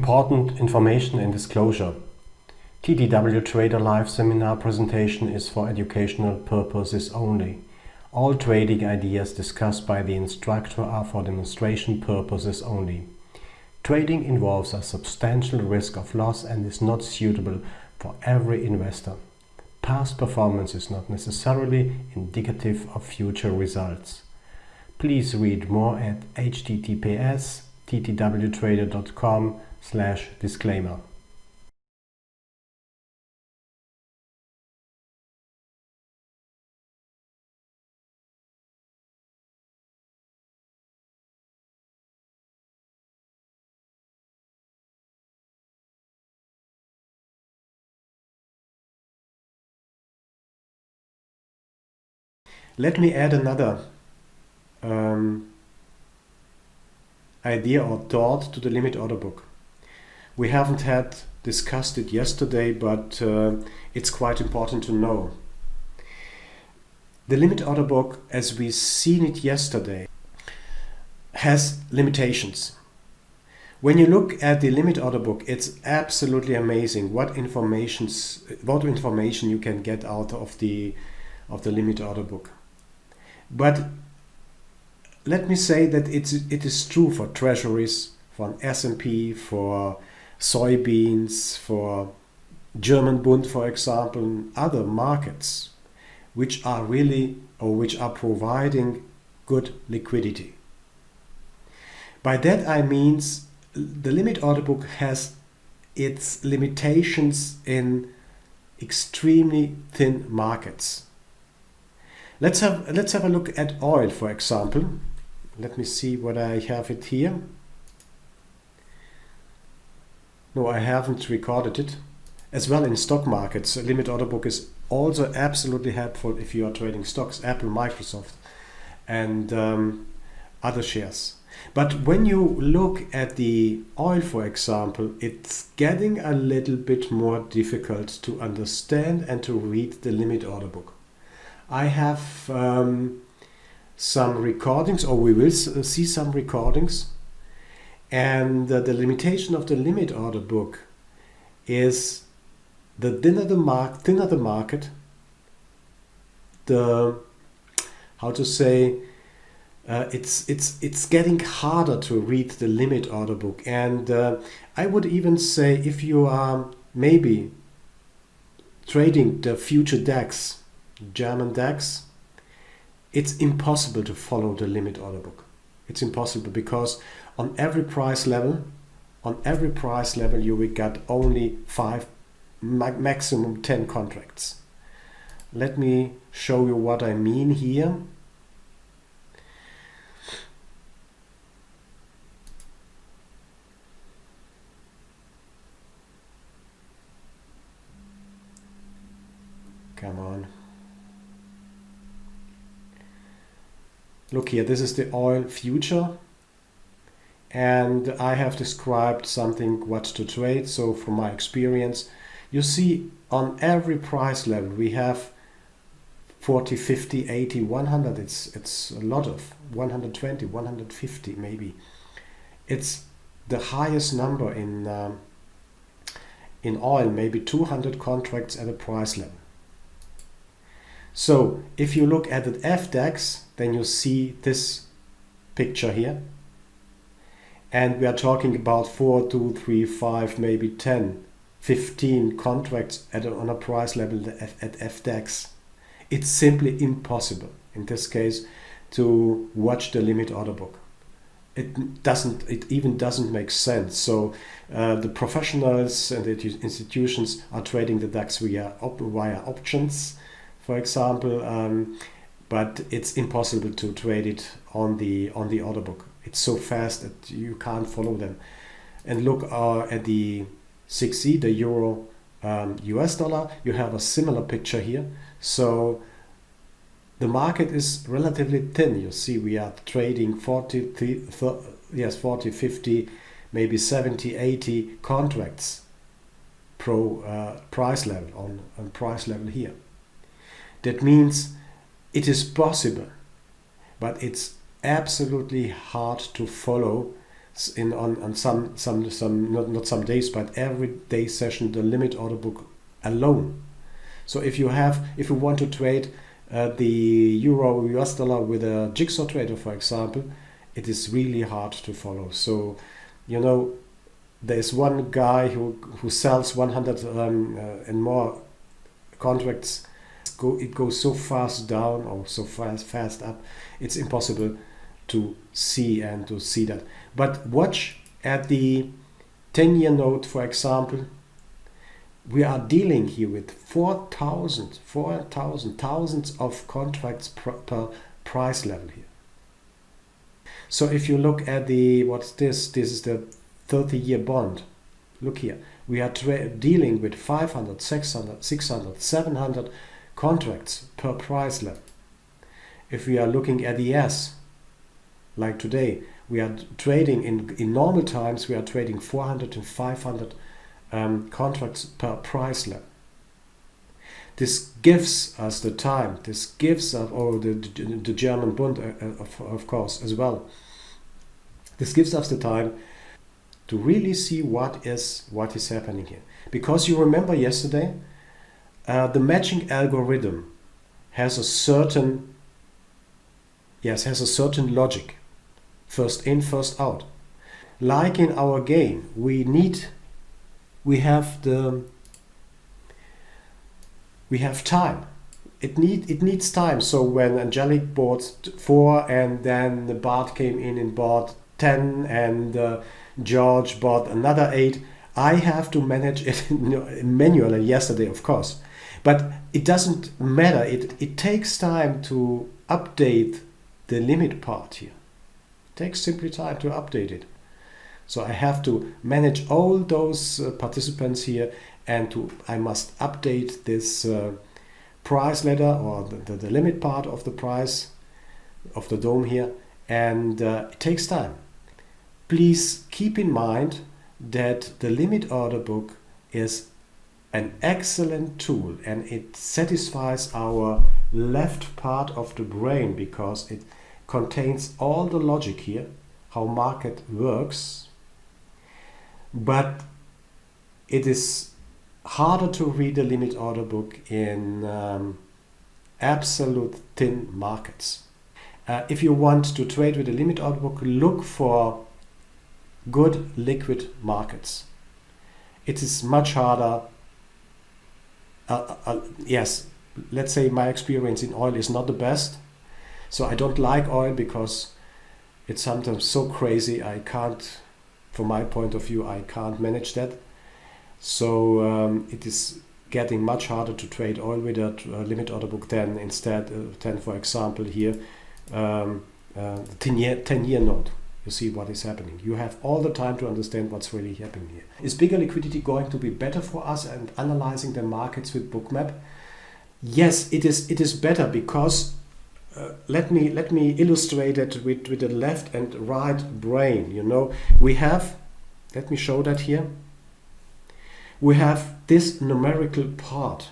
Important information and disclosure. TDW Trader Live seminar presentation is for educational purposes only. All trading ideas discussed by the instructor are for demonstration purposes only. Trading involves a substantial risk of loss and is not suitable for every investor. Past performance is not necessarily indicative of future results. Please read more at https://ttwtrader.com/disclaimer. Let me add another idea or thought to the limit order book. We haven't discussed it yesterday, but it's quite important to know. The limit order book, as we seen it yesterday, has limitations. When you look at the limit order book, it's absolutely amazing what information you can get out of the limit order book. But let me say that it is true for treasuries, for an S&P, for soybeans, for German Bund, for example, and other markets which are providing good liquidity. By that I mean the limit order book has its limitations in extremely thin markets. Let's have a look at oil, for example. Let me see what I have it here. No, I haven't recorded it. As well in stock markets, a limit order book is also absolutely helpful if you are trading stocks, Apple, Microsoft, and other shares. But when you look at the oil, for example, it's getting a little bit more difficult to understand and to read the limit order book. I have some recordings, or we will see some recordings, and the limitation of the limit order book is the thinner the market, it's getting harder to read the limit order book. And I would even say, if you are maybe trading the future DAX, German DAX, it's impossible to follow the limit order book. It's impossible because on every price level you will get only 5, maximum 10 contracts. Let me show you what I mean here. Come on. Look here, this is the oil future, and I have described something what to trade. So from my experience, you see on every price level we have 40, 50, 80, 100. It's a lot of 120, 150 maybe. It's the highest number in oil, maybe 200 contracts at a price level. So if you look at the FDAX, then you see this picture here. And we are talking about 4, 2, 3, 5, maybe 10, 15 contracts on a price level at FDAX. It's simply impossible in this case to watch the limit order book. It even doesn't make sense. So the professionals and the institutions are trading the DAX via options, for example, but it's impossible to trade it on the order book. It's so fast that you can't follow them. And look at the 6E, the euro US dollar. You have a similar picture here. So the market is relatively thin. You see we are trading 40, 50, maybe 70, 80 contracts pro price level on price level here. That means it is possible, but it's absolutely hard to follow on some not some days, but every day session, the limit order book alone. So if you want to trade the euro US dollar with a jigsaw trader, for example, it is really hard to follow. So there's one guy who sells 100 and more contracts. It goes so fast down or so fast up, it's impossible to see that. But watch at the 10-year note, for example. We are dealing here with 4,000 thousands of contracts per price level here. So if you look at what's this? This is the 30-year bond. Look here. We are dealing with 500, 600, 700 contracts per price level. If we are looking at the S, like today, we are trading in normal times, we are trading 400 and 500 contracts per price level. This gives us the time, this gives us, the German Bund, of course, as well. This gives us the time to really see what is happening here. Because you remember yesterday, the matching algorithm has a certain logic. First in, first out. Like in our game, we have time. It needs time. So when Angelic bought 4 and then the Bart came in and bought 10 and George bought another 8, I have to manage it manually yesterday, of course. But it doesn't matter. It takes time to update the limit part here. It takes simply time to update it. So I have to manage all those participants here, and I must update this price ladder or the limit part of the price of the dome here, and it takes time. Please keep in mind that the limit order book is an excellent tool, and it satisfies our left part of the brain because it contains all the logic here, how market works, but it is harder to read the limit order book in absolute thin markets. If you want to trade with the limit order book, look for good liquid markets. It is much harder. Yes, let's say my experience in oil is not the best. So I don't like oil because it's sometimes so crazy. I can't, from my point of view, I can't manage that. So it is getting much harder to trade oil with a limit order book than for example, here, the 10-year note. You see what is happening. You have all the time to understand what's really happening here. Is bigger liquidity going to be better for us and analyzing the markets with Bookmap? Yes, it is better because let me illustrate it with the left and right brain. We have, let me show that here. We have this numerical part.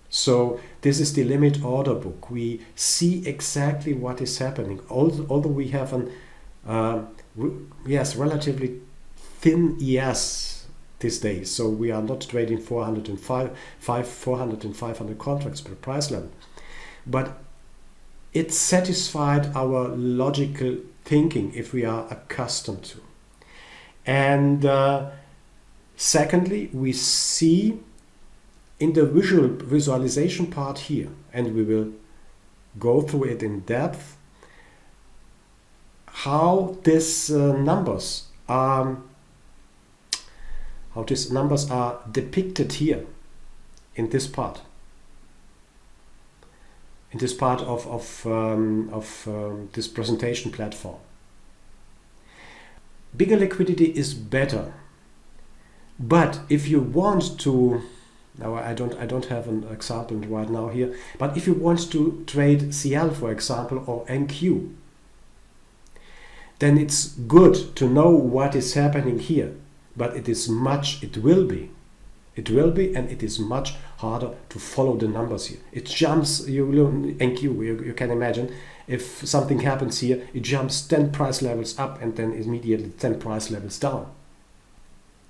So this is the limit order book. We see exactly what is happening. Although we have an relatively thin ES these days. So we are not trading 400 and 500 contracts per price level. But it satisfied our logical thinking if we are accustomed to. And secondly, we see in the visualization part here, and we will go through it in depth, how these numbers are depicted here in this part. In this part of this presentation platform. Bigger liquidity is better, but if you want to, now I don't have an example right now here, but if you want to trade CL, for example, or NQ, then it's good to know what is happening here, but it will be It will be, and it is much harder to follow the numbers here. It jumps, you learn NQ, you can imagine. If something happens here, it jumps 10 price levels up and then immediately 10 price levels down.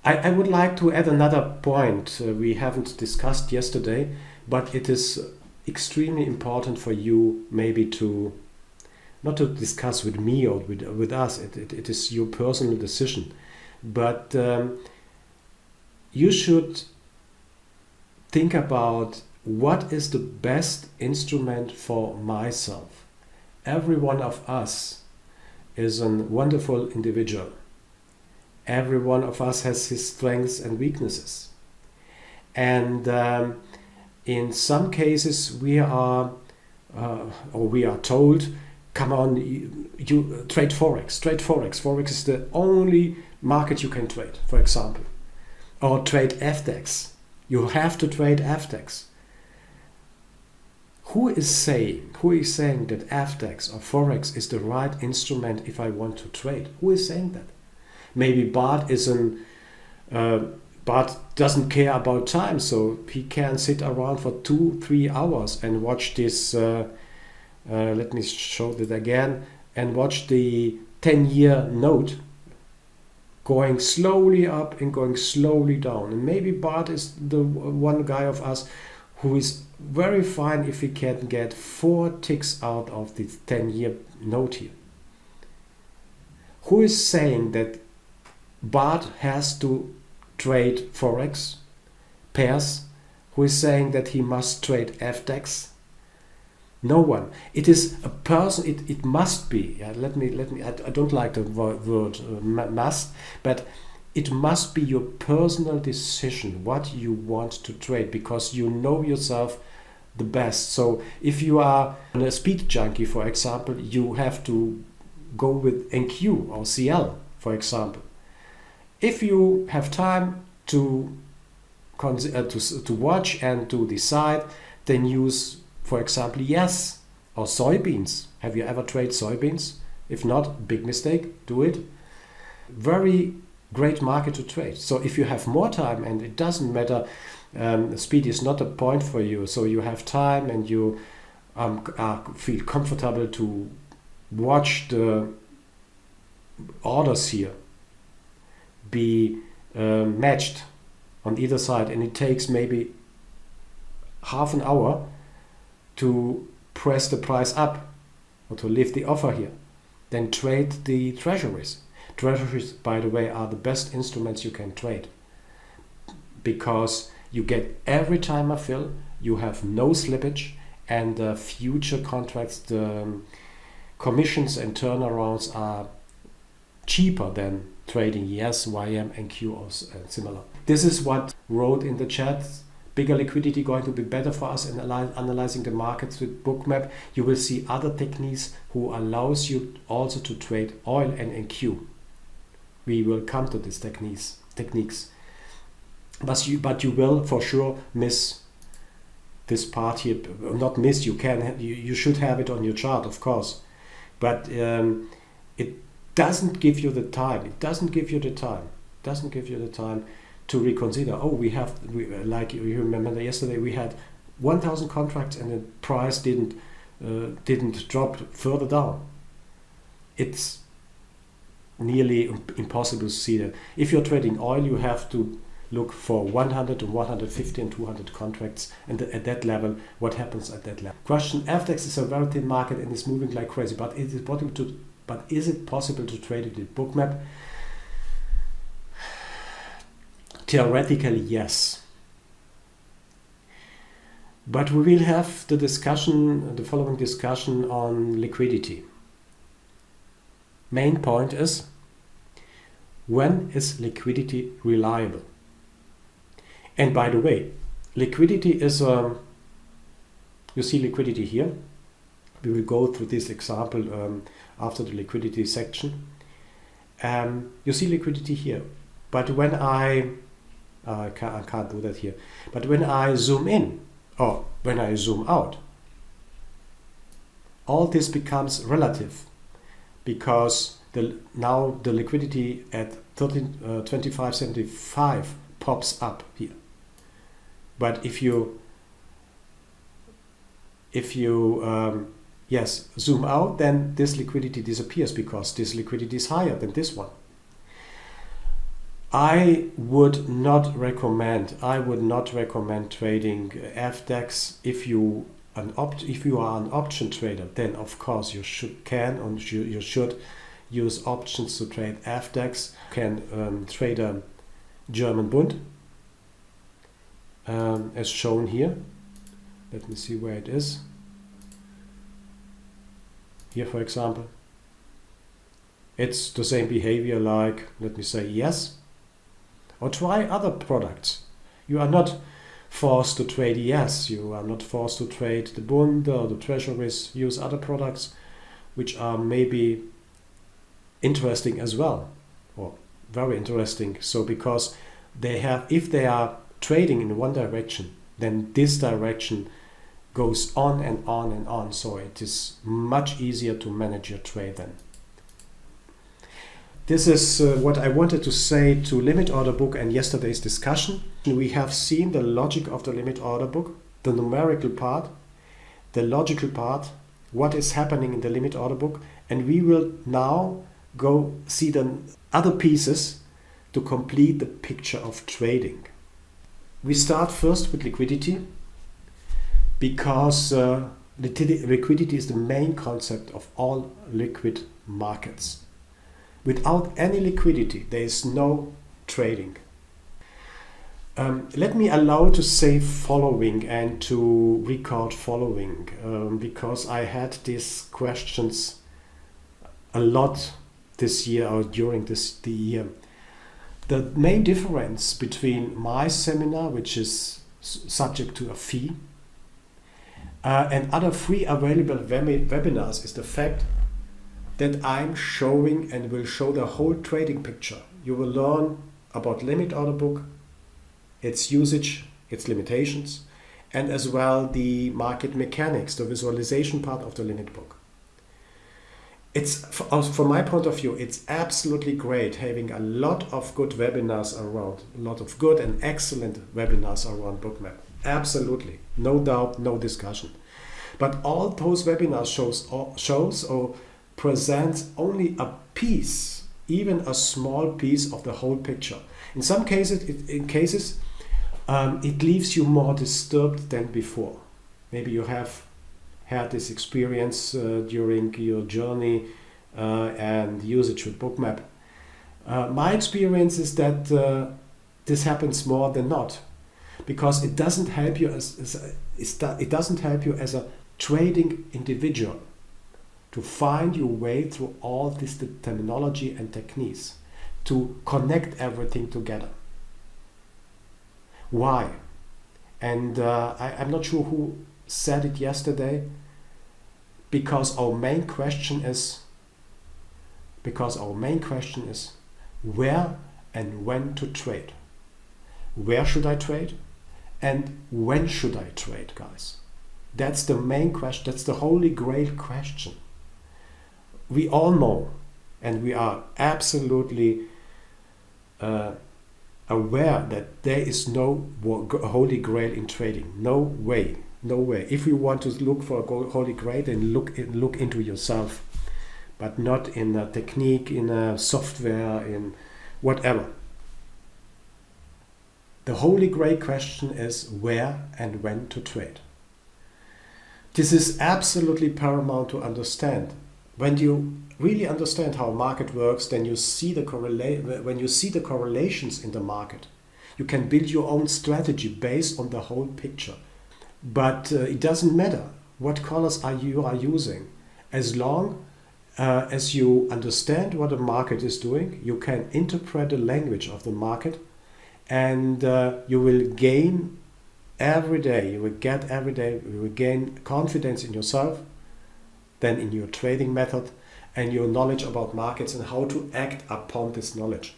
I would like to add another point we haven't discussed yesterday, but it is extremely important for you maybe to, not to discuss with me or with us, it is your personal decision, but you should think about what is the best instrument for myself. Every one of us is a wonderful individual. Every one of us has his strengths and weaknesses. And in some cases we are told, come on, you trade Forex, trade Forex. Forex is the only market you can trade, for example. Or trade FDAX. You have to trade FDAX. Who is saying that FDAX or Forex is the right instrument if I want to trade? Who is saying that? Maybe Bart doesn't care about time, so he can sit around for 2-3 hours and watch this. Let me show that again, and watch the 10-year note going slowly up and going slowly down. And maybe Bart is the one guy of us who is very fine if he can get 4 ticks out of the 10-year note here. Who is saying that Bart has to trade Forex pairs? Who is saying that he must trade FDAX? No one. It is a person. It must be. Yeah, let me. I don't like the word must, but it must be your personal decision what you want to trade, because you know yourself the best. So if you are a speed junkie, for example, you have to go with NQ or CL, for example. If you have time to watch and to decide, then use, for example, yes, or soybeans. Have you ever traded soybeans? If not, big mistake, do it. Very great market to trade. So if you have more time, and it doesn't matter, speed is not a point for you, so you have time and you feel comfortable to watch the orders here be matched on either side, and it takes maybe half an hour to press the price up or to lift the offer here, then trade the treasuries. Treasuries, by the way, are the best instruments you can trade, because you get every time a fill, you have no slippage, and the future contracts, the commissions and turnarounds are cheaper than trading ES, YM, and Q or similar. This is what wrote in the chat. Bigger liquidity going to be better for us in analyzing the markets with Bookmap. You will see other techniques who allows you also to trade oil and NQ. We will come to these techniques. But you will for sure miss this part here. Not miss. You should have it on your chart, of course. But it doesn't give you the time. It doesn't give you the time. To reconsider. Oh, like you remember yesterday, we had 1,000 contracts and the price didn't drop further down. It's nearly impossible to see that. If you're trading oil, you have to look for 100 and 150 and 200 contracts, and at that level, what happens at that level? Question: FDAX is a very thin market and is moving like crazy, but is it possible to trade it with Bookmap? Theoretically, yes. But we will have the following discussion on liquidity. Main point is, when is liquidity reliable? And by the way, liquidity is, you see liquidity here. We will go through this example after the liquidity section. You see liquidity here. But when I can't do that here. But when I zoom in or when I zoom out, all this becomes relative, because now the liquidity at 25.75 pops up here. But if you yes, zoom out, then this liquidity disappears because this liquidity is higher than this one. I would not recommend trading FDAX. If you are an option trader, then of course you should use options to trade FDAX. You can trade a German Bund, as shown here. Let me see where it is. Here, for example, it's the same behavior like, let me say, yes. Or try other products. You are not forced to trade ES. You are not forced to trade the Bund or the Treasuries. Use other products which are maybe interesting as well, or very interesting. So because if they are trading in one direction, then this direction goes on and on and on. So it is much easier to manage your trade then. This is what I wanted to say to limit order book and yesterday's discussion. We have seen the logic of the limit order book, the numerical part, the logical part, what is happening in the limit order book, and we will now go see the other pieces to complete the picture of trading. We start first with liquidity, because liquidity is the main concept of all liquid markets. Without any liquidity, there is no trading. Let me allow to say following and to record following, because I had these questions a lot this year or during the year. The main difference between my seminar, which is subject to a fee, and other free available webinars is the fact that I'm showing and will show the whole trading picture. You will learn about limit order book, its usage, its limitations, and as well the market mechanics, the visualization part of the limit book. It's, from my point of view, it's absolutely great having a lot of good webinars around, a lot of good and excellent webinars around Bookmap. Absolutely, no doubt, no discussion. But all those webinars shows or presents only a piece, even a small piece of the whole picture. In some cases, it leaves you more disturbed than before. Maybe you have had this experience during your journey and usage with Bookmap. My experience is that this happens more than not, because it doesn't help you as a trading individual to find your way through all this terminology and techniques, to connect everything together. Why? And I'm not sure who said it yesterday, because our main question is where and when to trade. Where should I trade? And when should I trade, guys? That's the main question. That's the holy grail question. We all know, and we are absolutely aware that there is no holy grail in trading. No way. No way. If you want to look for a holy grail, then look into yourself, but not in a technique, in a software, in whatever. The holy grail question is where and when to trade. This is absolutely paramount to understand. When you really understand how a market works, then you see when you see the correlations in the market, you can build your own strategy based on the whole picture. But it doesn't matter what colors you are using. As long as you understand what the market is doing, you can interpret the language of the market, and you will gain every day. You will gain confidence in yourself, then in your trading method and your knowledge about markets and how to act upon this knowledge.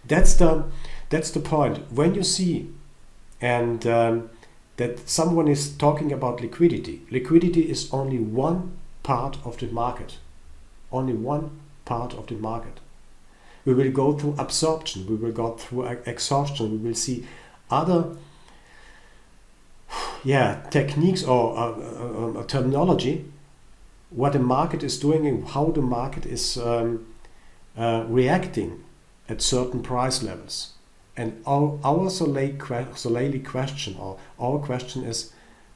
That's the point. When you see and that someone is talking about liquidity. Liquidity is only one part of the market. Only one part of the market. We will go through absorption. We will go through exhaustion. We will see other techniques or terminology, what the market is doing and how the market is reacting at certain price levels. And our solely question, or our question is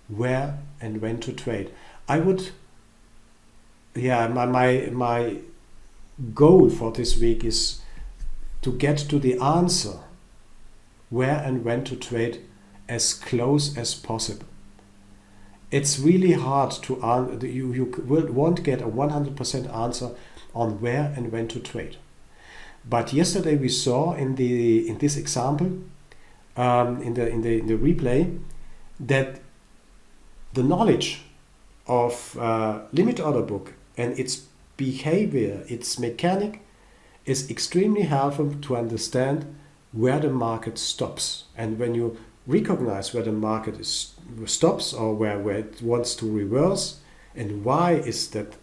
where and when to trade. I would, my goal for this week is to get to the answer where and when to trade as close as possible. It's really hard to answer. You won't get a 100% answer on where and when to trade. But yesterday we saw in this example, in the replay, that the knowledge of limit order book and its behavior, its mechanic, is extremely helpful to understand where the market stops. And when you recognize where the market stops or where it wants to reverse, and why is that,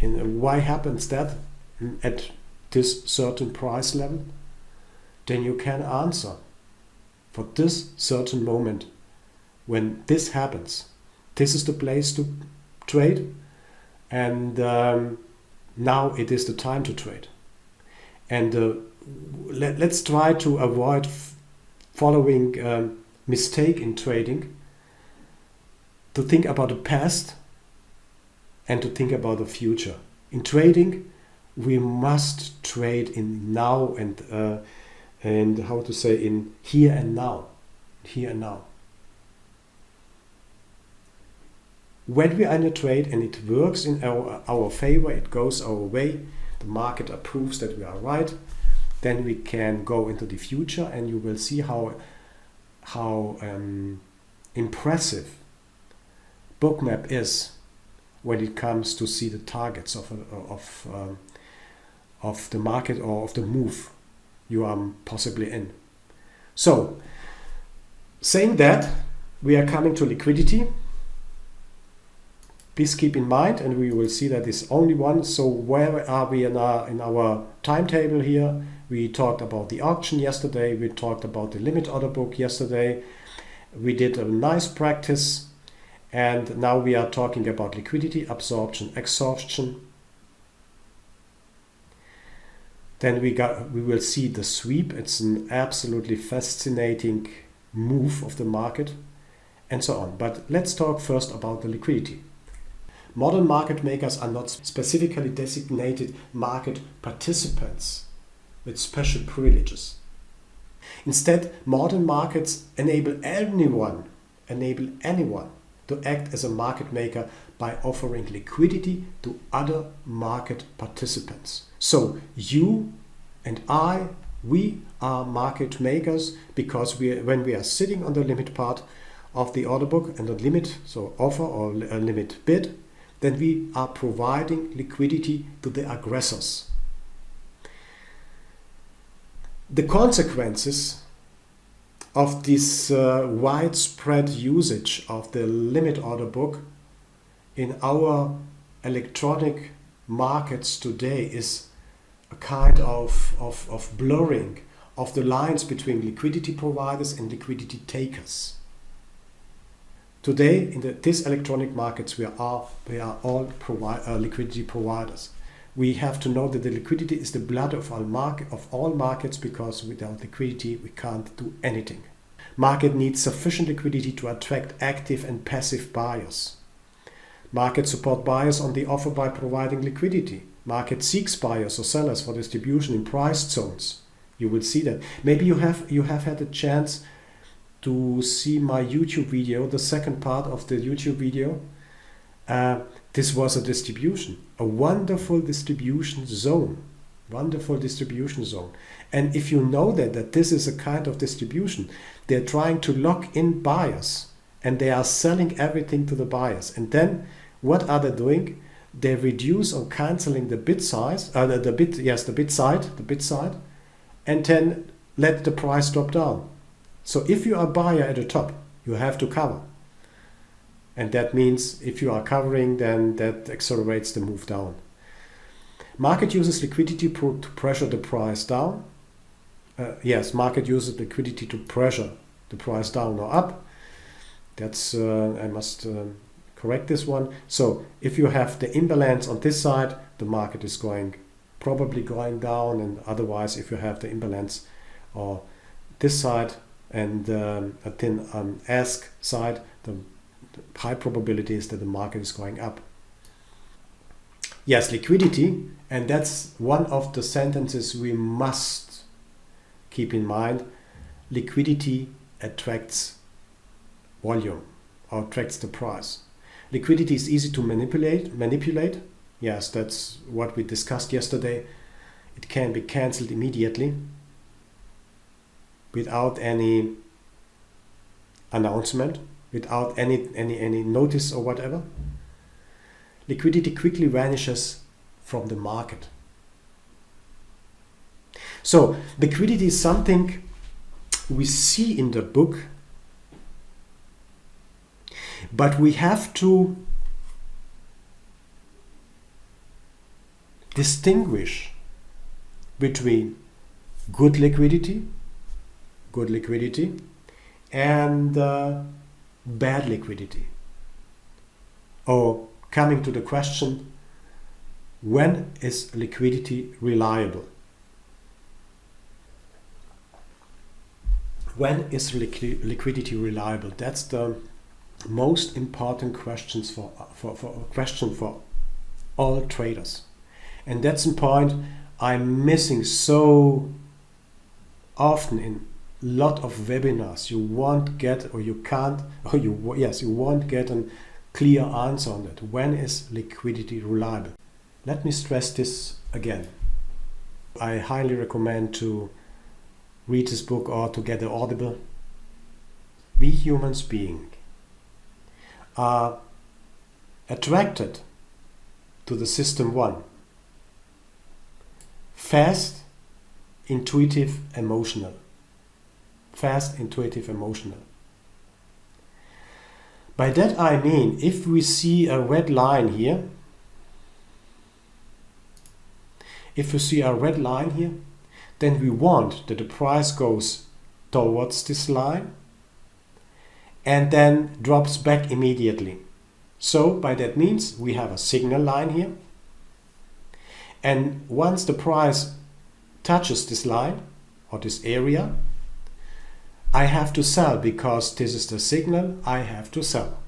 and why happens that at this certain price level, then you can answer for this certain moment. When this happens, this is the place to trade, and now it is the time to trade. And let's try to avoid following mistake in trading, to think about the past and to think about the future. In trading, we must trade in now and how to say, in here and now. Here and now. When we are in a trade and it works in our favor, it goes our way, the market approves that we are right, then we can go into the future, and you will see how impressive Bookmap is when it comes to see the targets of the market or of the move you are possibly in. So, saying that, we are coming to liquidity. Please keep in mind, and we will see that it's only one. So where are we in our timetable here? We talked about the auction yesterday. We talked about the limit order book yesterday. We did a nice practice. And now we are talking about liquidity, absorption, exhaustion. Then we will see the sweep. It's an absolutely fascinating move of the market, and so on. But let's talk first about the liquidity. Modern market makers are not specifically designated market participants with special privileges. Instead, modern markets enable anyone to act as a market maker by offering liquidity to other market participants. So you and I, we are market makers because when we are sitting on the limit part of the order book and the limit, so offer or a limit bid, then we are providing liquidity to the aggressors. The consequences of this widespread usage of the limit order book in our electronic markets today is a kind of blurring of the lines between liquidity providers and liquidity takers. Today, in these electronic markets, we are all liquidity providers. We have to know that the liquidity is the blood of all markets, because without liquidity we can't do anything. Market needs sufficient liquidity to attract active and passive buyers. Market support buyers on the offer by providing liquidity. Market seeks buyers or sellers for distribution in priced zones. You will see that. Maybe you have had a chance to see my YouTube video, the second part of the YouTube video. This was a distribution, a wonderful distribution zone. Wonderful distribution zone. And if you know that this is a kind of distribution, they're trying to lock in buyers and they are selling everything to the buyers. And then what are they doing? They reduce or canceling the bid size, the bid side, and then let the price drop down. So if you are a buyer at the top, you have to cover. And that means if you are covering, then that accelerates the move down. Market uses liquidity to pressure the price down. Market uses liquidity to pressure the price down or up. That's I must correct this one. So if you have the imbalance on this side, the market is probably going down, and otherwise if you have the imbalance or this side and a thin ask side, the high probability is that the market is going up. Yes, liquidity, and that's one of the sentences we must keep in mind. Liquidity attracts volume or attracts the price. Liquidity is easy to manipulate. Yes, that's what we discussed yesterday. It can be cancelled immediately without any announcement, without any notice or whatever. Liquidity quickly vanishes from the market. So liquidity is something we see in the book, but we have to distinguish between good liquidity and bad liquidity. Or coming to the question, when is liquidity reliable? When is liquidity reliable? That's the most important question for all traders. And that's a point I'm missing so often in a lot of webinars. You won't get, or you can't, or you won't get a clear answer on that. When is liquidity reliable? Let me stress this again. I highly recommend to read this book or to get an Audible. We humans beings are attracted to the system 1. Fast, intuitive, emotional. Fast, intuitive, emotional. By that I mean, if we see a red line here, then we want that the price goes towards this line and then drops back immediately. So by that means we have a signal line here, and once the price touches this line or this area, I have to sell because this is the signal. I have to sell.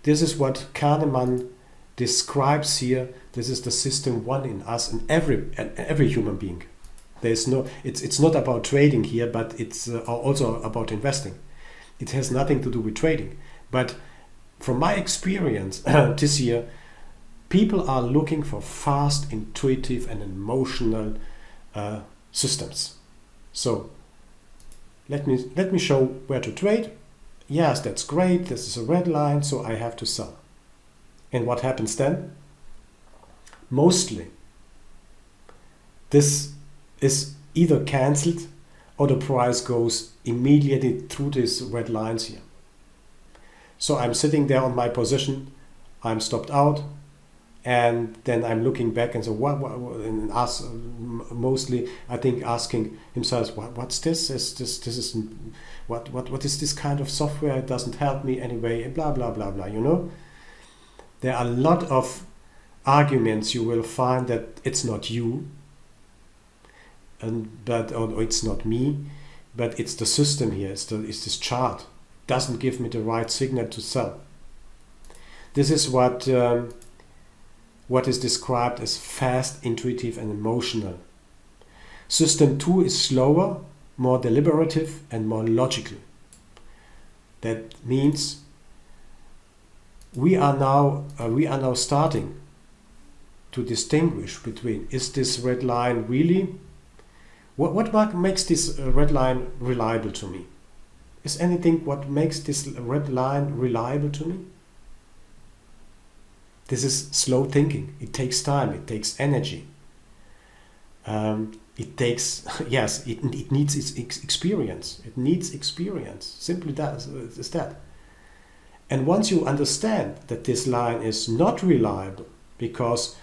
This is what Kahneman describes here. This is the system 1 in us and every human being. There's no. It's not about trading here, but it's also about investing. It has nothing to do with trading. But from my experience this year, people are looking for fast, intuitive, and emotional systems. So let me show where to trade. Yes, that's great. This is a red line, so I have to sell. And what happens then? Mostly, this is either cancelled or the price goes immediately through these red lines here. So I'm sitting there on my position, I'm stopped out, and then I'm looking back and so and mostly I think asking himself, what's this? What is this kind of software? It doesn't help me anyway, and blah blah blah blah. You know, there are a lot of arguments you will find that it's not you, or it's not me, but it's the system here. It's this chart. It doesn't give me the right signal to sell. This is what is described as fast, intuitive, and emotional. System 2 is slower, more deliberative, and more logical. That means we are now starting to distinguish between, is this red line really, what makes this red line reliable to me? Is anything what makes this red line reliable to me? This is slow thinking. It takes time. It takes energy. It takes, yes, it needs experience. It needs experience. Simply that is that. And once you understand that this line is not reliable because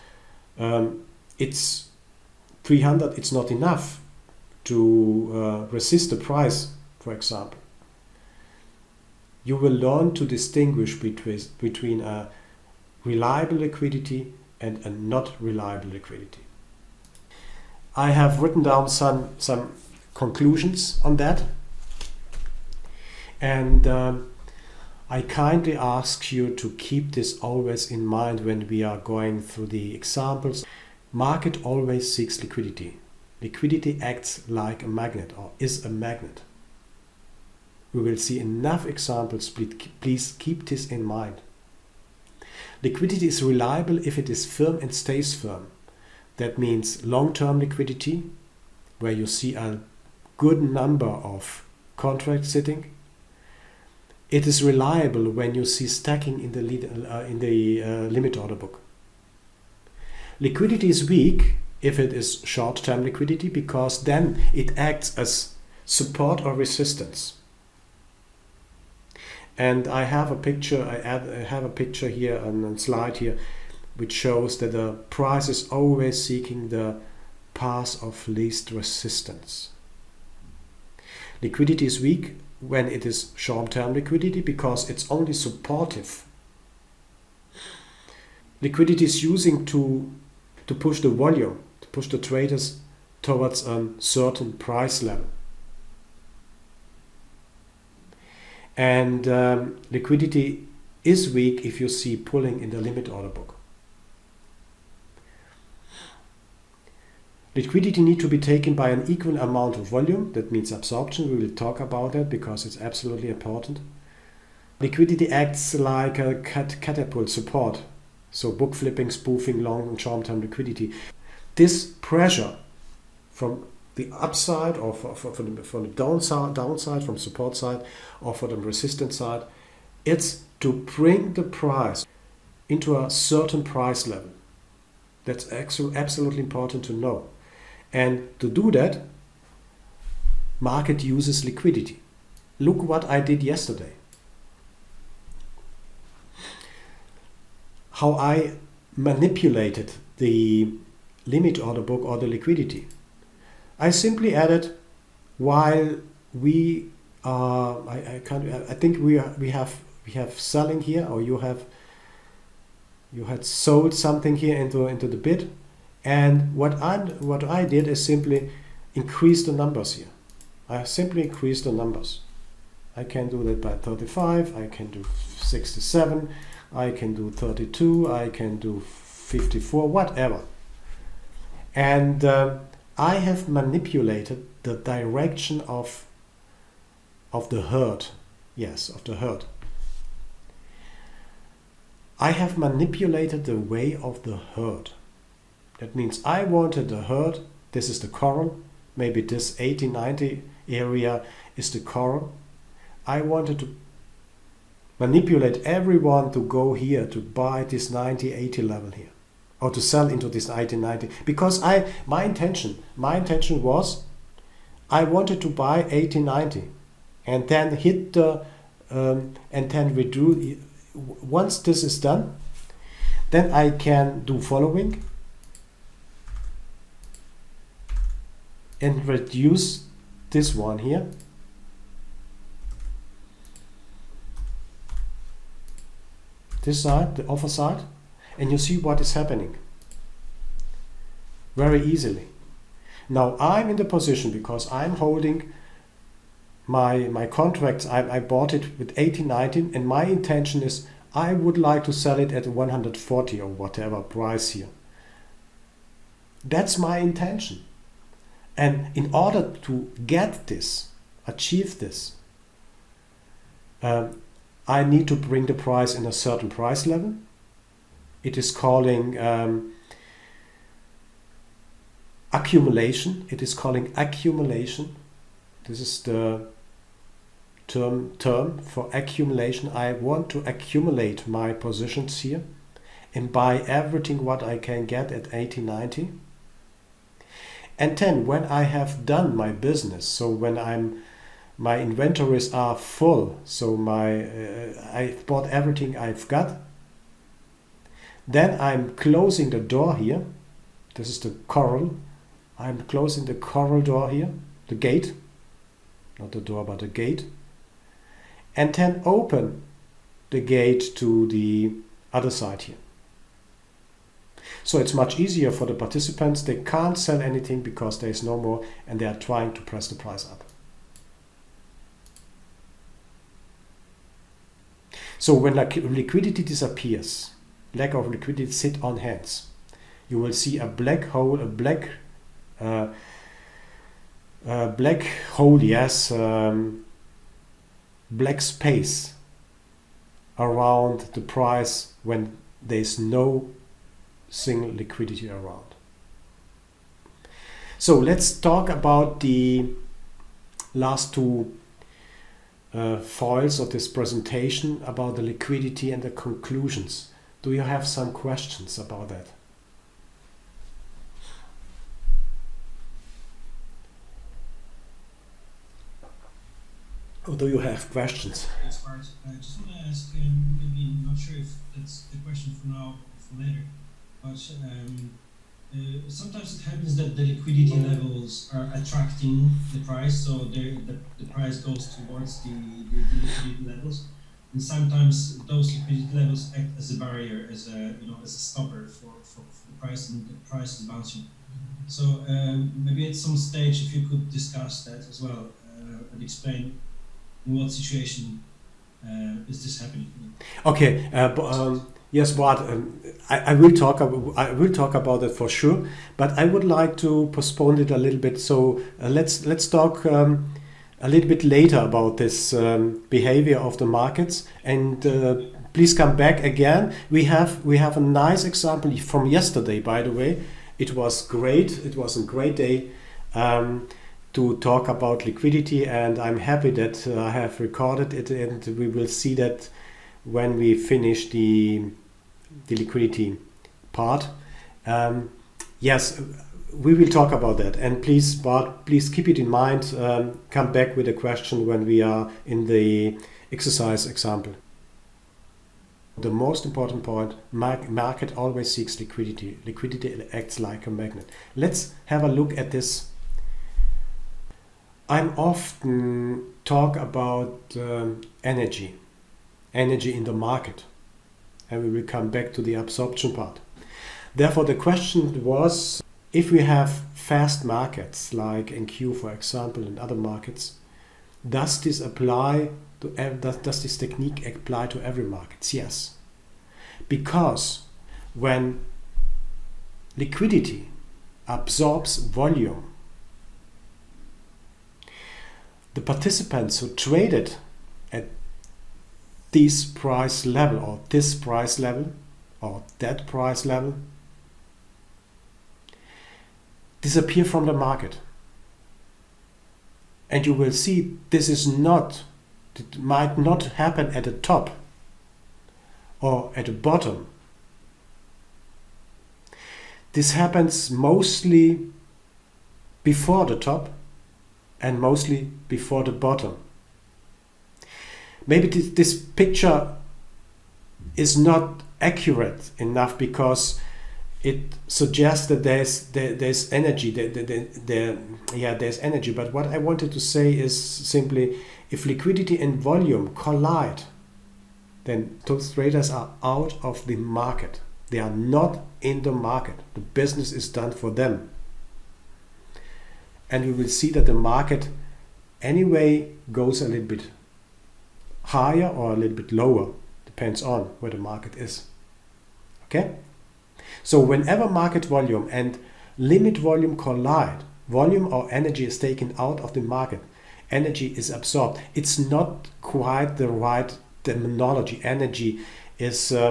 it's 300, it's not enough to resist the price, for example, you will learn to distinguish between a reliable liquidity and a not reliable liquidity. I have written down some conclusions on that, and I kindly ask you to keep this always in mind when we are going through the examples. Market always seeks liquidity. Liquidity acts like a magnet, or is a magnet. We will see enough examples. Please keep this in mind. Liquidity is reliable if it is firm and stays firm. That means long-term liquidity, where you see a good number of contracts sitting. It is reliable when you see stacking in the limit order book. Liquidity is weak if it is short-term liquidity, because then it acts as support or resistance. And I have a picture. I have a picture here on a slide here, which shows that the price is always seeking the path of least resistance. Liquidity is weak when it is short-term liquidity, because it's only supportive. Liquidity is using to push the volume, to push the traders towards a certain price level. And liquidity is weak if you see pulling in the limit order book. Liquidity needs to be taken by an equal amount of volume. That means absorption. We will talk about that because it's absolutely important. Liquidity acts like a catapult support. So book flipping, spoofing, long and short-term liquidity. This pressure from the upside or from the downside, from support side or from the resistance side, it's to bring the price into a certain price level. That's absolutely important to know. And to do that, market uses liquidity. Look what I did yesterday. How I manipulated the limit order book or the liquidity. I simply added, while we are, I think we have selling here, or you had sold something here into the bid, and what I did is simply increase the numbers here. I simply increase the numbers. I can do that by 35. I can do 67. I can do 32. I can do 54. Whatever. And I have manipulated the direction of the herd. Yes, of the herd. I have manipulated the way of the herd. That means I wanted the herd. This is the coral. Maybe this 80, 90 area is the coral. I wanted to manipulate everyone to go here to buy this 90, 80 level here, or to sell into this 80, 90, because my intention was I wanted to buy 80, 90 and then hit the and then reduce. Once this is done, then I can do following and reduce this one here. This side, the offer side, and you see what is happening very easily. Now I'm in the position, because I'm holding my contracts. I bought it with 80, 90, and my intention is I would like to sell it at 140 or whatever price here. That's my intention. And in order to get this, achieve this, I need to bring the price in a certain price level. It is calling accumulation. It is calling accumulation. This is the term for accumulation. I want to accumulate my positions here and buy everything what I can get at 80, 90. And then when I have done my business, so when my inventories are full, so I've bought everything I've got, then I'm closing the door here. This is the coral. I'm closing the coral door here, the gate, not the door but the gate. and then open the gate to the other side here. So it's much easier for the participants. They can't sell anything because there is no more, and they are trying to press the price up. So when liquidity disappears, lack of liquidity sit on hands, you will see a black hole, yes, black space around the price when there is no single liquidity around. So let's talk about the last two foils of this presentation about the liquidity and the conclusions. Do you have some questions about that? Or do you have questions? Yes, Bart. I just want to ask, maybe not sure if that's the question for now or for later, but sometimes it happens that the liquidity levels are attracting the price, so the price goes towards the liquidity levels, and sometimes those liquidity levels act as a barrier, as a stopper for the price, and the price is bouncing. So maybe at some stage, if you could discuss that as well and explain in what situation is this happening? Okay. Yes, Bart. I will talk about it for sure, but I would like to postpone it a little bit. So let's talk a little bit later about this behavior of the markets, and please come back again. We have a nice example from yesterday, by the way. It was great. It was a great day to talk about liquidity, and I'm happy that I have recorded it, and we will see that when we finish the liquidity part. Yes, we will talk about that, and please, Bart, please keep it in mind. Come back with a question when we are in the exercise example. The most important point, market always seeks liquidity. Liquidity acts like a magnet. Let's have a look at this. I'm often talk about energy in the market, and we will come back to the absorption part. Therefore, the question was, if we have fast markets like NQ, for example, and other markets, does this technique apply to every market? Yes, because when liquidity absorbs volume, the participants who traded at this price level or this price level or that price level disappear from the market. And you will see it might not happen at the top or at the bottom. This happens mostly before the top and mostly before the bottom. Maybe this picture is not accurate enough because it suggests that there's energy. There's energy. But what I wanted to say is simply, if liquidity and volume collide, then those traders are out of the market. They are not in the market. The business is done for them. And we will see that the market anyway goes a little bit higher or a little bit lower, depends on where the market is. Okay? So whenever market volume and limit volume collide, volume or energy is taken out of the market, energy is absorbed. It's not quite the right terminology. Energy is, I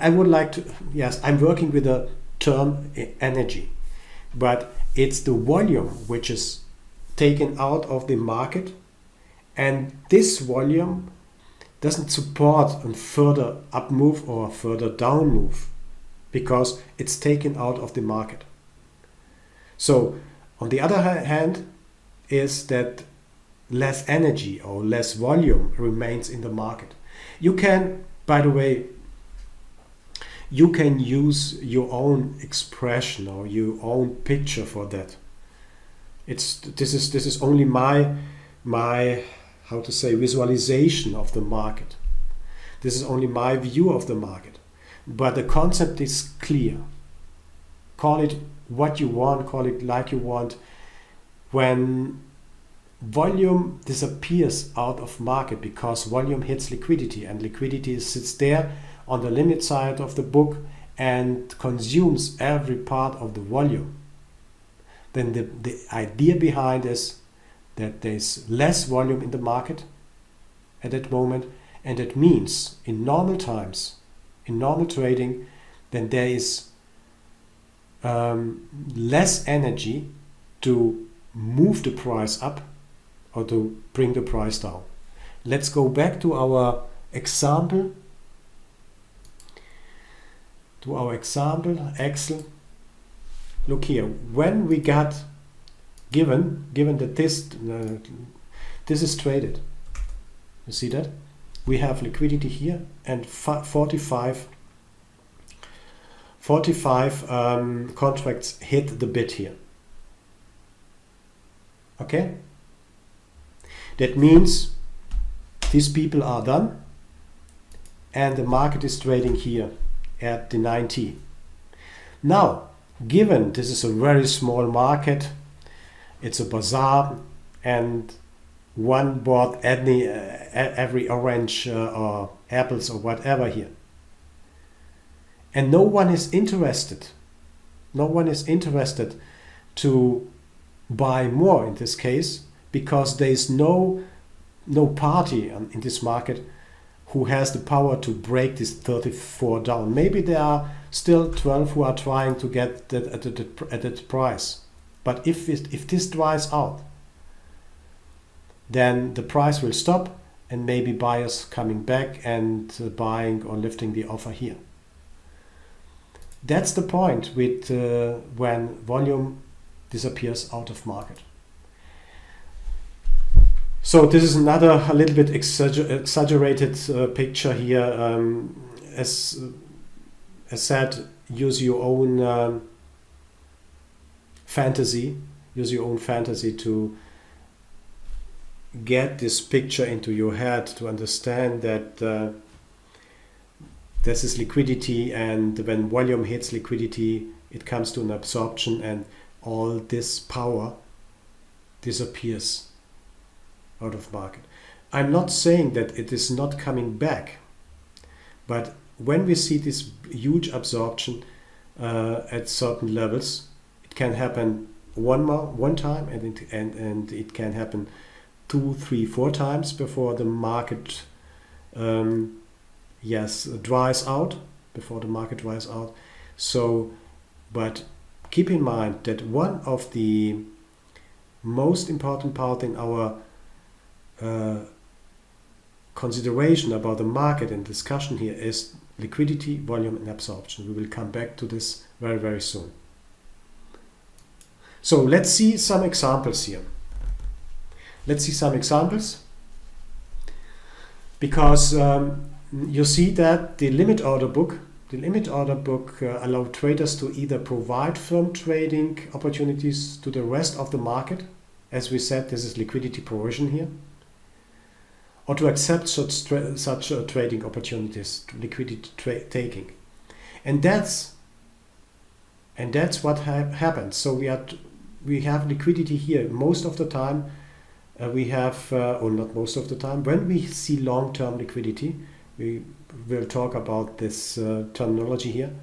would like to, yes, I'm working with the term energy, but it's the volume which is taken out of the market, and this volume doesn't support a further up move or a further down move because it's taken out of the market. So on the other hand is that less energy or less volume remains in the market. You can, by the way, you can use your own expression or your own picture for that. This is only my how to say, visualization of the market. This is only my view of the market. But the concept is clear. Call it what you want, call it like you want. When volume disappears out of market because volume hits liquidity, and liquidity sits there on the limit side of the book and consumes every part of the volume, then the idea behind is that there's less volume in the market at that moment, and it means in normal times, in normal trading, then there is less energy to move the price up or to bring the price down. Let's go back to our example. Excel. Look here. When we got given that this is traded, you see that we have liquidity here and 45 contracts hit the bid here. Okay, that means these people are done and the market is trading here at the 90. Now, given this is a very small market, it's a bazaar, and one bought every orange or apples or whatever here, and no one is interested to buy more in this case, because there is no party in this market who has the power to break this 34 down. Maybe there are still 12 who are trying to get that at that price. But if this dries out, then the price will stop and maybe buyers coming back and buying or lifting the offer here. That's the point with when volume disappears out of market. So this is another a little bit exaggerated picture here. As said, use your own fantasy. Use your own fantasy to get this picture into your head, to understand that this is liquidity, and when volume hits liquidity, it comes to an absorption, and all this power disappears out of market. I'm not saying that it is not coming back, but when we see this huge absorption at certain levels, it can happen one time, and it can happen 2, 3, 4 times before the market dries out. So, but keep in mind that one of the most important part in our consideration about the market and discussion here is liquidity, volume, and absorption. We will come back to this very, very soon. So let's see some examples here. Because you see that the limit order book allow traders to either provide firm trading opportunities to the rest of the market. As we said, this is liquidity provision here, or to accept such trading opportunities, liquidity taking, and that's what happens. So we have liquidity here most of the time. We have, or not most of the time, when we see long-term liquidity, we will talk about this terminology here,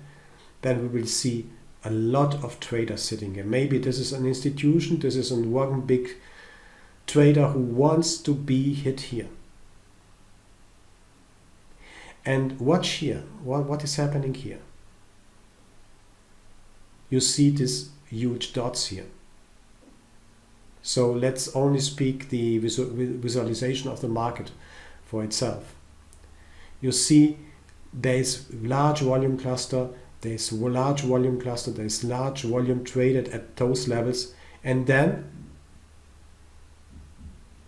then we will see a lot of traders sitting here. Maybe this is an institution, this is one big trader who wants to be hit here. And watch here, what is happening here. You see these huge dots here. So let's only speak the visualization of the market for itself. You see there's large volume cluster, there's large volume traded at those levels, and then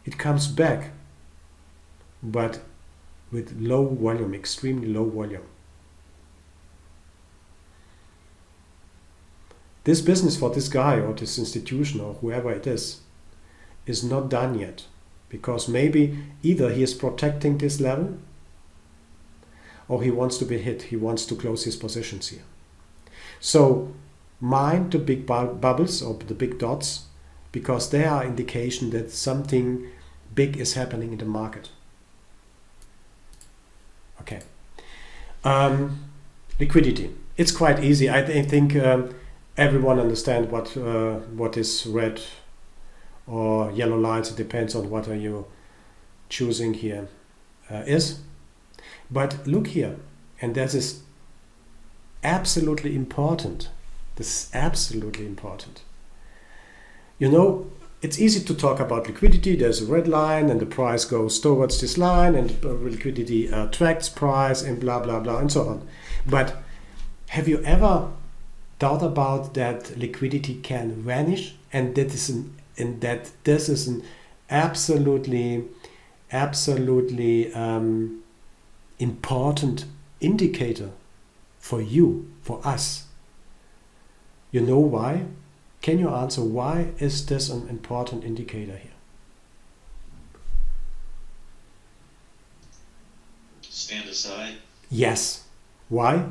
it comes back, but with low volume, extremely low volume. This business for this guy or this institution or whoever it is not done yet. because maybe either he is protecting this level or he wants to be hit. He wants to close his positions here. So mind the big bubbles or the big dots, because they are indication that something big is happening in the market. Okay. Liquidity. It's quite easy. I think everyone understands what is red or yellow lines. It depends on what are you choosing here is. But look here, and this is absolutely important. This is absolutely important. You know, it's easy to talk about liquidity. There's a red line and the price goes towards this line and liquidity attracts price and blah, blah, blah, and so on. But have you ever thought about that liquidity can vanish, and that this is an absolutely important indicator for you, for us? You know why? Can you answer why is this an important indicator here? Stand aside. Yes. Why?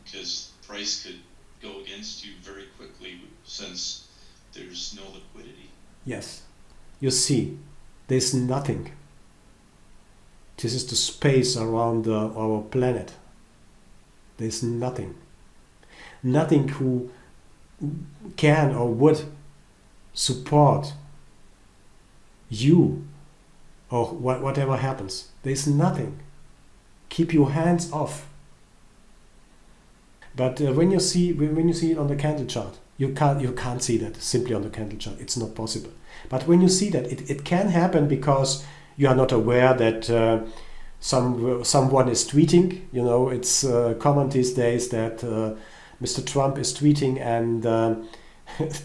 Because price could go against you very quickly since there's no liquidity. Yes. You see, there's nothing. This is the space around our planet. There's nothing. Nothing who can or would support you or whatever happens. There's nothing. Keep your hands off. But when you see it on the candle chart, you can't see that simply on the candle chart. It's not possible. But when you see that, it can happen because you are not aware that someone is tweeting. You know, it's common these days that Mr. Trump is tweeting, and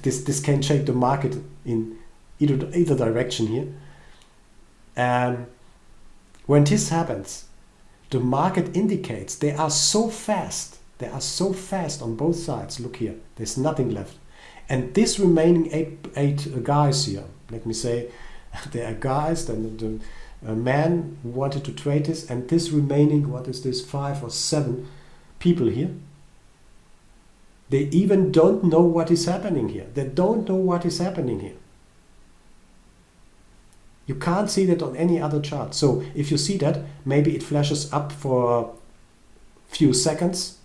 this can change the market in either direction here. When this happens, the market indicates they are so fast. They are so fast on both sides. Look here, there's nothing left. And this remaining eight guys here, let me say, there are guys, then the man who wanted to trade this, and this remaining, what is this, 5 or 7 people here, they even don't know what is happening here. They don't know what is happening here. You can't see that on any other chart. So if you see that, maybe it flashes up for a few seconds,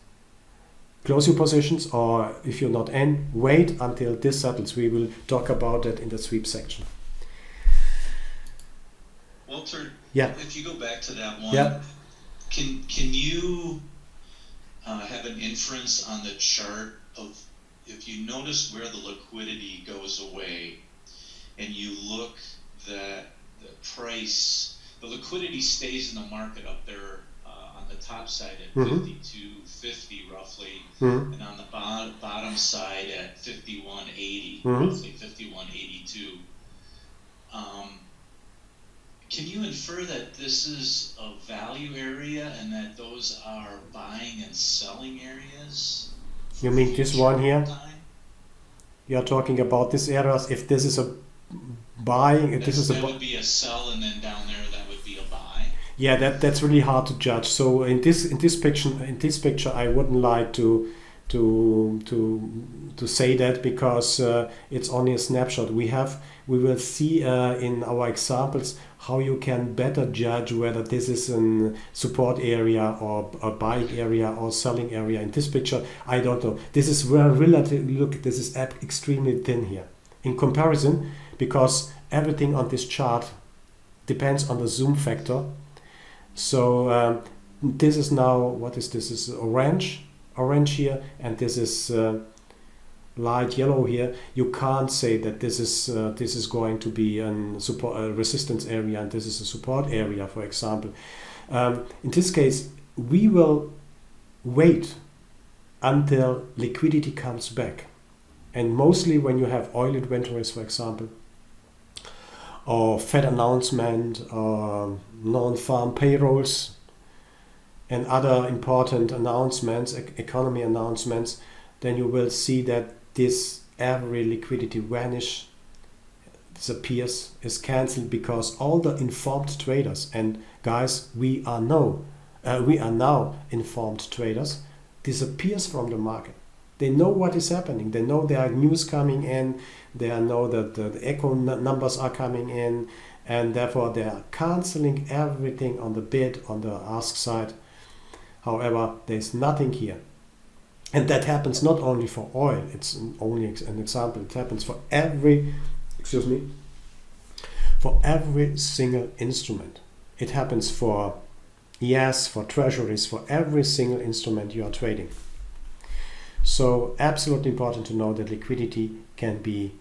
close your positions, or if you're not in, wait until this settles. We will talk about that in the sweep section. Walter, yeah. If you go back to that one, yeah. Can you have an inference on the chart of, if you notice where the liquidity goes away and you look that the price, the liquidity stays in the market up there on the top side at 52.50 roughly, and on the bottom side at 51.80, roughly 51.82. Can you infer that this is a value area and that those are buying and selling areas? You mean this one here? Time? You are talking about this areas. If this is a buying, if this is that would be a sell, and then down there that would be a buy. Yeah, that's really hard to judge. So in this picture, I wouldn't like to say that, because it's only a snapshot. We will see in our examples how you can better judge whether this is a support area or a buying area or selling area. In this picture, I don't know. This is where relatively, look, this is extremely thin here in comparison, because everything on this chart depends on the zoom factor. So this is now, what is this? This is orange here, and this is light yellow here. You can't say that this is going to be a resistance area and this is a support area, for example. In this case, we will wait until liquidity comes back, and mostly when you have oil inventories, for example, or Fed announcement, or non-farm payrolls, and other important announcements, economy announcements, then you will see that this every liquidity vanish. disappears, is cancelled, because all the informed traders, and guys, we are now informed traders, disappears from the market. They know what is happening. They know there are news coming in. They know that the echo numbers are coming in, and therefore they are cancelling everything on the bid, on the ask side. However, there's nothing here. And that happens not only for oil, it's only an example, it happens for every single instrument. It happens for for treasuries, for every single instrument you are trading. So absolutely important to know that liquidity can be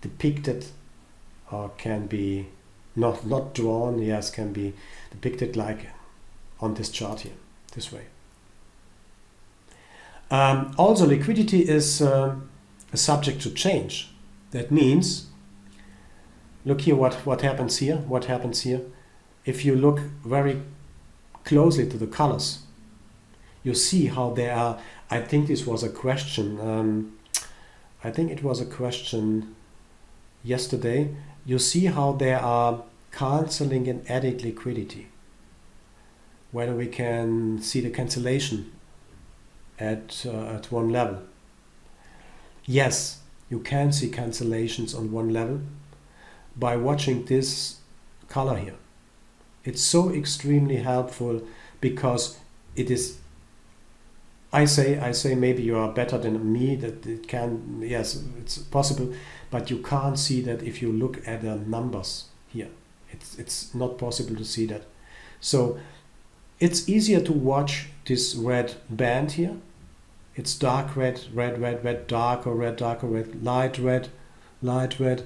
depicted, or can be not drawn, can be depicted like on this chart here, this way. Also, liquidity is subject to change. That means, look here what happens here. What happens here? If you look very closely to the colors, you see how they are. I think this was a question. I think it was a question yesterday. You see how they are cancelling and adding liquidity. Whether we can see the cancellation at one level. Yes, you can see cancellations on one level by watching this color here. It's so extremely helpful, because it is, I say maybe you are better than me, that it can, yes, it's possible, but you can't see that if you look at the numbers here. It's not possible to see that. So it's easier to watch this red band here. It's dark red, red, red, red, darker red, light red, light red.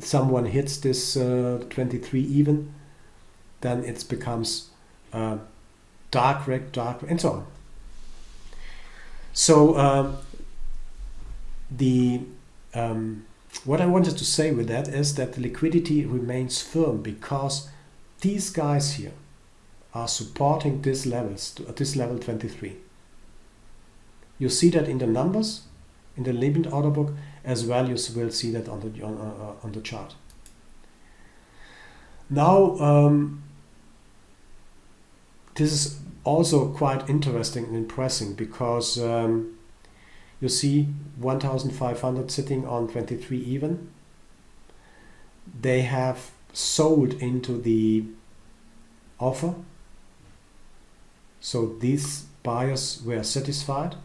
Someone hits this 23 even, then it becomes dark red, and so on. So what I wanted to say with that is that the liquidity remains firm, because these guys here are supporting these levels, at this level 23. You see that in the numbers, in the limit order book, as well you will see that on the chart. Now, this is also quite interesting and impressive, because you see 1,500 sitting on 23 even. They have sold into the offer. So these buyers were satisfied.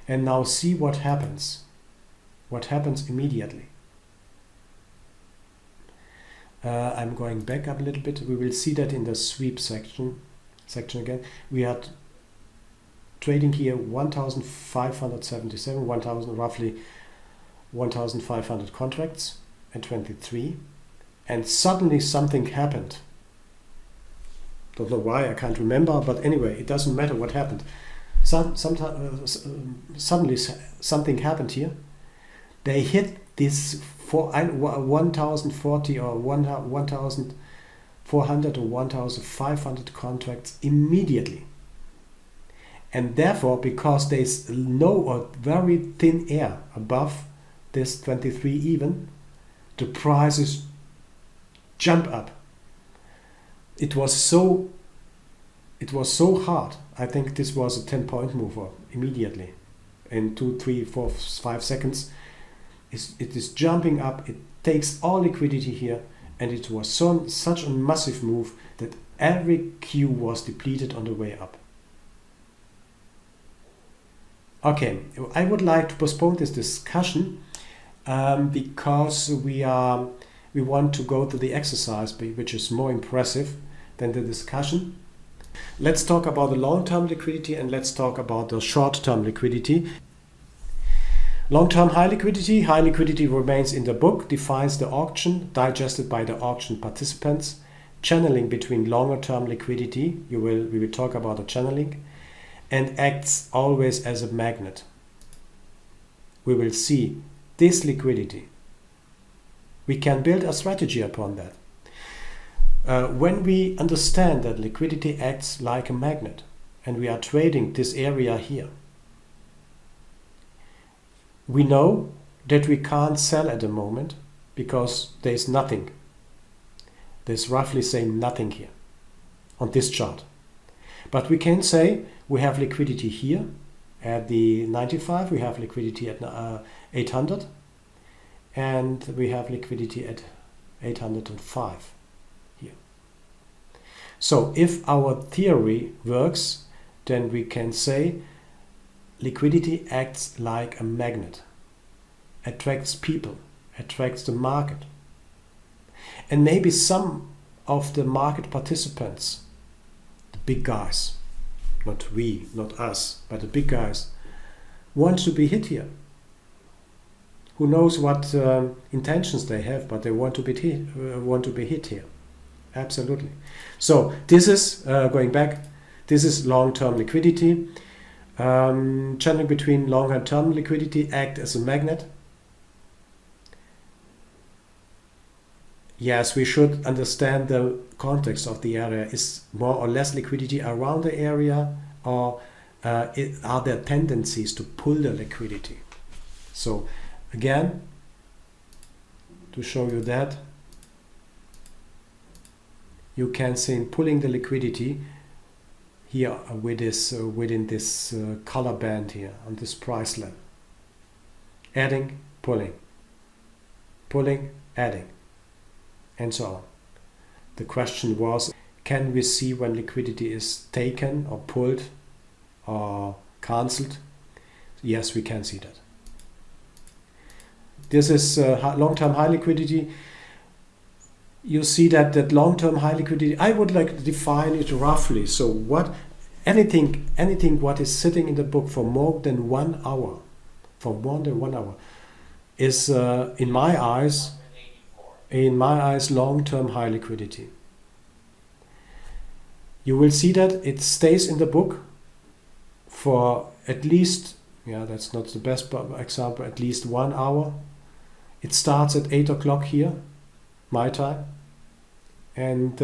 And now see what happens. What happens immediately. I'm going back up a little bit. We will see that in the sweep section again. We are trading here 1,577, roughly 1,500 contracts at 23, and suddenly something happened. Don't know why, I can't remember, but anyway, it doesn't matter what happened. Suddenly something happened here. They hit this 1,040 or 1,400 or 1,500 contracts immediately. And therefore, because there's no or very thin air above this 23 even, the prices jump up. It was so hard. I think this was a 10-point mover immediately. In 2, 3, 4, 5 seconds. It is jumping up. It takes all liquidity here. And it was such a massive move that every queue was depleted on the way up. Okay, I would like to postpone this discussion because we want to go to the exercise, which is more impressive than the discussion. Let's talk about the long-term liquidity, and let's talk about the short-term liquidity. Long-term high liquidity remains in the book, defines the auction, digested by the auction participants, channeling between longer-term liquidity, we will talk about the channeling, and acts always as a magnet. We will see this liquidity. We can build a strategy upon that. When we understand that liquidity acts like a magnet, and we are trading this area here, we know that we can't sell at the moment because there's nothing. There's roughly saying nothing here on this chart. But we can say we have liquidity here at the 95, we have liquidity at 800, and we have liquidity at 805 here. So if our theory works, then we can say liquidity acts like a magnet, attracts people, attracts the market. And maybe some of the market participants, the big guys, not we, not us, but the big guys, want to be hit here. Who knows what intentions they have, but they want to be hit here. Absolutely. So this is, going back, this is long-term liquidity. Channeling between long and term liquidity act as a magnet. Yes, we should understand the context of the area. Is more or less liquidity around the area, or are there tendencies to pull the liquidity? So again, to show you that, you can see in pulling the liquidity here with this, within this color band here on this price level. Adding, pulling, adding, and so on. The question was, can we see when liquidity is taken or pulled or cancelled? Yes, we can see that. This is long-term high liquidity. You see that long-term high liquidity, I would like to define it roughly. So what anything what is sitting in the book for more than 1 hour, is in my eyes long-term high liquidity. You will see that it stays in the book for at least, that's not the best example, at least 1 hour. It starts at 8 o'clock here, my time, and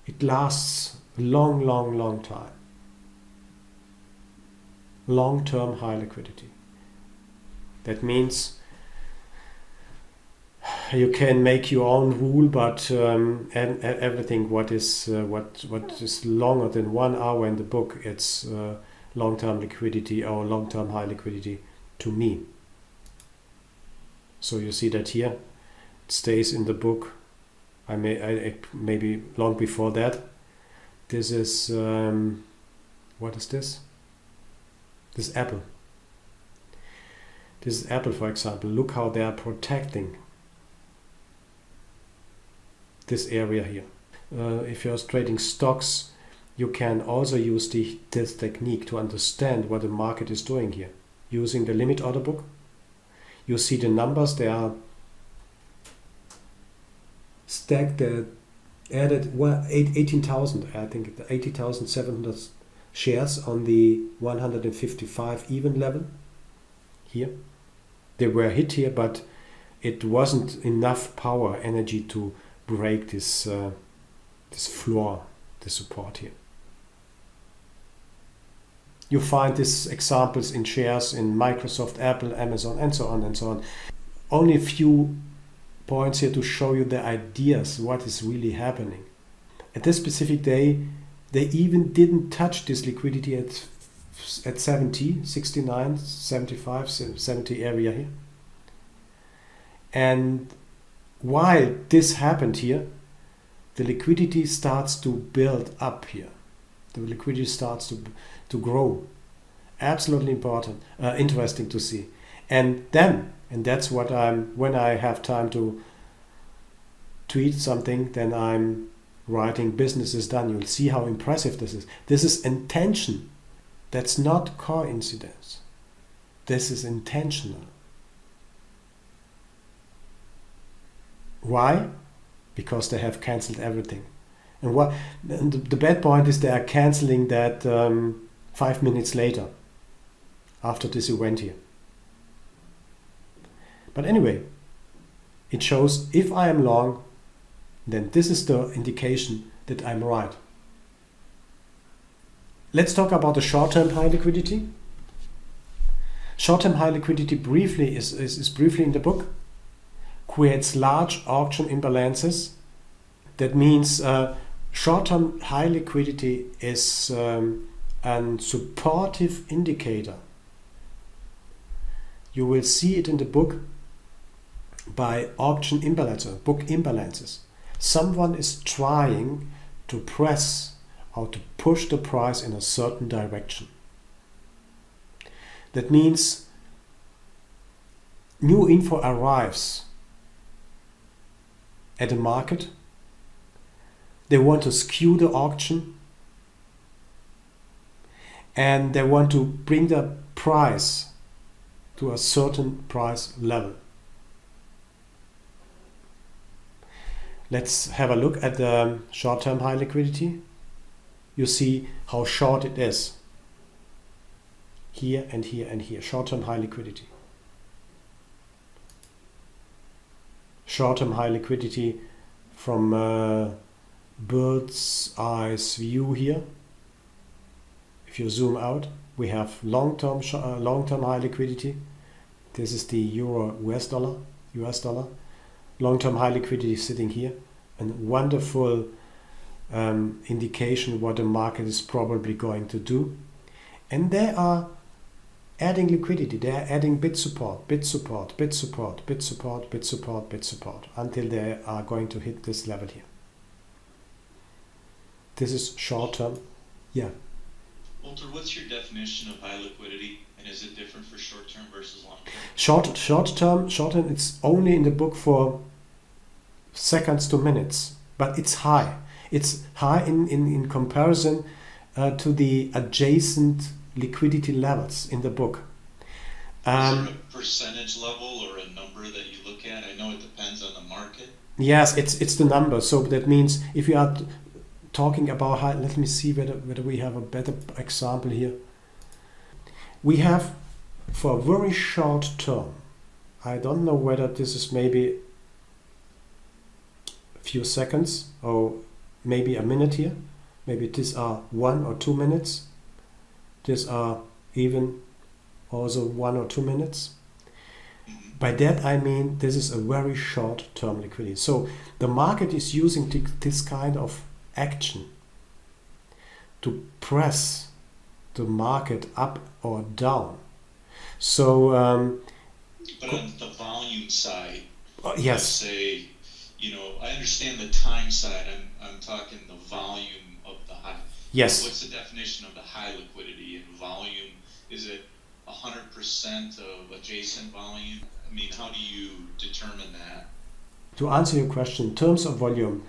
it lasts a long time. Long-term high liquidity. That means you can make your own rule, but and everything what is longer than 1 hour in the book, it's long-term liquidity or long-term high liquidity to me. So you see that here, it stays in the book. Maybe long before that. This is what is this? This is Apple. This is Apple, for example. Look how they are protecting this area here. If you're trading stocks, you can also use this technique to understand what the market is doing here. Using the limit order book, you see the numbers. They are stacked. Added 18,000. I think 80,700 shares on the 155 even level here. They were hit here, but it wasn't enough power energy to break this this floor, the support here. You find these examples in shares in Microsoft, Apple, Amazon, and so on and so on. Only a few points here to show you the ideas, what is really happening. At this specific day, they even didn't touch this liquidity at 70, 69, 75, 70 area here. And while this happened here, the liquidity starts to build up here. The liquidity starts to grow. Absolutely important, interesting to see. And then, and that's what when I have time to tweet something, then I'm writing business is done. You'll see how impressive this is. This is intention. That's not coincidence. This is intentional. Why? Because they have cancelled everything. And the bad point is they are cancelling that 5 minutes later, after this event here. But anyway, it shows if I am long, then this is the indication that I'm right. Let's talk about the short-term high liquidity. Short-term high liquidity briefly is briefly in the book. creates large auction imbalances. That means short-term high liquidity is a supportive indicator. You will see it in the book by auction imbalances, book imbalances. Someone is trying to press or to push the price in a certain direction. That means new info arrives at the market. They want to skew the auction and they want to bring the price to a certain price level. Let's have a look at the short-term high liquidity. You see how short it is. Here and here and here. Short-term high liquidity. Short-term high liquidity from bird's eye view here. If you zoom out, we have long-term high liquidity. This is the euro US dollar. Long-term high liquidity sitting here. A wonderful indication what the market is probably going to do. And they are adding liquidity. They are adding bid support, bid support, bid support, bid support, bid support, bid support, until they are going to hit this level here. This is short-term. Yeah. Walter, what's your definition of high liquidity, and is it different for short-term versus long-term? Short-term, it's only in the book for seconds to minutes, but it's high. It's high in comparison to the adjacent liquidity levels in the book. Is there a percentage level or a number that you look at? I know it depends on the market. Yes, it's the number. So that means if you are talking about high, let me see whether we have a better example here. We have for a very short term, I don't know whether this is maybe a few seconds or maybe a minute here. Maybe these are 1 or 2 minutes. These are even also 1 or 2 minutes. By that I mean this is a very short term liquidity. So the market is using this kind of action to press the market up or down. So but on the volume side, yes, let's say, I understand the time side. I'm talking the volume of the high. yes. What's the definition of the high liquidity and volume? Is it 100% of adjacent volume? I mean, how do you determine that? To answer your question, in terms of volume,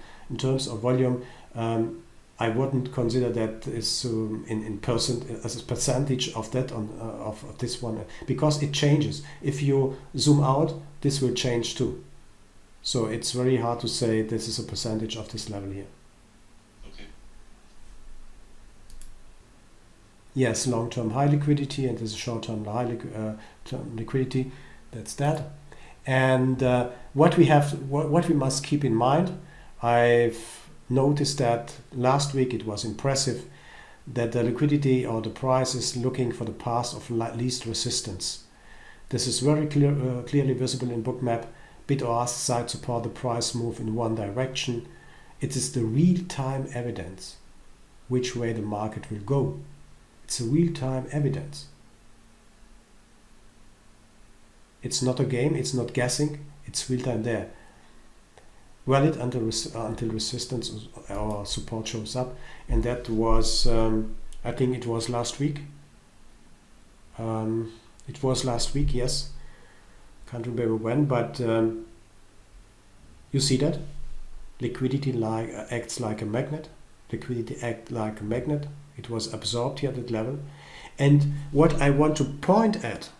I wouldn't consider that is in percent as a percentage of that of this one, because it changes. If you zoom out, this will change too. So it's very hard to say this is a percentage of this level here. Okay. Yes, long-term high liquidity, and this is short-term high term liquidity. That's that. And what we must keep in mind, I've noticed that last week it was impressive that the liquidity or the price is looking for the path of least resistance. This is very clearly visible in Bookmap. Bid or ask side support the price move in one direction. It is the real-time evidence which way the market will go. It's a real-time evidence. It's not a game, it's not guessing, it's real-time there. Valid until resistance or support shows up, and that was, I think it was last week. It was last week, yes. Can't remember when, but you see that liquidity acts like a magnet. Liquidity acts like a magnet. It was absorbed here at that level. And what I want to point at,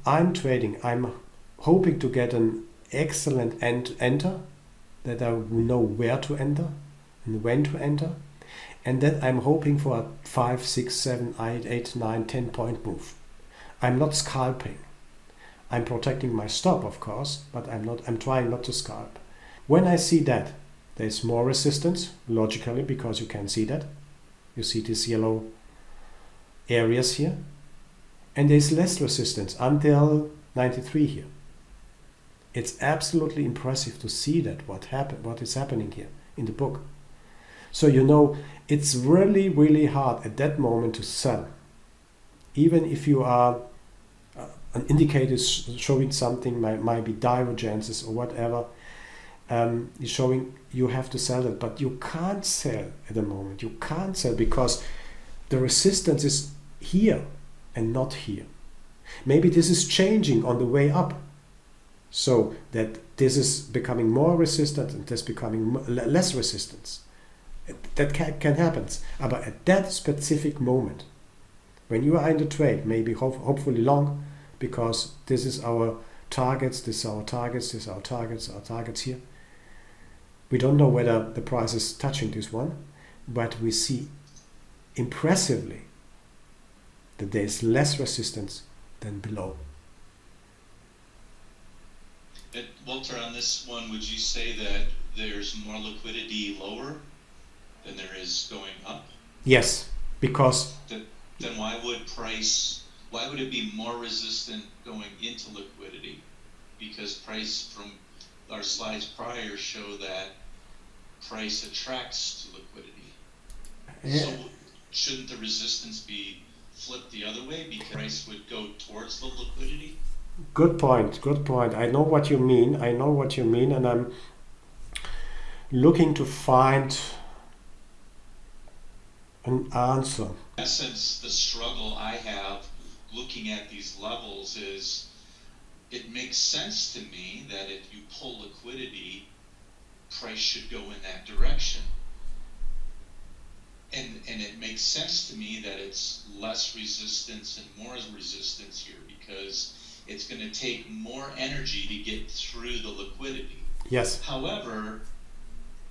I'm trading. I'm hoping to get an excellent enter, that I will know where to enter and when to enter, and that I'm hoping for a 5, 6, 7, 8, 9, 10 point move. I'm not scalping. I'm protecting my stop, of course, but I'm trying not to scalp. When I see that there's more resistance, logically, because you can see that. You see these yellow areas here. And there's less resistance until 93 here. It's absolutely impressive to see that what is happening here in the book. So you know, it's really, really hard at that moment to sell. Even if you are an indicator showing something, might be divergences or whatever, is showing you have to sell it, but you can't sell at the moment. You can't sell because the resistance is here and not here. Maybe this is changing on the way up, so that this is becoming more resistant and this becoming less resistance. That can happen. But at that specific moment, when you are in the trade, maybe hopefully long, because this is our targets, this is our targets, this is our targets here. We don't know whether the price is touching this one, but we see impressively that there is less resistance than below. Walter, on this one, would you say that there's more liquidity lower than there is going up? Yes, because then why would it be more resistant going into liquidity? Because price from our slides prior show that price attracts to liquidity. Yeah. So shouldn't the resistance be flipped the other way because price would go towards the liquidity? Good point. I know what you mean, and I'm looking to find an answer. In essence, the struggle I have looking at these levels is it makes sense to me that if you pull liquidity, price should go in that direction. And it makes sense to me that it's less resistance and more resistance here because it's going to take more energy to get through the liquidity. Yes. However,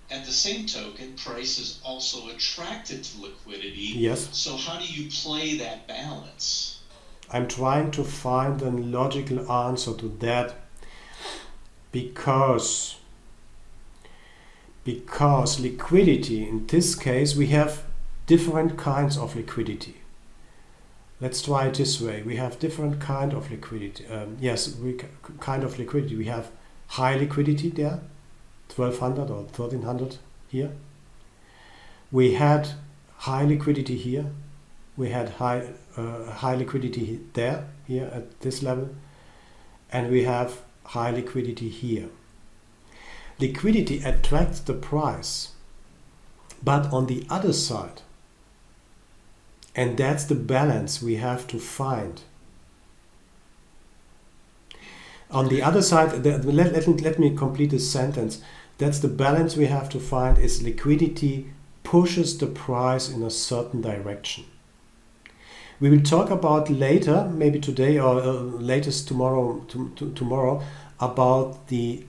at the same token, price is also attracted to liquidity. Yes. So how do you play that balance? I'm trying to find a logical answer to that because liquidity, in this case, we have different kinds of liquidity. Let's try it this way. We have different kind of liquidity. We have high liquidity there, 1200 or 1300 here. We had high liquidity here. We had high liquidity there, here at this level. And we have high liquidity here. Liquidity attracts the price. But on the other side, and that's the balance we have to find. On the other side, let me complete this sentence. That's the balance we have to find is liquidity pushes the price in a certain direction. We will talk about later, maybe today or latest tomorrow, tomorrow, about the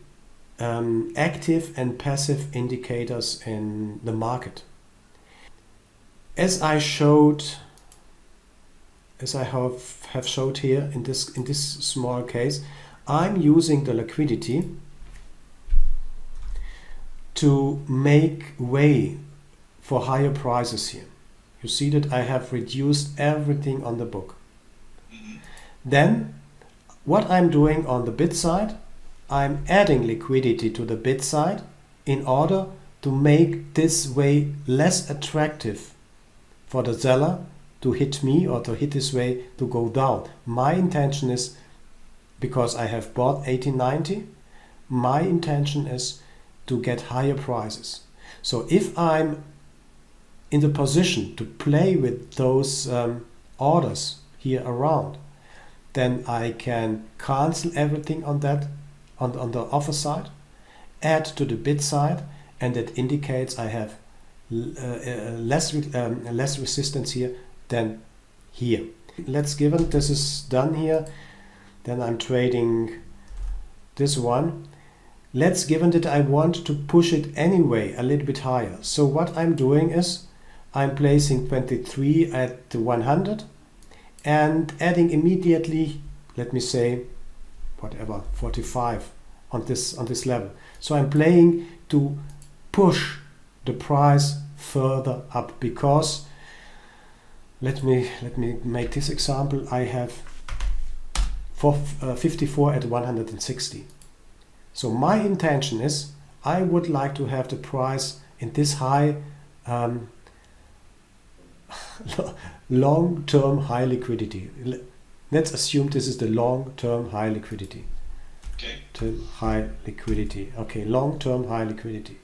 active and passive indicators in the market. As I have showed here in this small case, I'm using the liquidity to make way for higher prices here. You see that I have reduced everything on the book. Then what I'm doing on the bid side, I'm adding liquidity to the bid side in order to make this way less attractive for the seller to hit me or to hit this way to go down. My intention is, because I have bought 1890, my intention is to get higher prices. So if I'm in the position to play with those orders here around, then I can cancel everything on that, on the offer side, add to the bid side, and that indicates I have less resistance here than here. Let's given this is done here, then I'm trading this one. Let's given that I want to push it anyway a little bit higher. So what I'm doing is I'm placing 23 at the 100 and adding immediately, let me say, whatever, 45 on this level. So I'm playing to push the price further up because let me make this example. I have 54 at 160. So my intention is I would like to have the price in this high long-term high liquidity. Let's assume this is the long-term high liquidity. Okay. To high liquidity. Okay, long-term high liquidity.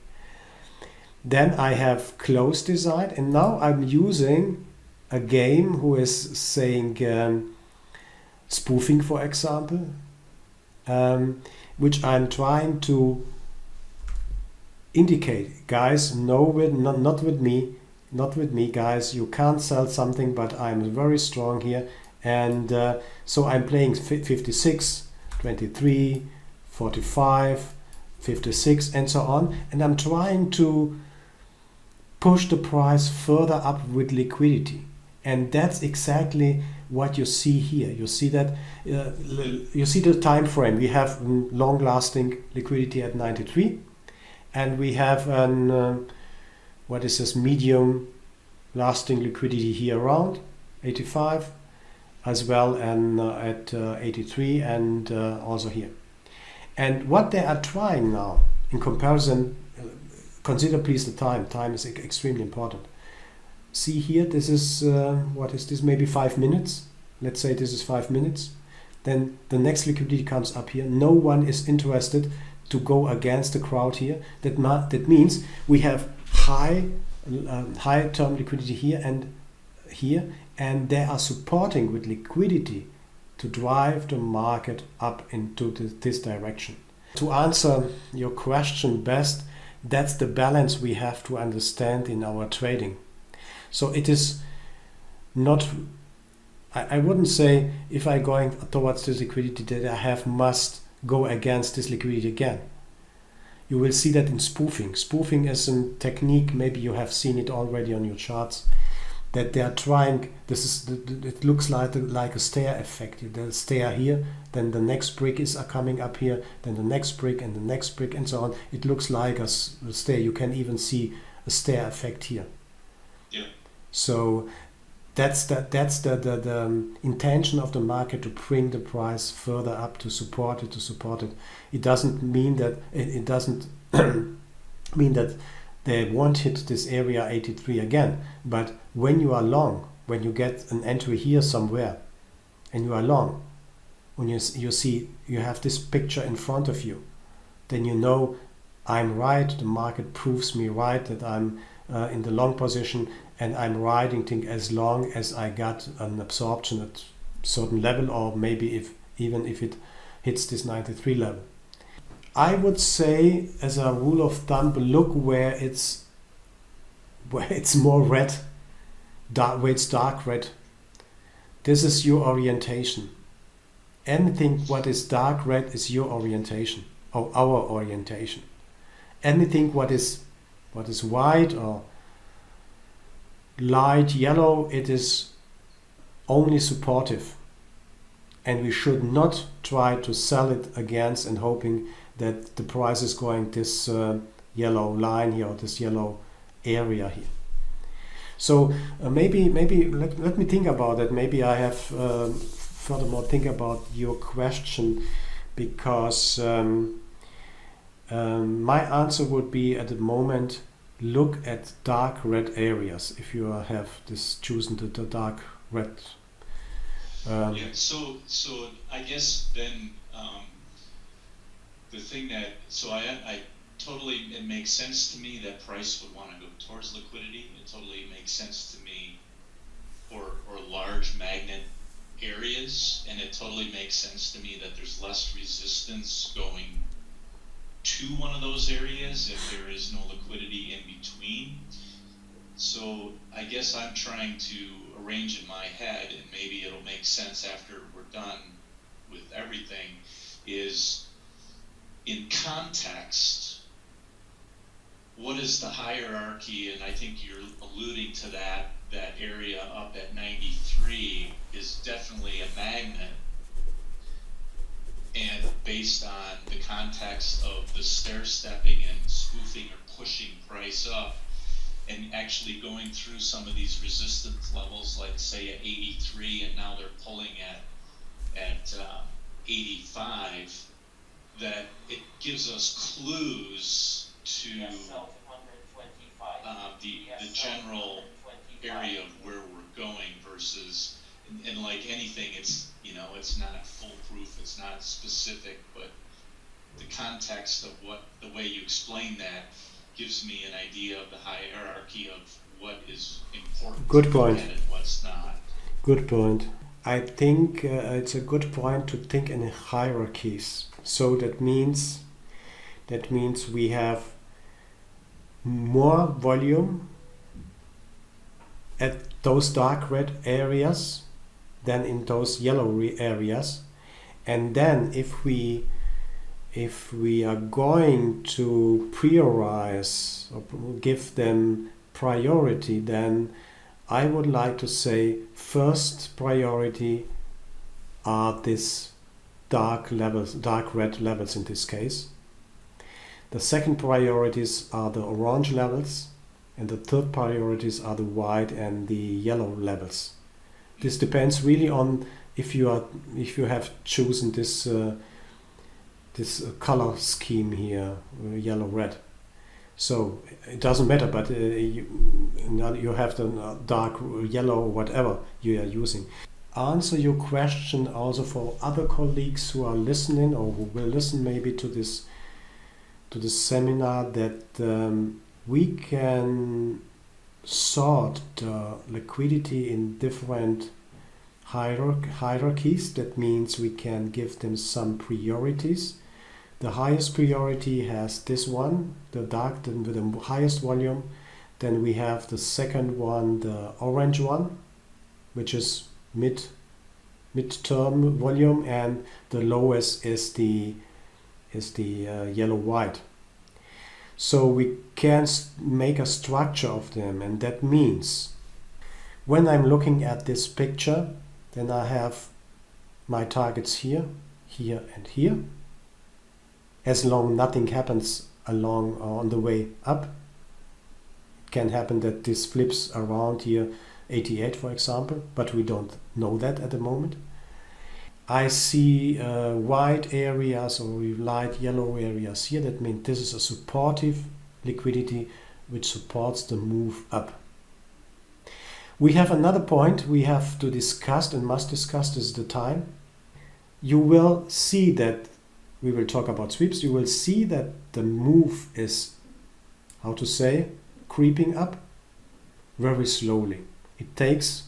Then I have close design, and now I'm using a game who is saying spoofing, for example, which I'm trying to indicate, guys, no, not with me, guys, you can't sell something, but I'm very strong here, and so I'm playing 56, 23, 45, 56, and so on, and I'm trying to push the price further up with liquidity. And that's exactly what you see here. You see that you see the time frame. We have long-lasting liquidity at 93, and we have an what is this, medium-lasting liquidity here around 85, as well, and at 83, and also here. And what they are trying now, in comparison, consider please the time. Time is extremely important. See here, this is, what is this, maybe 5 minutes. Let's say this is 5 minutes. Then the next liquidity comes up here. No one is interested to go against the crowd here. That means we have high term liquidity here, and they are supporting with liquidity to drive the market up into this direction. To answer your question best, that's the balance we have to understand in our trading. So it is not, I wouldn't say if I'm going towards this liquidity that I must go against this liquidity again. You will see that in spoofing. Spoofing is a technique, maybe you have seen it already on your charts, that they are trying, it looks like a stair effect. The stair here, then the next brick is coming up here, then the next brick and the next brick and so on. It looks like a stair. You can even see a stair effect here. Yeah. So that's the intention of the market, to bring the price further up, to support it. It doesn't mean that mean that they won't hit this area 83 again. But when you are long, when you get an entry here somewhere, and you are long, when you see you have this picture in front of you, then you know I'm right. The market proves me right that I'm in the long position, and I'm riding as long as I got an absorption at certain level, or maybe even if it hits this 93 level. I would say, as a rule of thumb, look where it's more red, where it's dark red. This is your orientation. Anything what is dark red is your orientation, or our orientation. Anything what is white or light yellow, it is only supportive, and we should not try to sell it against and hoping that the price is going this yellow line here, or this yellow area here. So maybe let me think about it. Maybe I have furthermore think about your question, because my answer would be, at the moment, look at dark red areas if you have this chosen the dark red. Yeah. So I guess then the thing that I totally, it makes sense to me that price would want to go towards liquidity. It totally makes sense to me for large magnet areas, and it totally makes sense to me that there's less resistance going to one of those areas if there is no liquidity in between. So I guess I'm trying to arrange in my head, and maybe it'll make sense after we're done with everything, is in context, what is the hierarchy? And I think you're alluding to that area up at 93 is definitely a magnet, and based on the context of the stair stepping and spoofing or pushing price up, and actually going through some of these resistance levels, like say at 83, and now they're pulling at 85. that it gives us clues to the general area of where we're going versus, and like anything, it's, you know, it's not foolproof, it's not specific, but the context of what, the way you explain that gives me an idea of the hierarchy of what is important Good to point. look at and what's not. Good point. I think it's a good point to think in hierarchies. So that means we have more volume at those dark red areas than in those yellow areas. And then if we are going to prioritize or give them priority, then I would like to say first priority are these dark levels, dark red levels in this case. The second priorities are the orange levels, and the third priorities are the white and the yellow levels. This depends really on if you have chosen this color scheme here, yellow red. So it doesn't matter, but you have the dark yellow, whatever you are using. Answer your question also for other colleagues who are listening or who will listen maybe to this seminar, that we can sort the liquidity in different hierarchies. That means we can give them some priorities. The highest priority has this one, the dark, with the highest volume. Then we have the second one, the orange one, which is mid-term volume, and the lowest is the yellow white. So we can make a structure of them, and that means when I'm looking at this picture, then I have my targets here, here, and here. As long nothing happens along on the way up, it can happen that this flips around here, 88 for example, but we don't know that at the moment. I see white areas or light yellow areas here. That means this is a supportive liquidity which supports the move up. We have another point we have to discuss and must discuss. This is the time. You will see that we will talk about sweeps. You will see that the move is, how to say, creeping up very slowly. It takes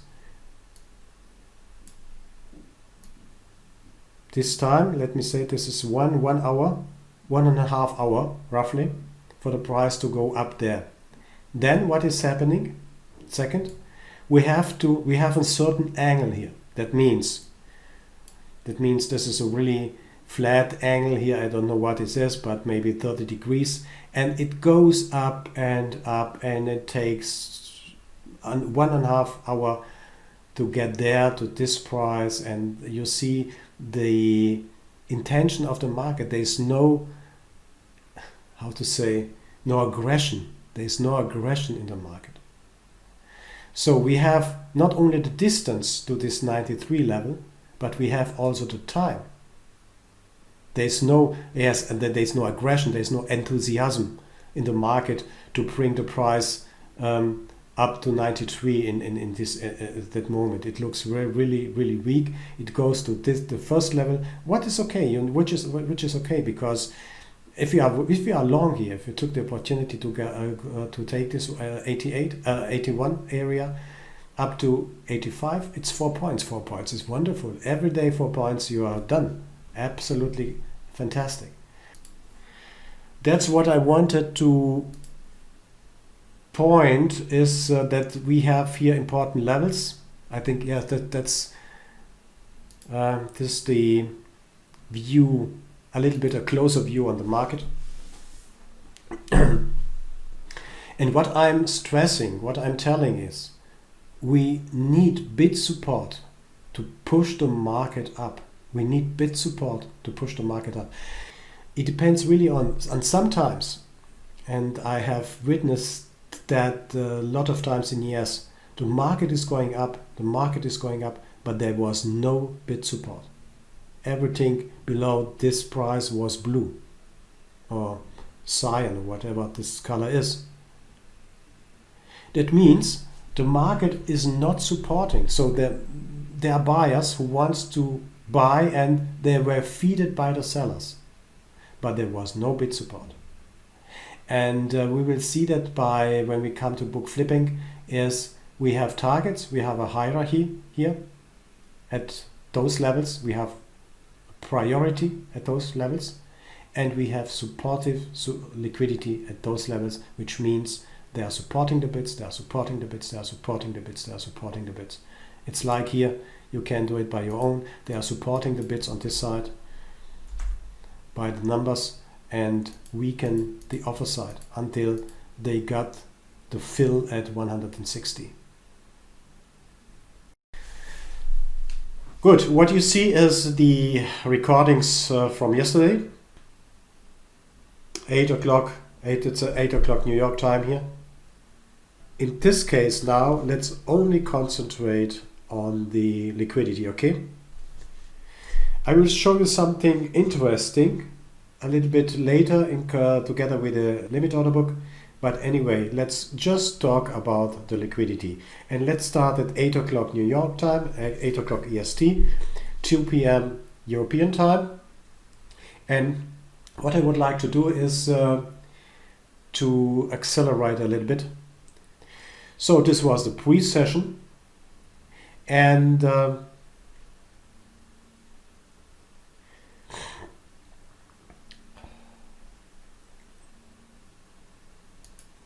this time, let me say this is 1 hour, 1.5 hour roughly, for the price to go up there. Then what is happening? Second, we have a certain angle here. That means this is a really flat angle here. I don't know what it is, but maybe 30 degrees, and it goes up, and it takes 1.5 hour to get there to this price. And you see the intention of the market. There is no, how to say, no aggression. There is no aggression in the market. So we have not only the distance to this 93 level, but we have also the time. There's no, yes, and there's no aggression, there's no enthusiasm in the market to bring the price up to 93 in this at that moment. It looks really weak. It goes to the first level. What is okay, which is okay, because if you are long here, if you took the opportunity to take this 81 area up to 85, it's 4 points. 4 points is wonderful. Every day 4 points, you are done. Absolutely fantastic. That's what I wanted to point, is that we have here important levels. I think, yeah, that's this is the view, a little bit a closer view on the market. And what I'm stressing, what I'm telling is, we need bid support to push the market up. We need bid support to push the market up. It depends really on sometimes, and I have witnessed that a lot of times in years, the market is going up, but there was no bid support. everything below this price was blue or cyan or whatever this color is. That means the market is not supporting. So there are buyers who wants to buy and they were feeded by the sellers, but there was no bid support. And we will see that by when we come to book flipping is we have targets, we have a hierarchy here at those levels, we have priority at those levels, and we have supportive liquidity at those levels, which means they are supporting the bids, they are supporting the bids, they are supporting the bids, they are supporting the bids. It's like here, you can do it by your own. They are supporting the bids on this side by the numbers and weaken the offer side until they got the fill at 160. Good. What you see is the recordings from yesterday. 8 o'clock. It's 8 o'clock New York time here. In this case now, let's only concentrate on the liquidity, okay? I will show you something interesting a little bit later together with the limit order book. But anyway, let's just talk about the liquidity. And let's start at 8 o'clock New York time, at 8 o'clock EST, 2 p.m. European time. And what I would like to do is to accelerate a little bit. So this was the pre-session. And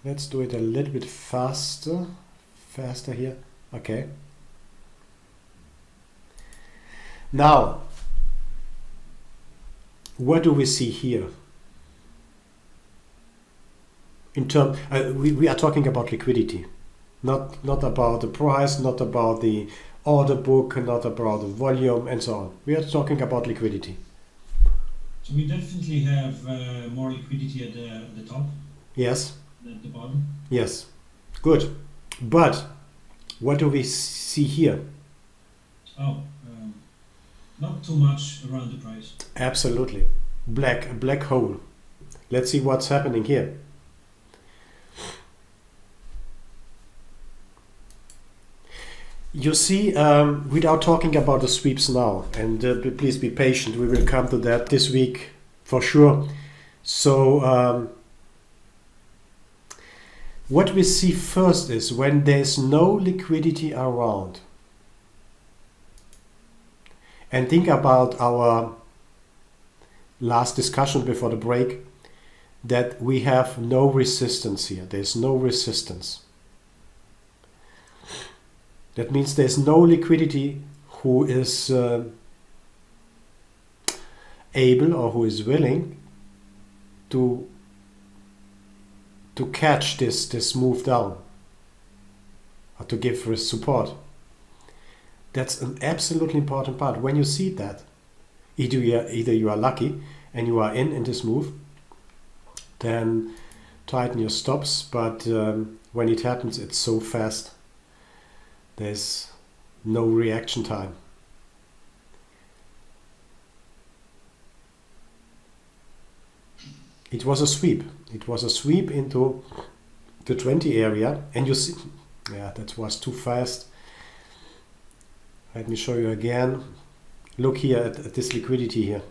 let's do it a little bit faster here. Okay. Now, what do we see here? In terms, we are talking about liquidity, not about the price, not about the order book, not about the volume, and so on. We are talking about liquidity. So we definitely have more liquidity at the top. Yes. At the bottom. Yes. Good. But what do we see here? Oh, not too much around the price. Absolutely. A black hole. Let's see what's happening here. You see, without talking about the sweeps now, and please be patient, we will come to that this week for sure. So what we see first is when there's no liquidity around, and think about our last discussion before the break, that we have no resistance here. There's no resistance. That means there's no liquidity who is able or who is willing to catch this move down or to give support. That's an absolutely important part. When you see that, either you are lucky and you are in this move, then tighten your stops. But when it happens, it's so fast. There's no reaction time. It was a sweep. It was a sweep into the 20 area, and you see, yeah, that was too fast. Let me show you again. Look here at this liquidity here.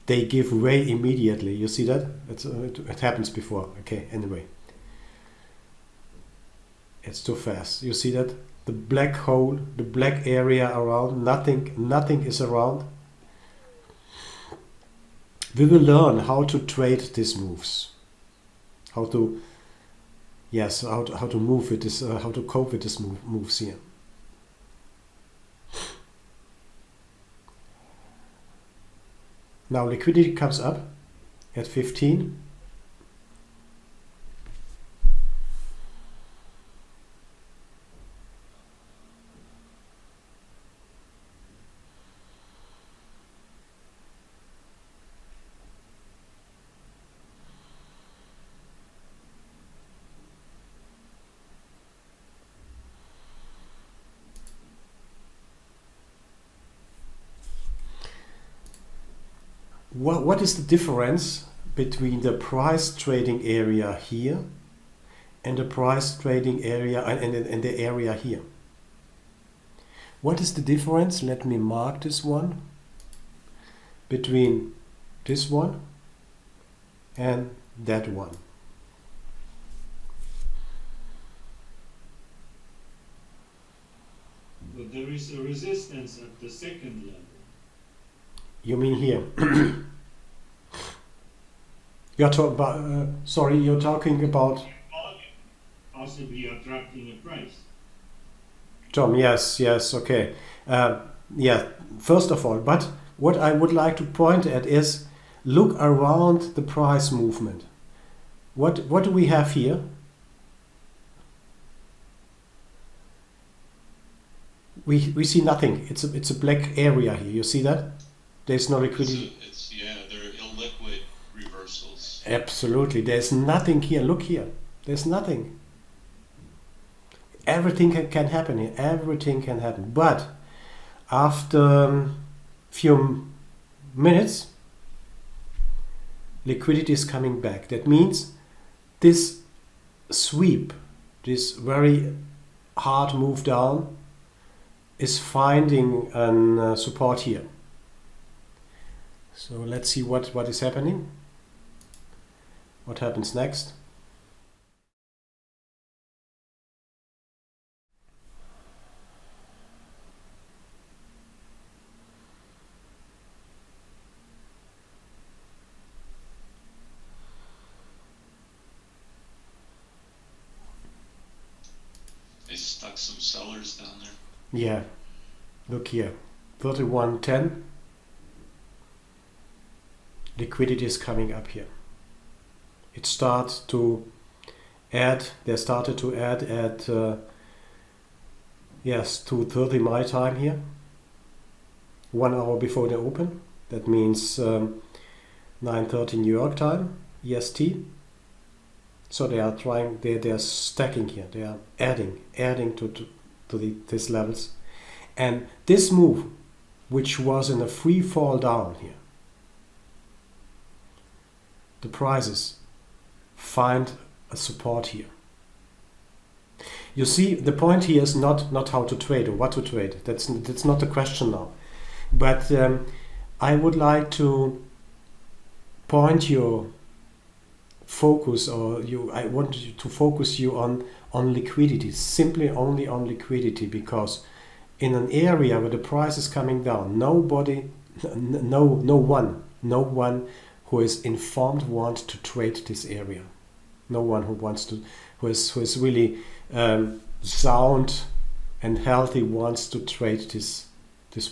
They give way immediately. You see that? It happens before. Okay, anyway. It's too fast. You see that? The black hole, the black area around, nothing is around. We will learn how to trade these moves. How to move with this, how to cope with these moves here. Now liquidity comes up at 15. what is the difference between the price trading area here and the price trading area and the area here? What is the difference? Let me mark this one between this one and that one. But there is a resistance at the second level. You mean here? You're talking about. Sorry, you're talking about. Possibly attracting a price. Tom, yes, okay. Yeah, first of all, but what I would like to point at is look around the price movement. What do we have here? We see nothing. It's a black area here. You see that? There's no liquidity. They're illiquid reversals. Absolutely. There's nothing here. Look here. There's nothing. Everything can happen here. Everything can happen. But after a few minutes, liquidity is coming back. That means this sweep, this very hard move down, is finding a support here. So let's see what is happening. What happens next? They stuck some sellers down there. Yeah, look here, 31.10. Liquidity is coming up here. It starts to add. They started to add at yes, 2:30 my time here. 1 hour before they open. That means 9:30 New York time, EST. So they are trying. They are stacking here. They are adding to these levels, and this move, which was in a free fall down here, the prices find a support here. You see, the point here is not how to trade or what to trade. That's not the question now. But I would like to point your focus, I want you to focus you on liquidity, simply only on liquidity, because in an area where the price is coming down, no one who is informed wants to trade this area. No one who is really sound and healthy wants to trade this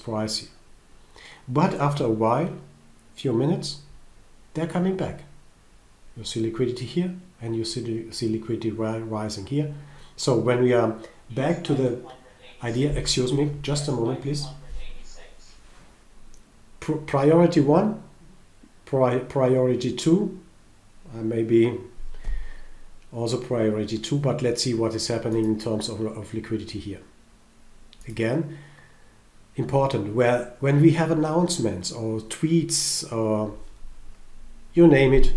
price here. But after a while, few minutes, they're coming back. You see liquidity here, and you see liquidity rising here. So when we are back to the idea, excuse me, just a moment, please. Priority 1, priority 2, maybe also priority 2, but let's see what is happening in terms of liquidity here. Again, important, when we have announcements or tweets or you name it,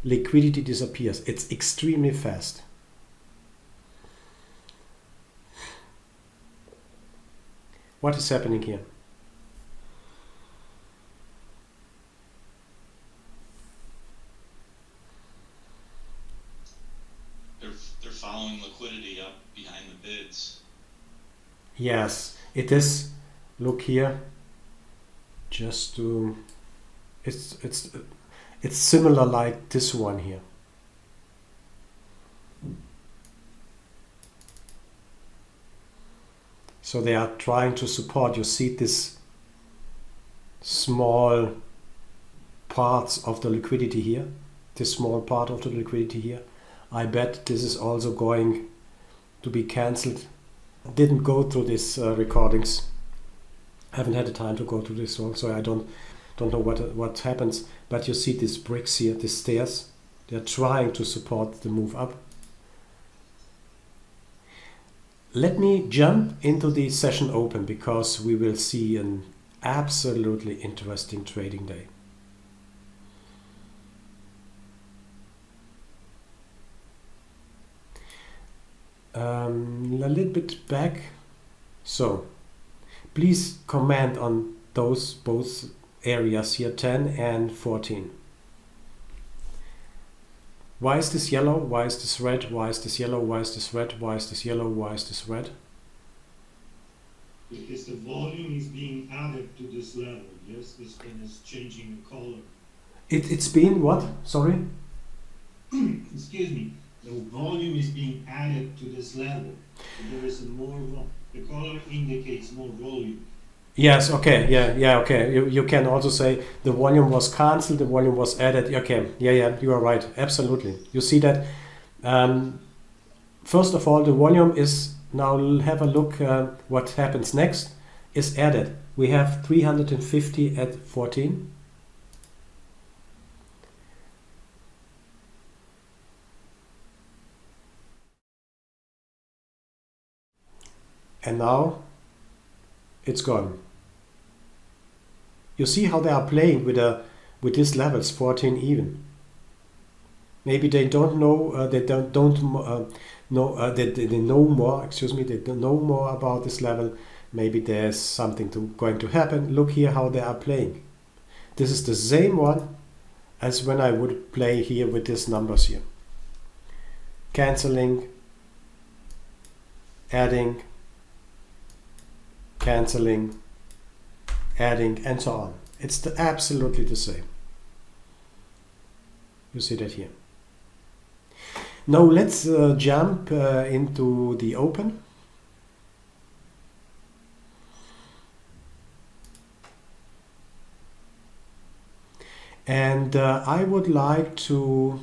liquidity disappears. It's extremely fast. What is happening here? They're following liquidity up behind the bids. Yes, it is. Look here. Just to it's similar like this one here. So they are trying to support. You see this small parts of the liquidity here. This small part of the liquidity here. I bet this is also going to be cancelled. Didn't go through these recordings. Haven't had the time to go through this one, so I don't know what happens. But you see these bricks here, these stairs. They're trying to support the move up. Let me jump into the session open, because we will see an absolutely interesting trading day. A little bit back. So please comment on those both areas here, 10 and 14. Why is this yellow? Why is this red? Why is this yellow? Why is this red? Why is this yellow? Why is this red? Because the volume is being added to this level, yes? This pen is changing the color. It's been what? Sorry? Excuse me. The volume is being added to this level. There is a more, the color indicates more volume. Yes, okay, yeah, okay. You can also say the volume was cancelled, the volume was added. Okay, yeah, you are right, absolutely. You see that. First of all, the volume is, now have a look what happens next, is added. We have 350 at 14. And now it's gone. You see how they are playing with these levels, 14 even. Maybe they don't know, they know more. Excuse me, they don't know more about this level. Maybe there's something going to happen. Look here how they are playing. This is the same one as when I would play here with these numbers here. Cancelling, adding, cancelling, adding, and so on. It's absolutely the same. You see that here. Now let's jump into the open. And I would like to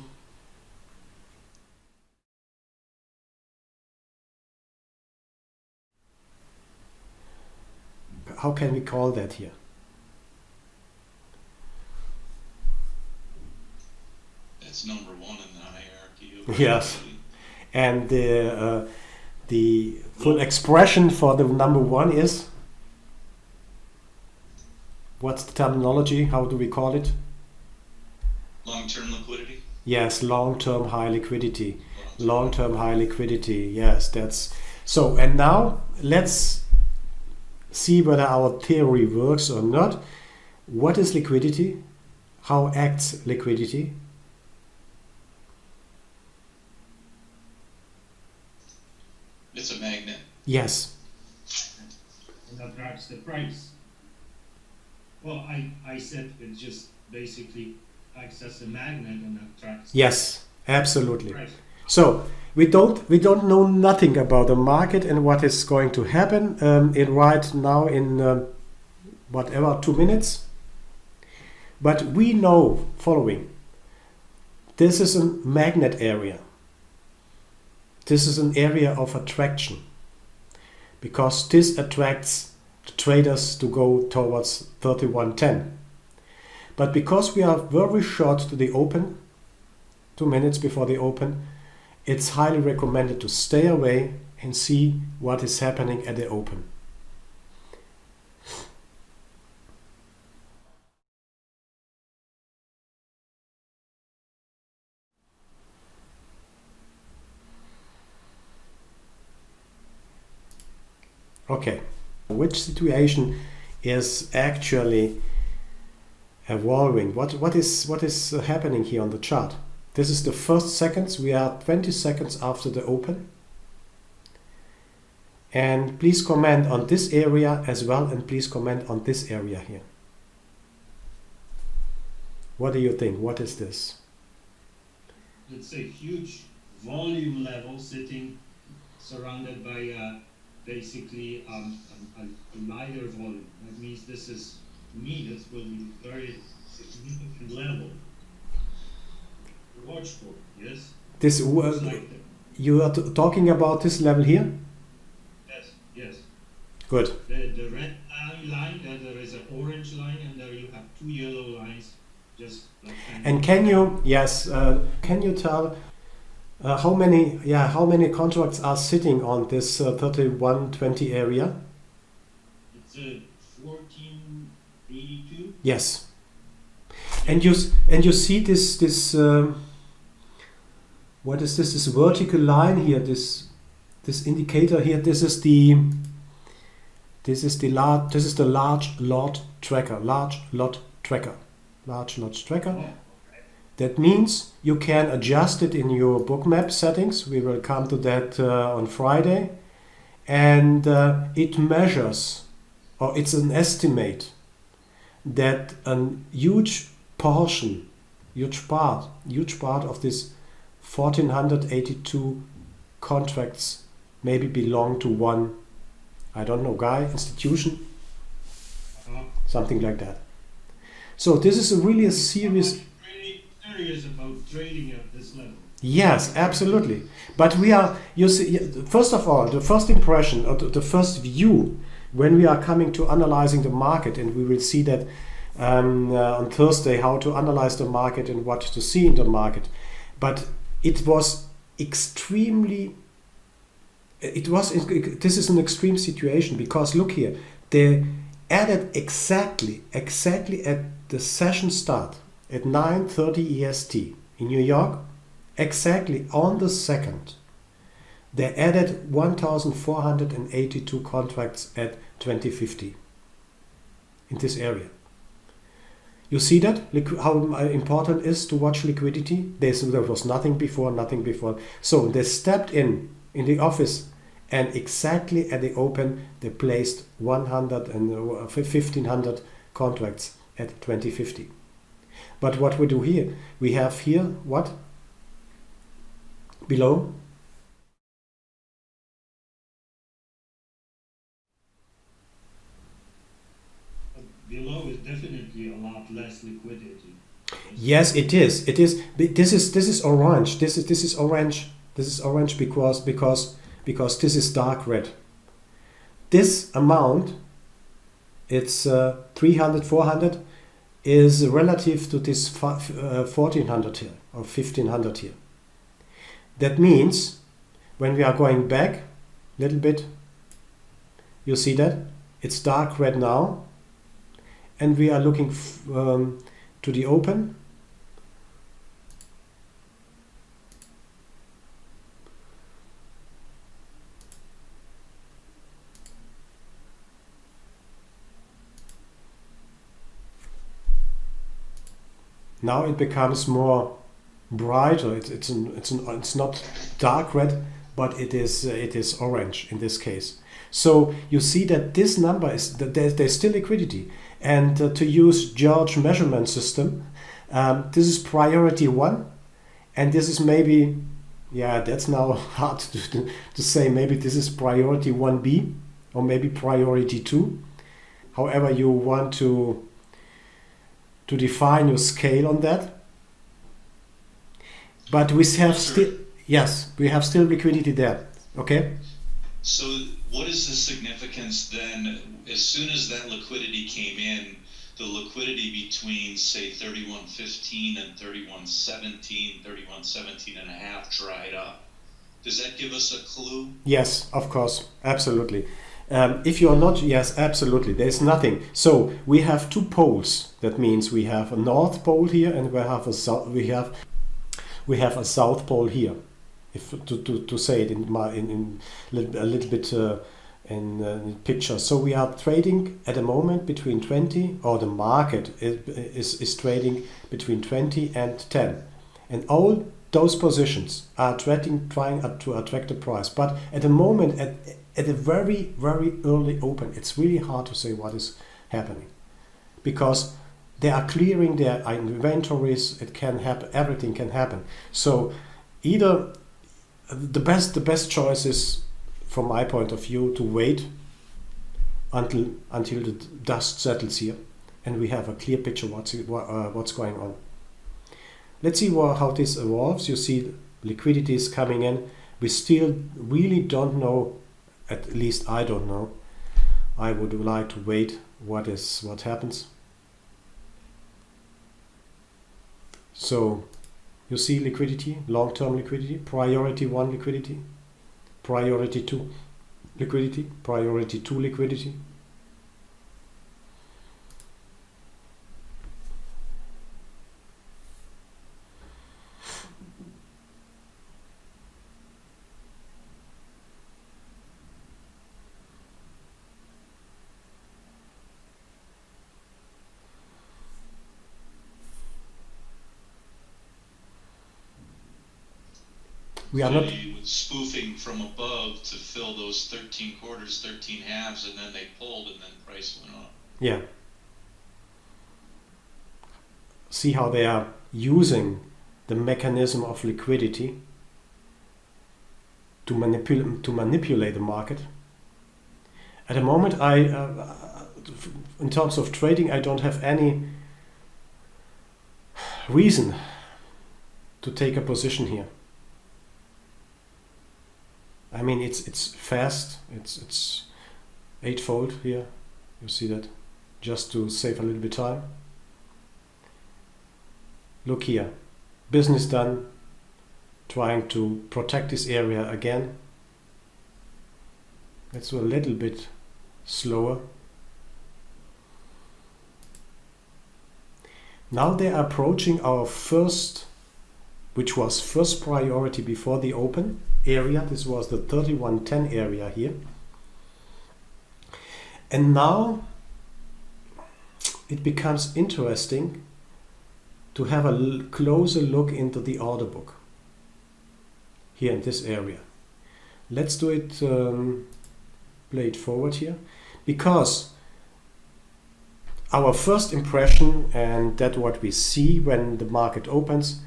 how can we call that here? That's number one in the hierarchy of Yes. And the full expression for the number one is, what's the terminology? How do we call it? long-term liquidity. Yes, long-term high liquidity. Long-term high liquidity. Yes, that's so. And now let's see whether our theory works or not. What is liquidity? How acts liquidity? It's a magnet. Yes. And attracts the price. Well, I said it just basically acts as a magnet and attracts. Yes, absolutely. the price. So we don't know nothing about the market and what is going to happen in right now in whatever 2 minutes. But we know following. This is a magnet area. This is an area of attraction because this attracts the traders to go towards 31.10. But because we are very short to the open, 2 minutes before the open, it's highly recommended to stay away and see what is happening at the open. Okay, which situation is actually evolving? What is happening here on the chart? This is the first seconds. We are 20 seconds after the open. And please comment on this area as well, and please comment on this area here. What do you think? What is this? It's a huge volume level sitting surrounded by basically a lighter volume. That means this is, to me, this will be very significant level. Watch for, yes? This It's like you are talking about this level here? yes. Good. The red line, there is an orange line, and there you have two yellow lines, just like. And can you tell how many contracts are sitting on this 31.20 area? It's 1482. Yes. And you see this what is this vertical line here, this this indicator here, this is the large lot tracker. That means you can adjust it in your Bookmap settings. We will come to that on Friday. And it measures, or it's an estimate, that a huge part of this 1482 contracts maybe belong to one, I don't know, guy, institution, something like that. So this is really a serious... Really serious about trading at this level. Yes, absolutely. But we are, you see, first of all, the first impression, or the first view, when we are coming to analyzing the market, and we will see that on Thursday, how to analyze the market and what to see in the market. But it was extremely, this is an extreme situation, because look here, they added exactly at the session start at 9:30 EST in New York, exactly on the second, they added 1,482 contracts at 2050 in this area. You see that? How important it is to watch liquidity? There was nothing before. So they stepped in the office, and exactly at the open, they placed 1,500 contracts at 2050. But what we do here, we have here what? Below? Below is definitely a lot less liquidity. Yes, it is. It is. This is orange. This is orange. This is orange because this is dark red. This amount, it's 300, 400, is relative to this 1400 here or 1500 here. That means when we are going back a little bit, you see that it's dark red now, and we are looking to the open. Now it becomes more brighter. It's not dark red, but it is orange in this case. So you see that this number is that there's still liquidity. And to use George measurement system, this is priority 1, and this is maybe, yeah, that's now hard to say. Maybe this is priority 1B or maybe priority 2. However you want to define your scale on that. But we have still, yes, we have still liquidity there. Okay. So what is the significance then, as soon as that liquidity came in, the liquidity between say 31.15 and 31.17, 31.17 and a half dried up? Does that give us a clue? Yes, of course, absolutely. If you're not, yes, absolutely, there's nothing. So we have two poles. That means we have a north pole here, and we have a south pole here. If to say it in a little bit in picture. So we are trading at the moment between 20, or the market is trading between 20 and 10, and all those positions are trying to attract the price. But at the moment, at a very early open, it's really hard to say what is happening, because they are clearing their inventories. It can happen. Everything can happen. So either the best choice is, from my point of view, to wait until the dust settles here, and we have a clear picture what's going on. Let's see how this evolves. You see liquidity is coming in. We still really don't know. At least I don't know. I would like to wait what happens. So you see liquidity, long-term liquidity, priority 1 liquidity, priority 2 liquidity, priority 2 liquidity. We are not. Spoofing from above to fill those 13 quarters, 13 halves, and then they pulled, and then price went up. Yeah. See how they are using the mechanism of liquidity to manipulate the market. At the moment, in terms of trading, I don't have any reason to take a position here. I mean, it's fast. It's eightfold here. You see that? Just to save a little bit time. Look here. Business done. Trying to protect this area again. Let's do a little bit slower. Now they are approaching our first, which was first priority before the open area. This was the 3110 area here. And now it becomes interesting to have a closer look into the order book here in this area. Let's do it, play it forward here, because our first impression, and that what we see when the market opens,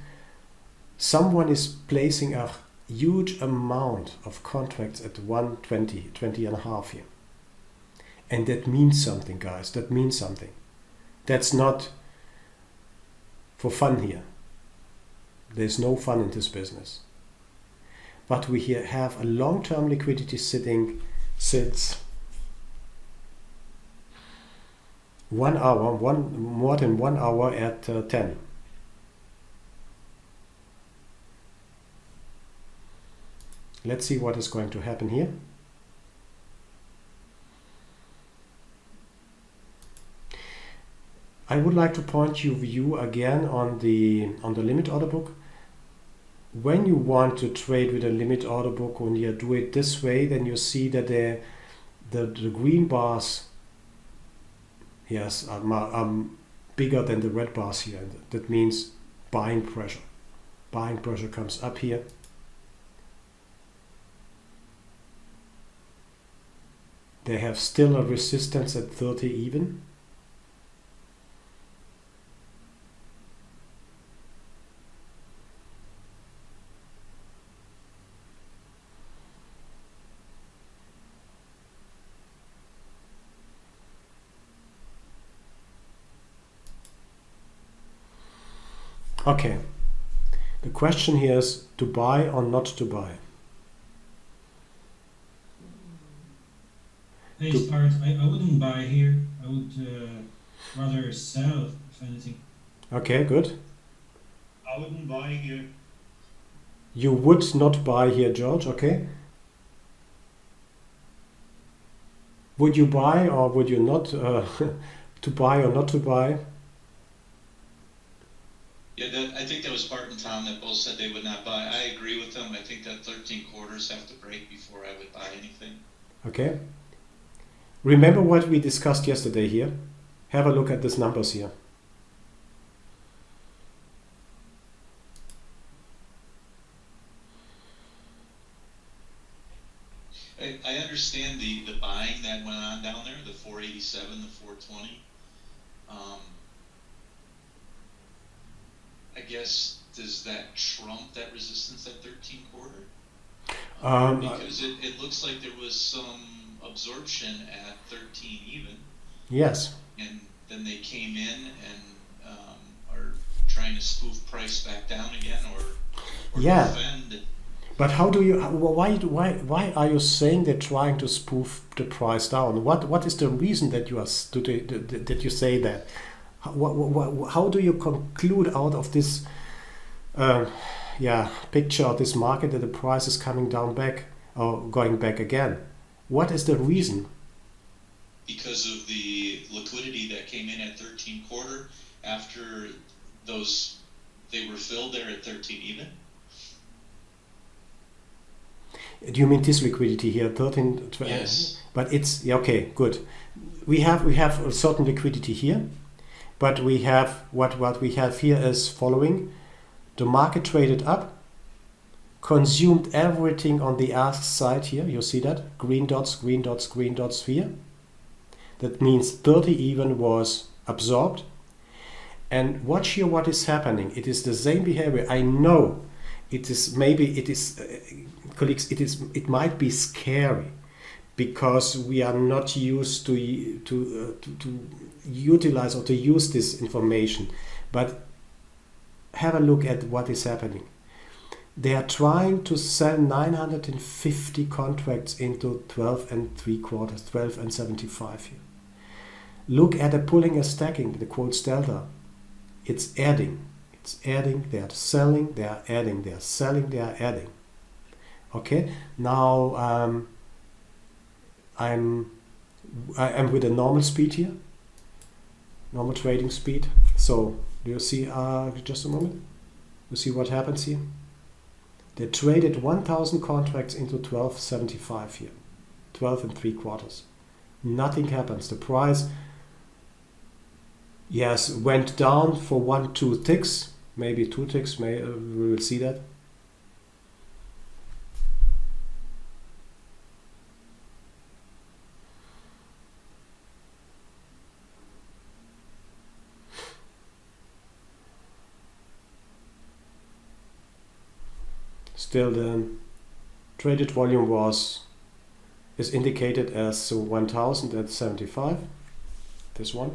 someone is placing a huge amount of contracts at 120, 20 and a half here. And that means something, guys. That means something. That's not for fun here. There's no fun in this business. But we here have a long-term liquidity sits 1 hour, more than 1 hour at 10. Let's see what is going to happen here. I would like to point your view again on the limit order book. When you want to trade with a limit order book, when you do it this way, then you see that the green bars, yes, are bigger than the red bars here. That means buying pressure. Buying pressure comes up here. They have still a resistance at 30 even. Okay, the question here is to buy or not to buy. Hey, Art, I wouldn't buy here. I would rather sell, if anything. Okay, good. I wouldn't buy here. You would not buy here, George, okay. Would you buy or would you not, to buy or not to buy? Yeah, I think that was Bart and Tom that both said they would not buy. I agree with them. I think that 13 quarters have to break before I would buy anything. Okay. Remember what we discussed yesterday here? Have a look at these numbers here. I understand the buying that went on down there, the 487, the 420. I guess, does that trump that resistance at 13 quarter? Because it looks like there was some absorption at 13 even. Yes. And then they came in and are trying to spoof price back down again or yeah. defend. But how do you? Why are you saying they're trying to spoof the price down? What is the reason that you are that you say that? How do you conclude out of this picture of this market that the price is coming down back or going back again? What is the reason? Because of the liquidity that came in at 13 quarter after those, they were filled there at 13 even. Do you mean this liquidity here, 13? Yes. But it's okay. Good. We have a certain liquidity here. But we have what we have here is following. The market traded up, consumed everything on the ask side here. You see that? Green dots, green dots, green dots here. That means 30 even was absorbed. And watch here what is happening. It is the same behavior. I know it is, maybe it is, colleagues, it might be scary because we are not used to utilize or to use this information. But have a look at what is happening. They are trying to sell 950 contracts into 12 and 3/4, 12 and 75 here. Look at the pulling and stacking, the quotes delta. It's adding, they are selling, they are adding, they are selling, they are adding. Okay, now I'm with a normal speed here, normal trading speed. So do you see, just a moment, you see what happens here? They traded 1,000 contracts into 12.75 here, 12 and 3/4. Nothing happens. The price, yes, went down for 1-2 ticks, maybe 2 ticks. We will see that. Still, the traded volume is indicated as 1,075. This one.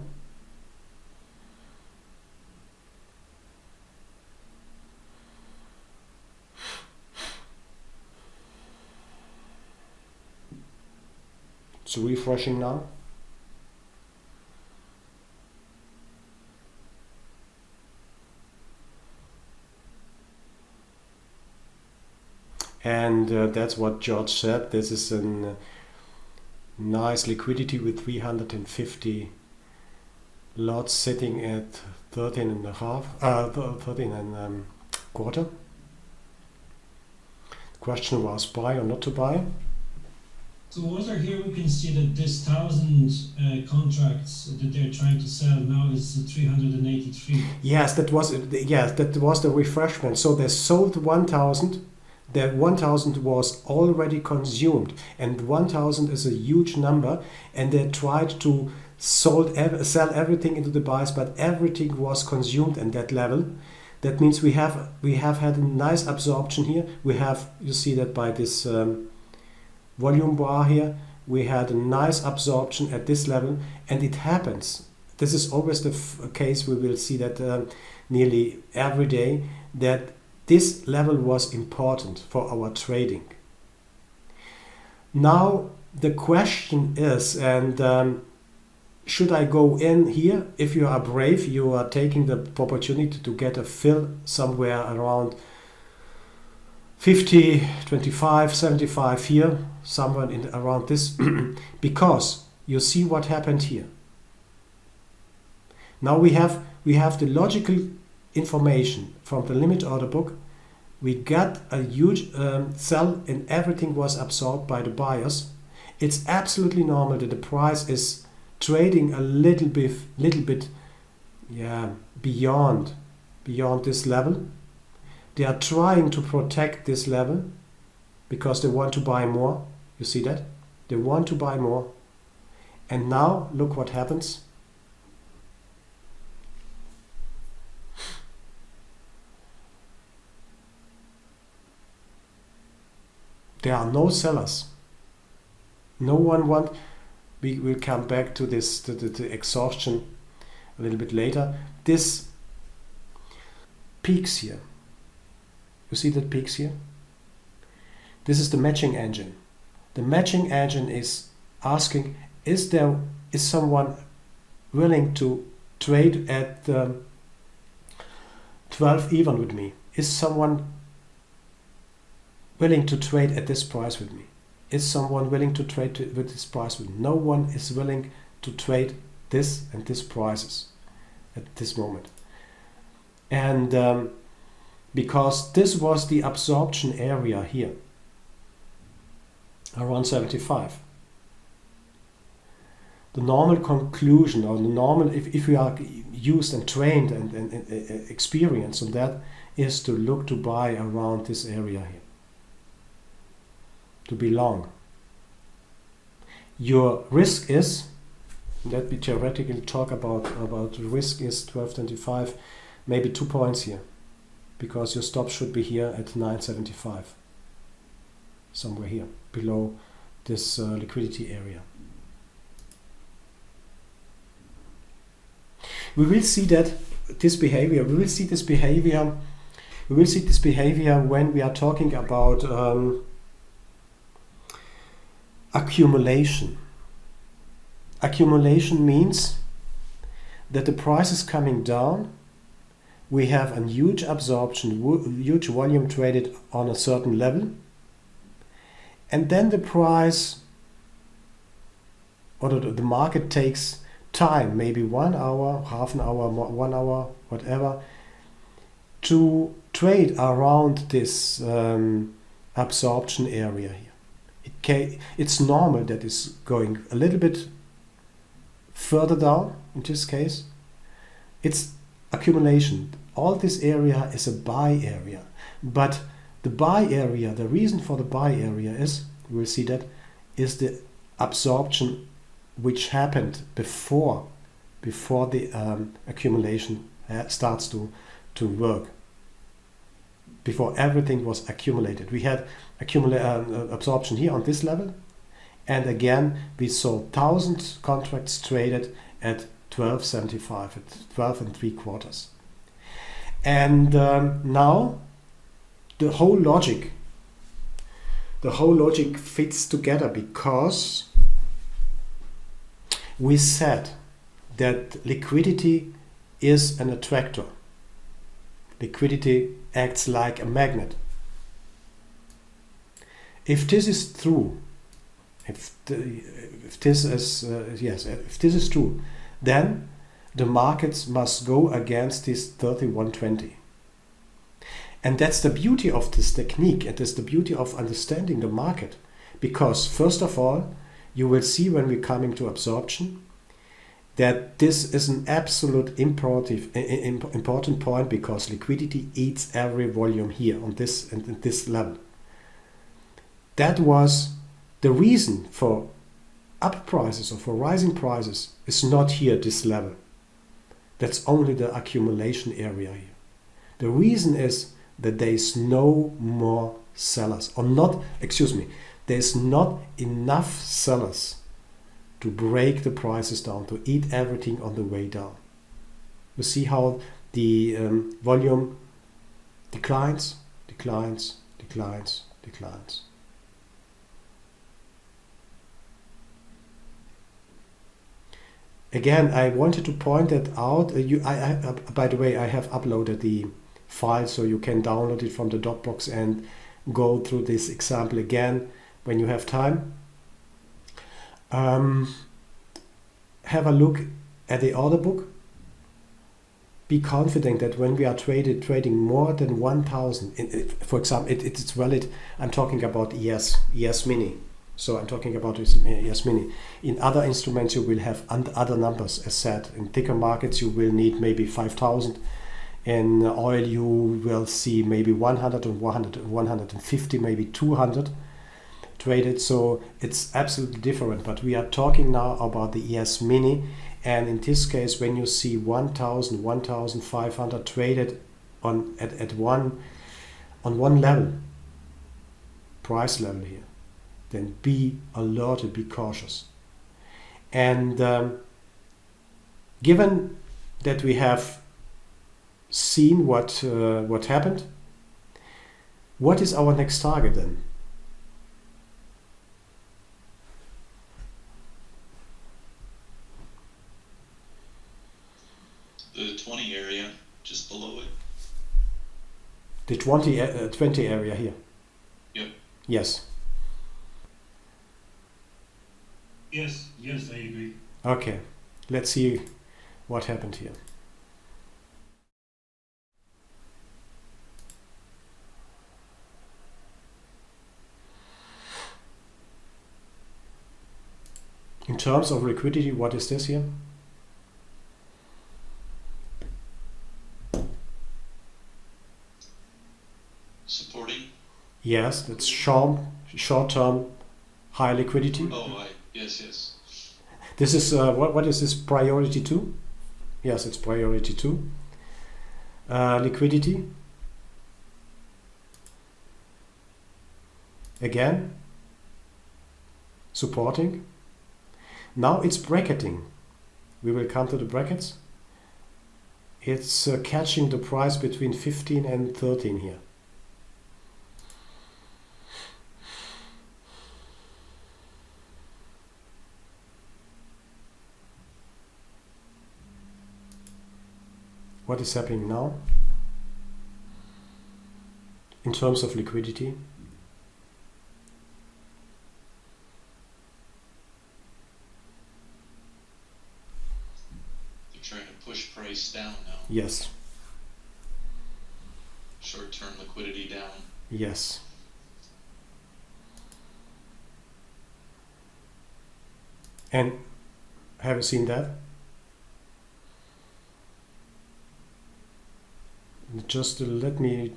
It's refreshing now. And that's what George said. This is a nice liquidity with 350 lots sitting at 13 and a half, 13 and quarter. The question was buy or not to buy. So Walter, here we can see that this 1,000 contracts that they're trying to sell now is 383. Yes, that was the refreshment. So they sold 1,000. The 1,000 was already consumed, and 1,000 is a huge number, and they tried to sell everything into the buys, but everything was consumed at that level. That means we have had a nice absorption here. We have, you see that by this volume bar here, we had a nice absorption at this level, and it happens. This is always the case. We will see that nearly every day, that this level was important for our trading. Now the question is, and should I go in here? If you are brave, you are taking the opportunity to get a fill somewhere around 50, 25, 75 here, somewhere around this, because you see what happened here. Now we have the logical information from the limit order book. We got a huge sell, and everything was absorbed by the buyers. It's absolutely normal that the price is trading a little bit beyond this level. They are trying to protect this level because they want to buy more. You see that? They want to buy more. And now look what happens. There are no sellers. No one want. We will come back to this, to the exhaustion a little bit later. This peaks here. You see that peaks here? This is the matching engine. The matching engine is asking, is someone willing to trade at 12 even with me? Is someone willing to trade at this price with me? Is someone willing to trade with this price with me? No one is willing to trade this and this prices at this moment. And because this was the absorption area here, around 75. The normal conclusion, or the normal, if we are used and trained and experienced on that, is to look to buy around this area here. to be long. Your risk is, let me theoretically talk about the risk is 12.25, maybe 2 points here, because your stop should be here at 9.75, somewhere here below this liquidity area. We will see that this behavior. We will see this behavior. We will see this behavior when we are talking about accumulation. Accumulation means that the price is coming down. We have a huge absorption, huge volume traded on a certain level, and then the price or the market takes time, maybe 1 hour, half an hour, 1 hour, whatever, to trade around this absorption area here. It's normal that it's going a little bit further down. In this case, it's accumulation. All this area is a buy area, but the buy area, the reason for the buy area is, we'll see that, is the absorption which happened before the accumulation starts to work, before everything was accumulated. We had absorption here on this level, and again we saw 1,000 contracts traded at 12.75, at 12 3/4. And now the whole logic fits together, because we said that liquidity is an attractor. Liquidity acts like a magnet. If this is true, if this is true, then the markets must go against this 31.20. And that's the beauty of this technique, and that's the beauty of understanding the market. Because first of all, you will see when we're coming to absorption that this is an absolute important point, because liquidity eats every volume here on this and this level. That was the reason for up prices or for rising prices is not here this level. That's only the accumulation area here. The reason is that there is no more sellers, or not, excuse me, there's not enough sellers to break the prices down, to eat everything on the way down. You see how the volume declines. Again, I wanted to point that out. By the way, I have uploaded the file, so you can download it from the Dropbox and go through this example again when you have time. Have a look at the order book. Be confident that when we are trading more than 1,000, for example, it's valid. I'm talking about ES Mini. So I'm talking about ES Mini. In other instruments, you will have other numbers, as said. In thicker markets, you will need maybe 5,000. In oil, you will see maybe 100 and 150, maybe 200 traded. So it's absolutely different. But we are talking now about the ES Mini. And in this case, when you see 1,000, 1,500 traded on one level, price level here, then be alerted, be cautious. And given that we have seen what happened, what is our next target then? The 20 area, just below it. The 20 area here? Yep. Yes. Yes, I agree. Okay, let's see what happened here. In terms of liquidity, what is this here? Supporting. Yes, that's sharp short-term high liquidity. Oh, yes. This is what is this, priority 2? Yes, it's priority 2. Liquidity. Again, supporting. Now it's bracketing. We will come to the brackets. It's catching the price between 15 and 13 here. What is happening now in terms of liquidity? They're trying to push price down now. Yes. Short-term liquidity down. Yes. And have you seen that? Just let me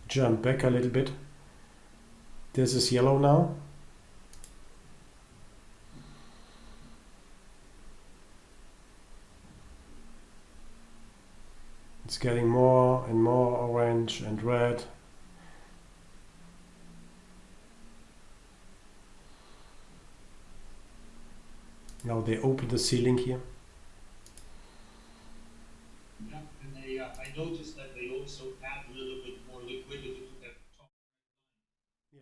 jump back a little bit. This is yellow now. It's getting more and more orange and red. Now they open the ceiling here. Yeah, and I noticed that they also add a little bit more liquidity to that top Yeah.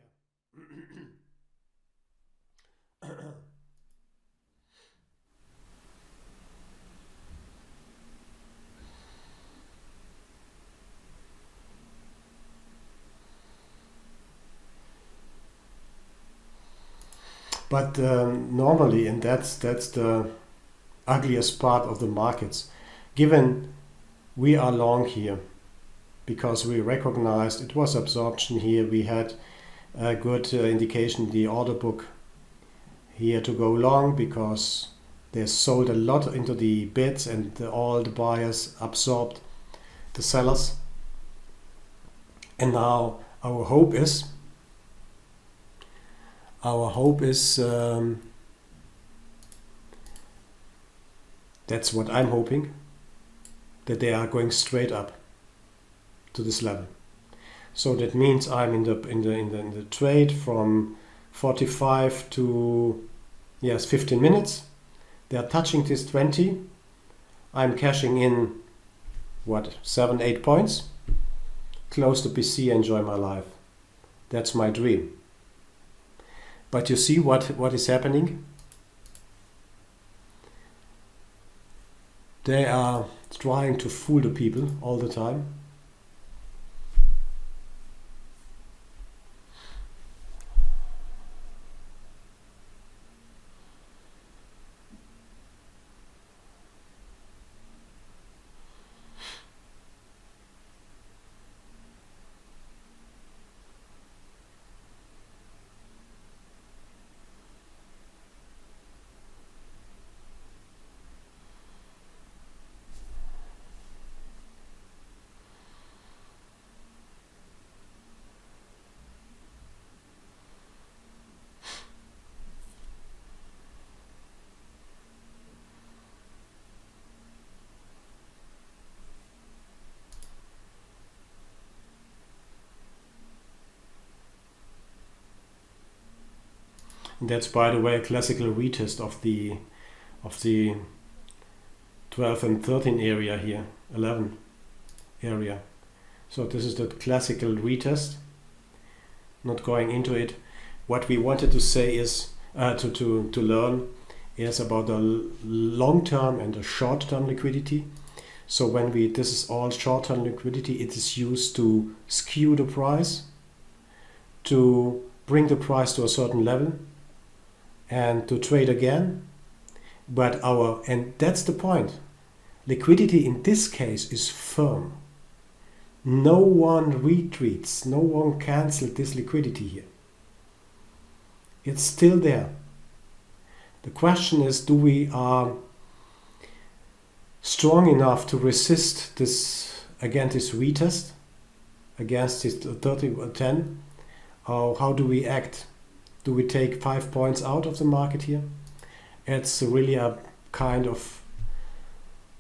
But normally, and that's the ugliest part of the markets, given we are long here, because we recognized it was absorption here, we had a good indication, the order book here to go long, because they sold a lot into the bids and all the buyers absorbed the sellers. And now our hope is that's what I'm hoping, that they are going straight up to this level. So that means I'm in the trade from 45 to 15 minutes. They are touching this 20. I'm cashing in 7-8 points. Close to PC, enjoy my life. That's my dream. But you see what is happening? They are trying to fool the people all the time. And that's, by the way, a classical retest of the 12 and 13 area here, 11 area. So this is the classical retest. Not going into it. What we wanted to say is to learn is about the long-term and the short-term liquidity. So when this is all short-term liquidity, it is used to skew the price, to bring the price to a certain level, and to trade again. And that's the point. Liquidity in this case is firm. No one retreats, no one cancelled this liquidity here. It's still there. The question is, do we are strong enough to resist this, again, this retest against this 30-10, how do we act? Do we take 5 points out of the market here? It's really a kind of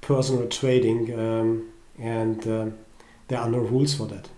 personal trading, and there are no rules for that.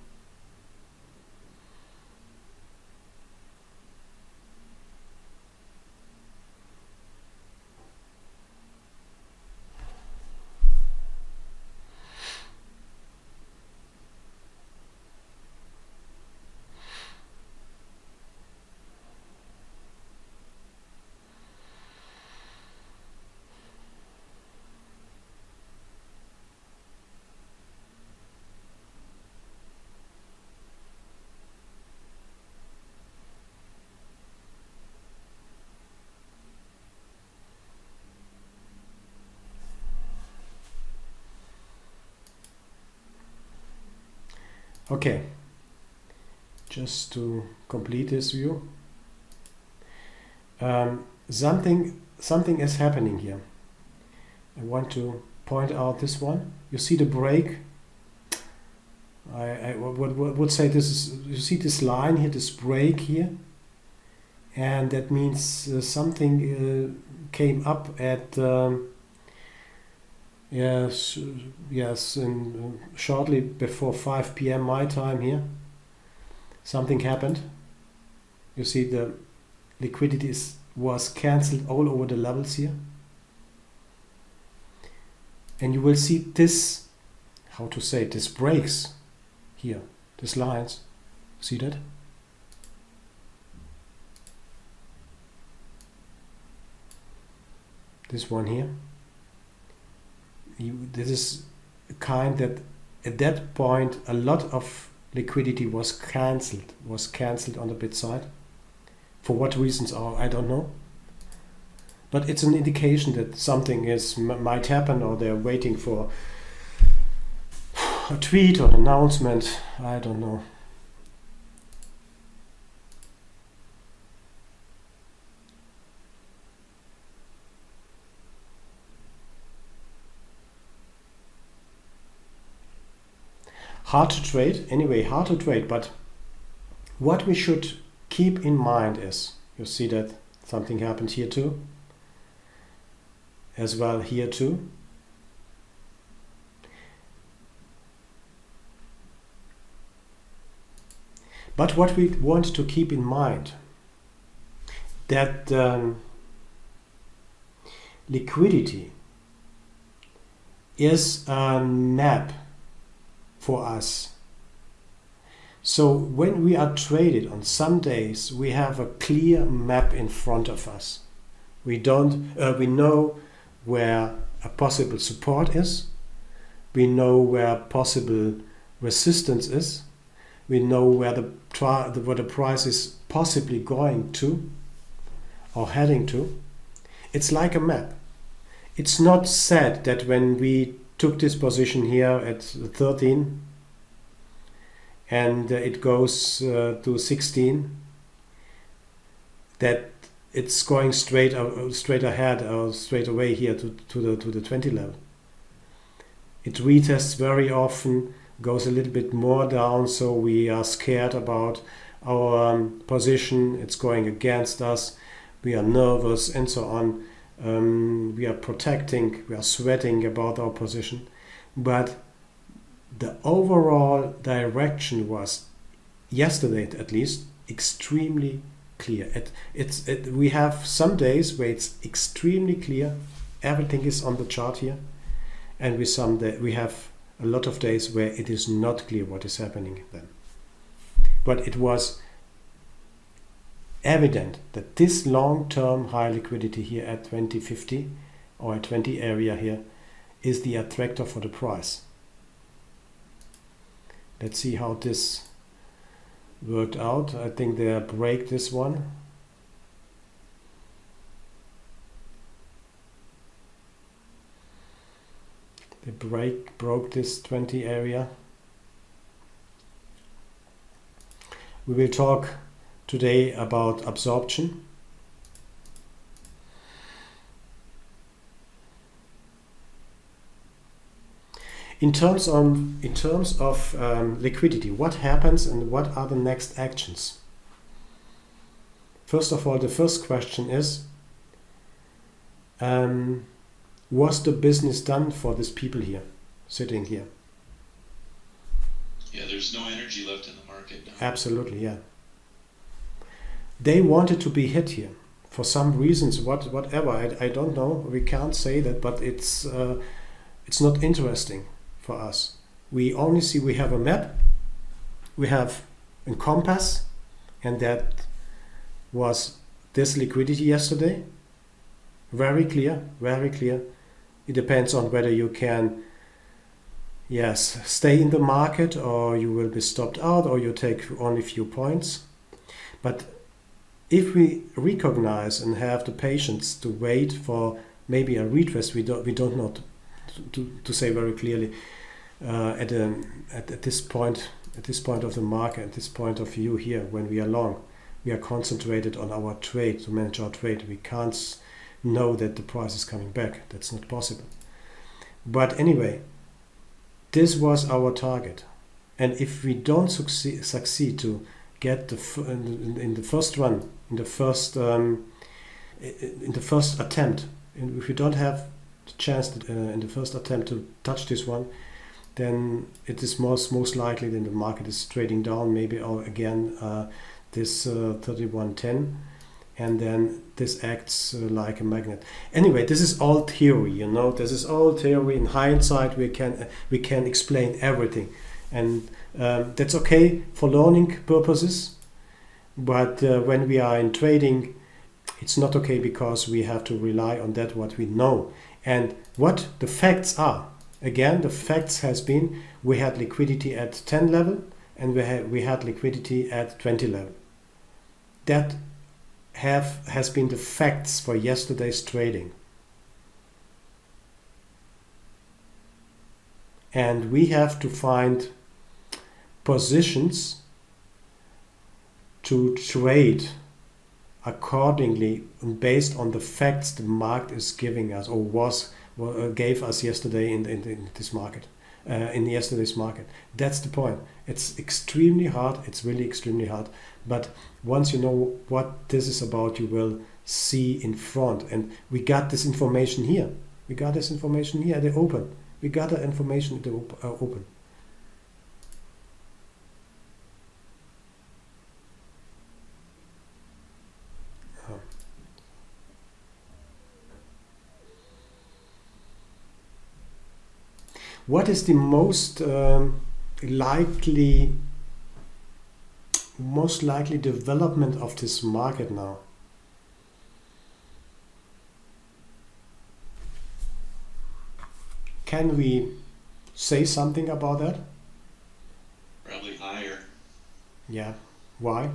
Okay, just to complete this view, something is happening here. I want to point out this one. You see the break. I would say this is, you see this line here, this break here, and that means something came up at yes, and shortly before 5 p.m. my time here, something happened. You see the liquidity was cancelled all over the levels here. And you will see this, how to say, this breaks here, these lines. See that? This one here. This is a kind that at that point a lot of liquidity was cancelled on the bid side. For what reasons are, I don't know. But it's an indication that something might happen, or they're waiting for a tweet or an announcement. I don't know. Hard to trade, anyway, hard to trade, but what we should keep in mind is, you see that something happened here too, as well here too. But what we want to keep in mind, that liquidity is a map for us. So when we are traded on some days, we have a clear map in front of us. We know where a possible support is. We know where possible resistance is. We know where the price is possibly going to or heading to. It's like a map. It's not said that when we took this position here at 13 and it goes to 16, that it's going straight ahead or straight away here to the 20 level. It retests very often, goes a little bit more down, so we are scared about our position. It's going against us. We are nervous and so on. We are protecting, we are sweating about our position, but the overall direction was, yesterday at least, extremely clear. We have some days where it's extremely clear, everything is on the chart here, and we have a lot of days where it is not clear what is happening then. But it was evident that this long-term high liquidity here at 2050 or at 20 area here is the attractor for the price. Let's see how this worked out. I think they break this one. They broke this 20 area. We will talk today about absorption. In terms of liquidity, what happens and what are the next actions? First of all, the first question is, was the business done for these people here, sitting here? Yeah, there's no energy left in the market now. Absolutely, yeah. They wanted to be hit here for some reasons, whatever. I don't know. We can't say that, but it's not interesting for us. We only see we have a map, we have a compass, and that was this liquidity yesterday. Very clear, very clear. It depends on whether you can, yes, stay in the market or you will be stopped out or you take only few points. But if we recognize and have the patience to wait for maybe a retest, we don't know to say very clearly at this point of the market, at this point of view here, when we are long, we are concentrated on our trade, to manage our trade. We can't know that the price is coming back. That's not possible. But anyway, this was our target, and if we don't succeed to get in the first run, in the first attempt, and if we don't have the chance in the first attempt to touch this one, then it is most likely that the market is trading down, maybe again this 3110, and then this acts like a magnet. Anyway, this is all theory, you know. This is all theory. In hindsight, we can explain everything, and that's okay for learning purposes. But when we are in trading, it's not okay, because we have to rely on that what we know and what the facts are. Again, the facts has been we had liquidity at 10 level and we had liquidity at 20 level. That has been the facts for yesterday's trading. And we have to find positions to trade accordingly and based on the facts the market is giving us, or gave us yesterday in this market, in yesterday's market. That's the point. It's extremely hard. It's really extremely hard. But once you know what this is about, you will see in front. And we got this information here. We got this information here at the open. We got the information at the open. What is the most likely development of this market now? Can we say something about that? Probably higher. Yeah. Why?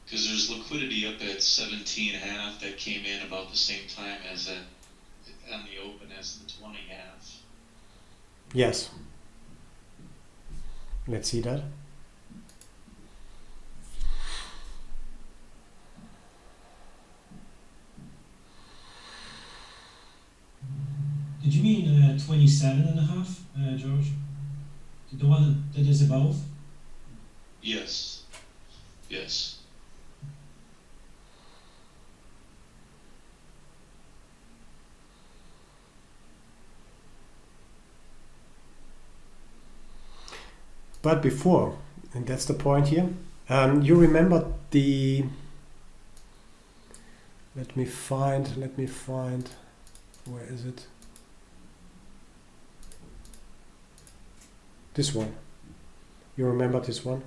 Because there's liquidity up at 17.5 that came in about the same time as on the open as the 20.5. Yes. Let's see that. Did you mean 27.5, George? The one that is above? Yes. Yes. But before, and that's the point here, you remember the, let me find, where is it? This one. You remember this one?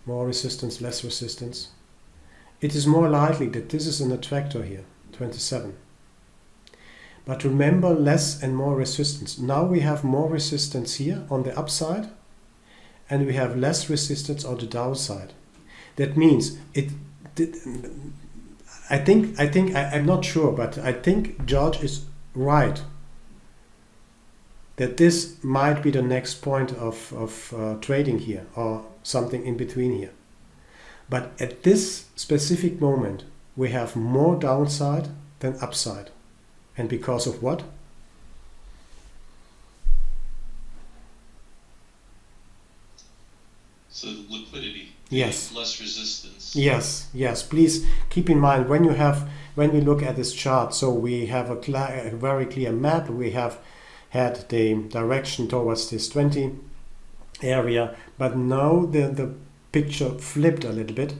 More resistance, less resistance. It is more likely that this is an attractor here, 27. But remember, less and more resistance. Now we have more resistance here on the upside, and we have less resistance on the downside. That means I'm not sure, but I think George is right that this might be the next point of trading here, or something in between here. But at this specific moment, we have more downside than upside. And because of what? So liquidity. Yes. Less resistance. Yes, yes. Please keep in mind when we look at this chart. So we have a very clear map. We have had the direction towards this 20 area, but now the picture flipped a little bit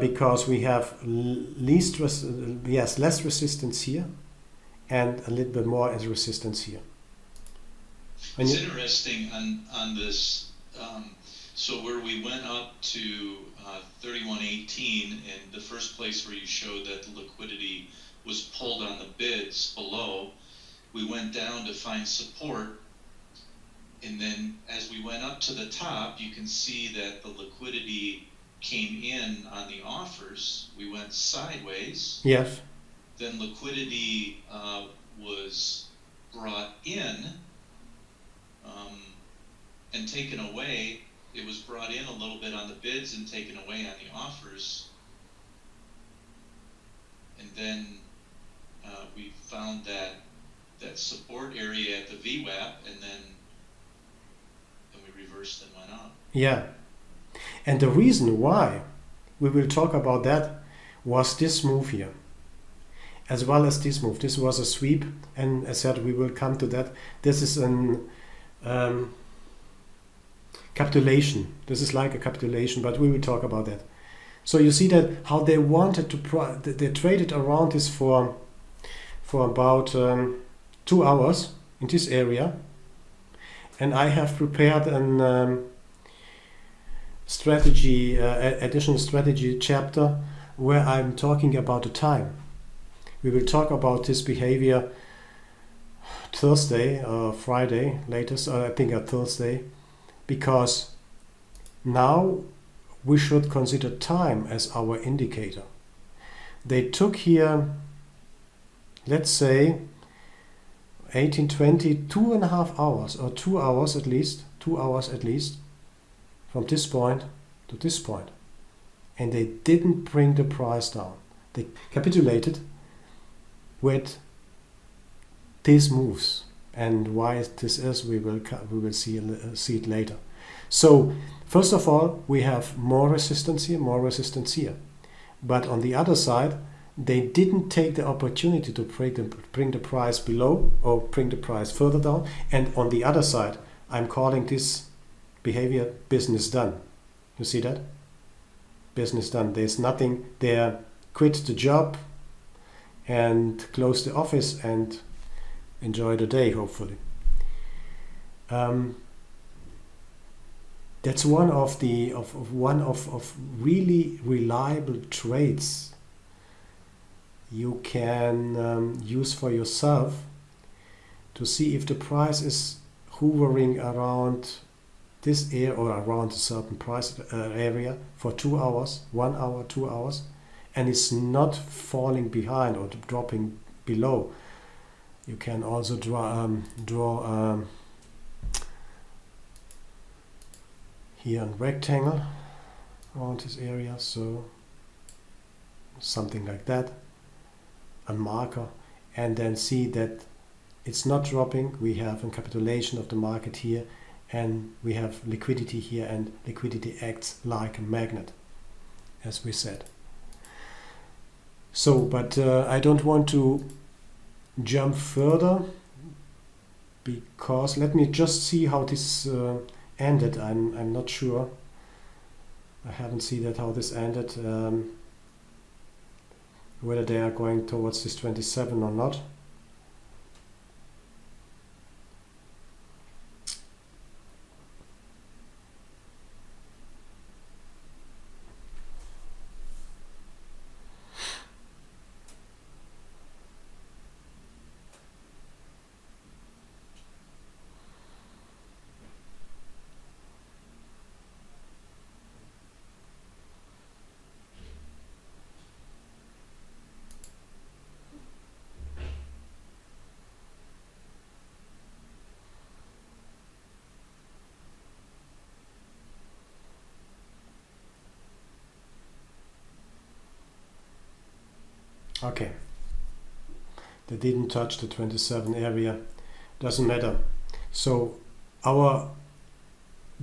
because we have less resistance here and a little bit more as resistance here. It's interesting on this. So where we went up to 3118, and the first place where you showed that the liquidity was pulled on the bids below, we went down to find support, and then as we went up to the top, you can see that the liquidity came in on the offers. We went sideways. Yes. Then liquidity was brought in and taken away. It was brought in a little bit on the bids and taken away on the offers. And then we found that support area at the VWAP, and then we reversed and went up. Yeah. And the reason why we will talk about that was this move here, as well as this move. This was a sweep, and as I said, we will come to that. This is an capitulation. This is like a capitulation, but we will talk about that. So you see that how they wanted to they traded around this for about 2 hours in this area, and I have prepared an additional strategy chapter where I'm talking about the time. We will talk about this behavior Thursday or Friday latest, I think a Thursday, because now we should consider time as our indicator. They took here, let's say 1820, 2.5 hours or 2 hours at least, 2 hours at least, from this point to this point, and they didn't bring the price down. They capitulated with these moves, and why this is, we will see it later. So first of all, we have more resistance here, but on the other side, they didn't take the opportunity to bring the price below or bring the price further down. And on the other side, I'm calling this behavior business done. You see that? Business done. There's nothing there. Quit the job and close the office and enjoy the day, hopefully. That's one of really reliable trades you can use for yourself to see if the price is hovering around this area or around a certain price area for 2 hours, 1 hour, 2 hours, and it's not falling behind or dropping below. You can also draw here a rectangle around this area, so something like that, a marker, and then see that it's not dropping. We have a capitulation of the market here, and we have liquidity here, and liquidity acts like a magnet, as we said. So, but I don't want to jump further, because let me just see how this ended. I'm not sure. I haven't seen that how this ended. Whether they are going towards this 27 or not. Okay, they didn't touch the 27 area, doesn't matter. So our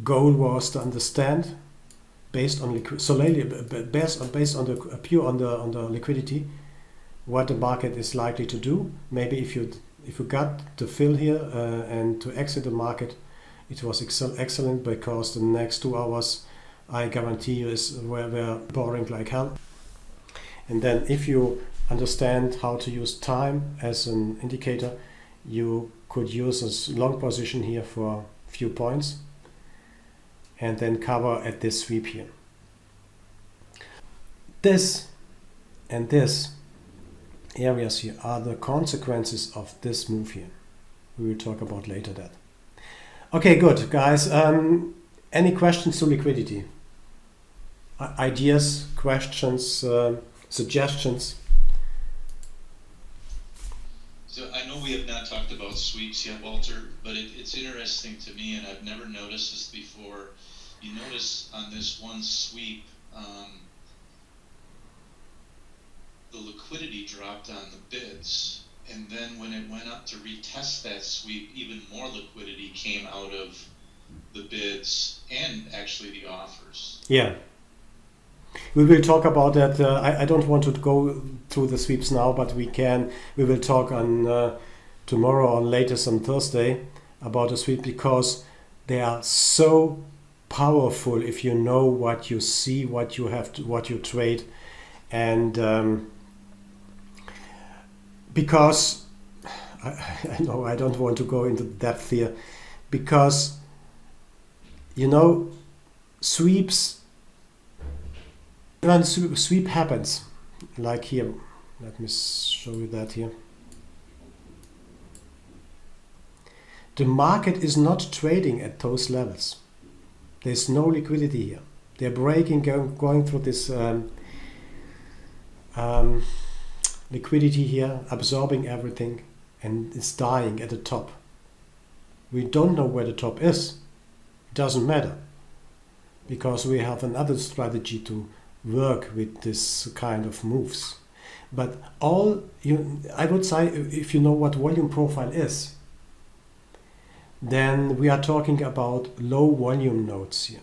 goal was to understand based on solely based on the pure on the liquidity, what the market is likely to do. Maybe if you got to fill here and to exit the market, it was excellent, because the next 2 hours, I guarantee you, were boring like hell. And then if you understand how to use time as an indicator, you could use a long position here for a few points and then cover at this sweep here. This and this areas here are the consequences of this move here. We will talk about later that. Okay, good, guys. Any questions to liquidity? Ideas, questions, suggestions? So I know we have not talked about sweeps yet, Walter, but it's interesting to me, and I've never noticed this before. You notice on this one sweep, the liquidity dropped on the bids, and then when it went up to retest that sweep, even more liquidity came out of the bids and actually the offers. Yeah. We will talk about that. I don't want to go through the sweeps now, but we will talk on tomorrow, on latest on Thursday, about the sweep, because they are so powerful if you know what you see, what you have to, what you trade, and because I know I don't want to go into depth here, because sweeps, when sweep happens, like here, let me show you that here. The market is not trading at those levels. There's no liquidity here. They're breaking, going through this liquidity here, absorbing everything, and it's dying at the top. We don't know where the top is. It doesn't matter, because we have another strategy to work with this kind of moves. But I would say, if you know what volume profile is, then we are talking about low volume nodes here.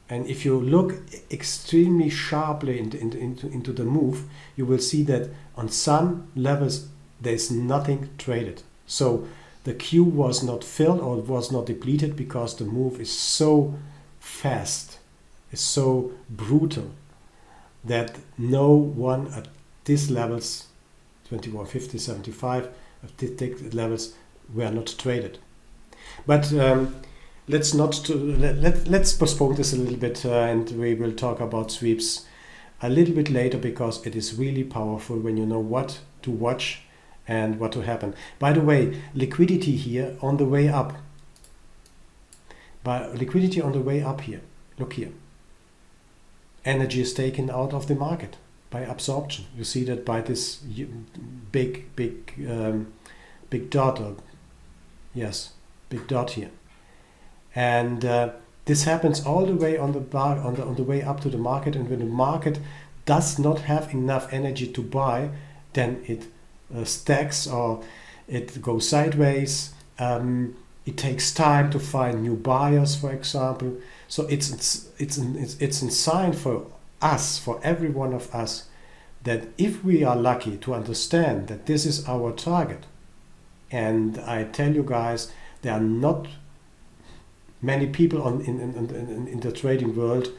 And if you look extremely sharply into the move, you will see that on some levels there's nothing traded. So the queue was not filled or was not depleted, because the move is so fast, is so brutal, that no one at these levels, 2150, 75, at these levels, were not traded. But let's postpone this a little bit, and we will talk about sweeps a little bit later, because it is really powerful when you know what to watch and what to happen. By the way, liquidity here on the way up. Here, look here. Energy is taken out of the market by absorption. You see that by this big dot, big dot here. And this happens all the way on the way up to the market, and when the market does not have enough energy to buy, then it stacks or it goes sideways. It takes time to find new buyers, for example. So it's a sign for us, for every one of us, that if we are lucky to understand that this is our target, and I tell you guys, there are not many people in the trading world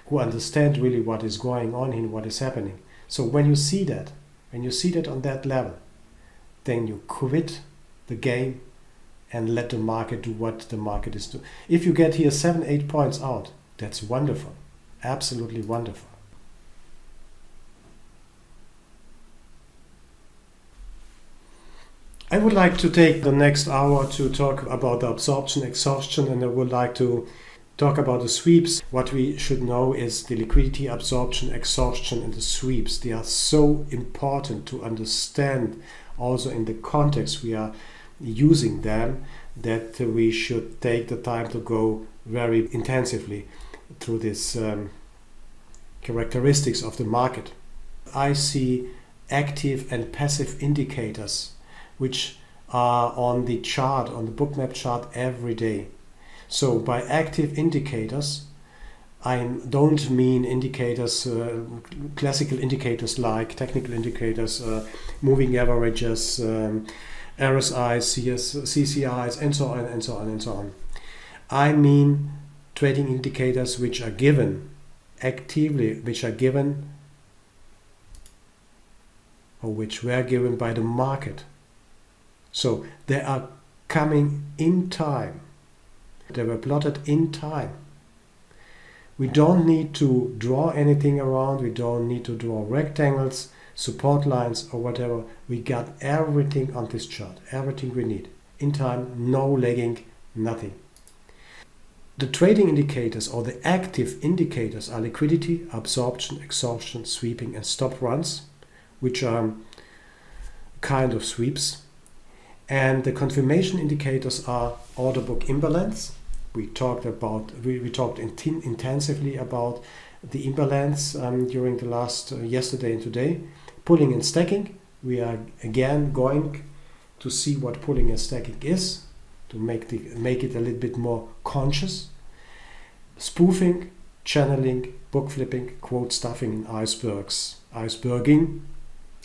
who understand really what is going on and what is happening. So when you see that on that level, then you quit the game and let the market do what the market is doing. If you get here 7-8 points out, that's wonderful, absolutely wonderful. I would like to take the next hour to talk about the absorption, exhaustion, and I would like to talk about the sweeps. What we should know is the liquidity, absorption, exhaustion, and the sweeps. They are so important to understand also in the context we are using them, that we should take the time to go very intensively through these characteristics of the market. I see active and passive indicators which are on the chart, on the Bookmap chart every day. So by active indicators, I don't mean indicators, classical indicators like technical indicators, moving averages, RSIs, CCIs, and so on and so on and so on. I mean trading indicators which are given actively, which are given or which were given by the market. So they are coming in time. They were plotted in time. We don't need to draw anything around. We don't need to draw rectangles, support lines or whatever. We got everything on this chart. Everything we need. In time, no lagging, nothing. The trading indicators or the active indicators are liquidity, absorption, exhaustion, sweeping and stop runs, which are kind of sweeps. And the confirmation indicators are order book imbalance. We talked intensively about the imbalance during the last yesterday and today. Pulling and stacking. We are again going to see what pulling and stacking is to make it a little bit more conscious. Spoofing, channeling, book flipping, quote stuffing, and iceberging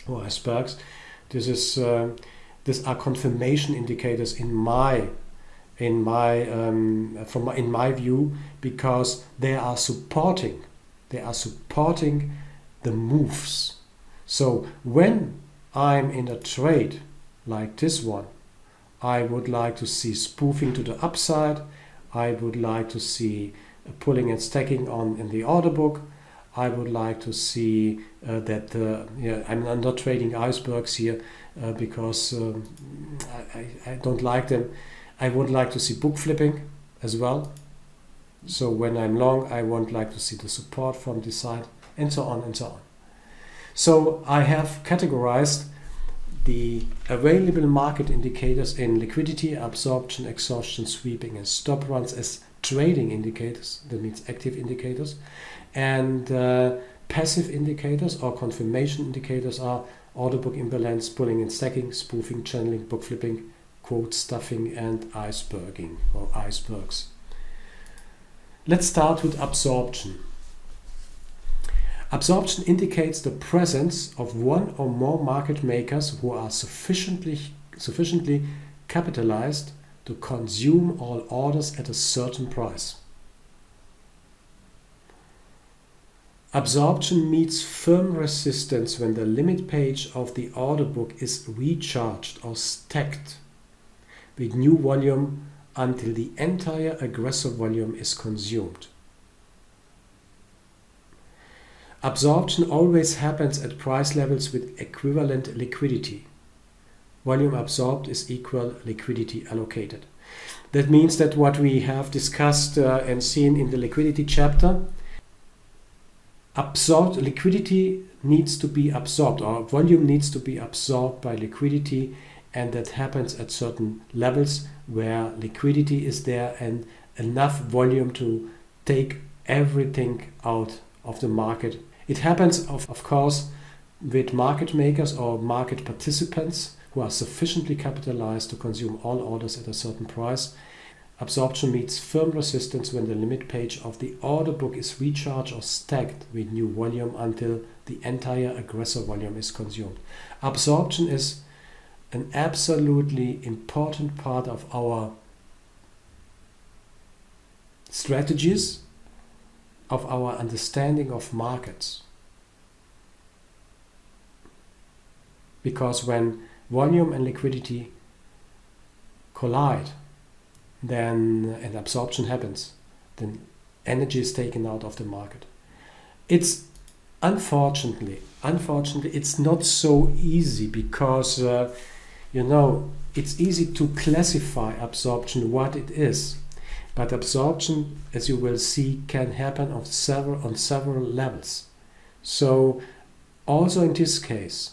or icebergs. These are confirmation indicators in my view, because they are supporting the moves. So when I'm in a trade like this one, I would like to see spoofing to the upside. I would like to see pulling and stacking in the order book. I would like to see that I'm not trading icebergs here because I don't like them. I would like to see book flipping as well. So when I'm long, I would like to see the support from this side, and so on and so on. So I have categorized the available market indicators in liquidity, absorption, exhaustion, sweeping and stop runs as trading indicators. That means active indicators. And passive indicators or confirmation indicators are order book imbalance, pulling and stacking, spoofing, channeling, book flipping, quote stuffing and iceberging or icebergs. Let's start with absorption. Absorption indicates the presence of one or more market makers who are sufficiently capitalized to consume all orders at a certain price. Absorption meets firm resistance when the limit page of the order book is recharged or stacked with new volume until the entire aggressor volume is consumed. Absorption always happens at price levels with equivalent liquidity. Volume absorbed is equal liquidity allocated. That means that what we have discussed and seen in the liquidity chapter, liquidity needs to be absorbed, or volume needs to be absorbed by liquidity, and that happens at certain levels where liquidity is there and enough volume to take everything out of the market. It happens, of course, with market makers or market participants who are sufficiently capitalized to consume all orders at a certain price. Absorption meets firm resistance when the limit page of the order book is recharged or stacked with new volume until the entire aggressor volume is consumed. Absorption is an absolutely important part of our strategies, of our understanding of markets. Because when volume and liquidity collide, then an absorption happens. Then energy is taken out of the market. It's unfortunately, it's not so easy because it's easy to classify absorption what it is. But absorption, as you will see, can happen on several levels. So also in this case,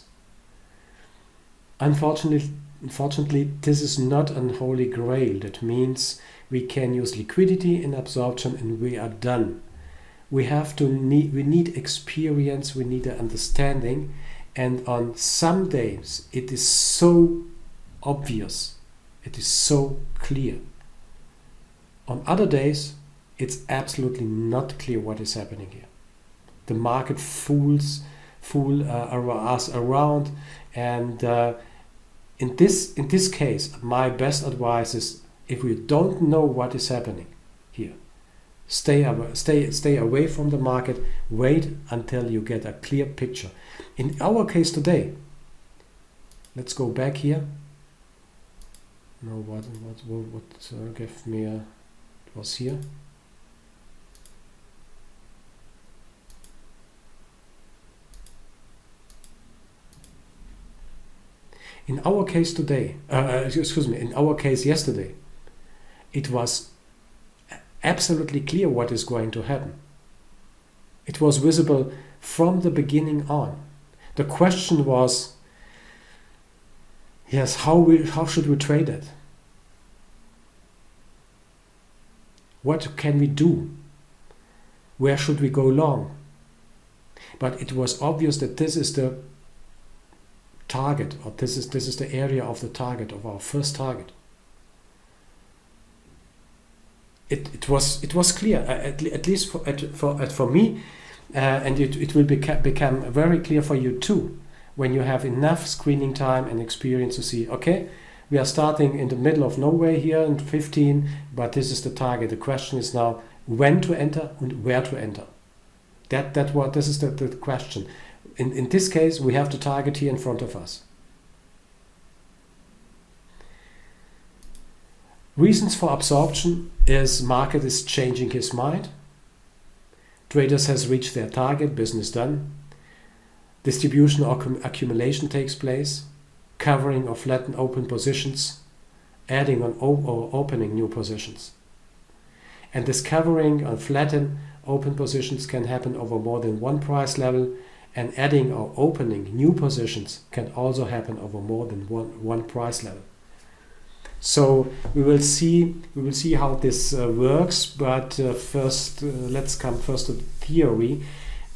unfortunately, this is not an holy grail. That means we can use liquidity in absorption and we are done. We need experience, we need an understanding, and on some days it is so obvious, it is so clear. On other days it's absolutely not clear what is happening here. The market fool us around, and in this case, my best advice is, if we don't know what is happening here, stay away from the market. Wait until you get a clear picture. In our case today, let's go back here. No, what gave me it was here. In our case today, in our case yesterday, it was absolutely clear what is going to happen. It was visible from the beginning on. The question was, yes, how should we trade it? What can we do? Where should we go long? But it was obvious that this is the target, or this is the area of the target, of our first target. It was clear, at least for me, and it will become very clear for you too, when you have enough screening time and experience to see, okay, we are starting in the middle of nowhere here in 15, but this is the target. The question is now when to enter and where to enter. This is the question. In this case, we have the target here in front of us. Reasons for absorption is market is changing his mind. Traders has reached their target, business done. Distribution or accumulation takes place. Covering or flatten open positions. Adding on or opening new positions. And this covering or flatten open positions can happen over more than one price level, and adding or opening new positions can also happen over more than one price level. So we will see how this works, but first let's come first to the theory.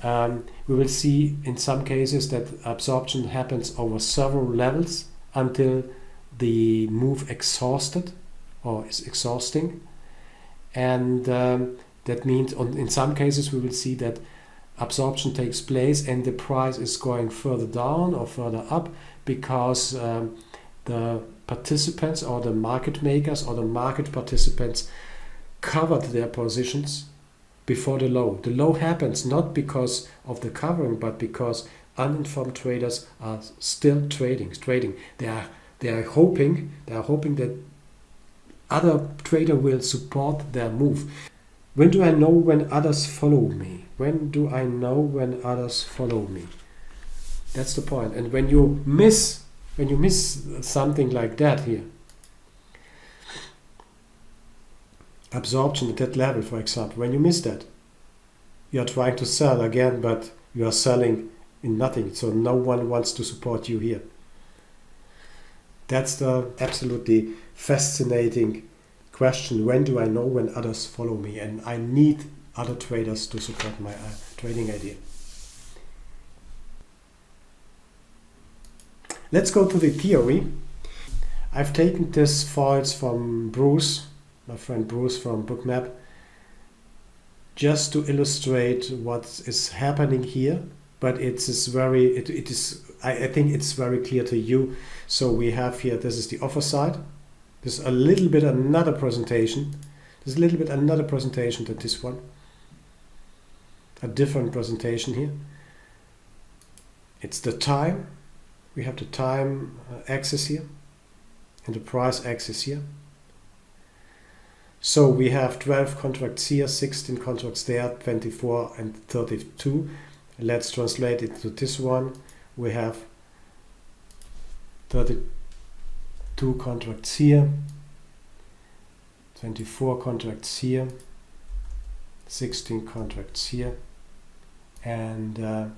We will see in some cases that absorption happens over several levels until the move exhausted or is exhausting, and that means in some cases we will see that absorption takes place and the price is going further down or further up because the participants or the market makers or the market participants covered their positions before the low. The low happens not because of the covering, but because uninformed traders are still trading. They are hoping that other trader will support their move. When do I know when others follow me? When do I know when others follow me? That's the point. And when you miss something like that here, absorption at that level, for example, when you miss that, you are trying to sell again, but you are selling in nothing, so no one wants to support you here. That's the absolutely fascinating question. When do I know when others follow me? And I need other traders to support my trading idea. Let's go to the theory. I've taken this files from Bruce, my friend Bruce from Bookmap, just to illustrate what is happening here. But I think it's very clear to you. So we have here, this is the offer side. There's a little bit another presentation. There's a little bit another presentation than this one. A different presentation here. It's the time. We have the time axis here and the price axis here. So we have 12 contracts here, 16 contracts there, 24 and 32. Let's translate it to this one. We have 32 contracts here, 24 contracts here, 16 contracts here, and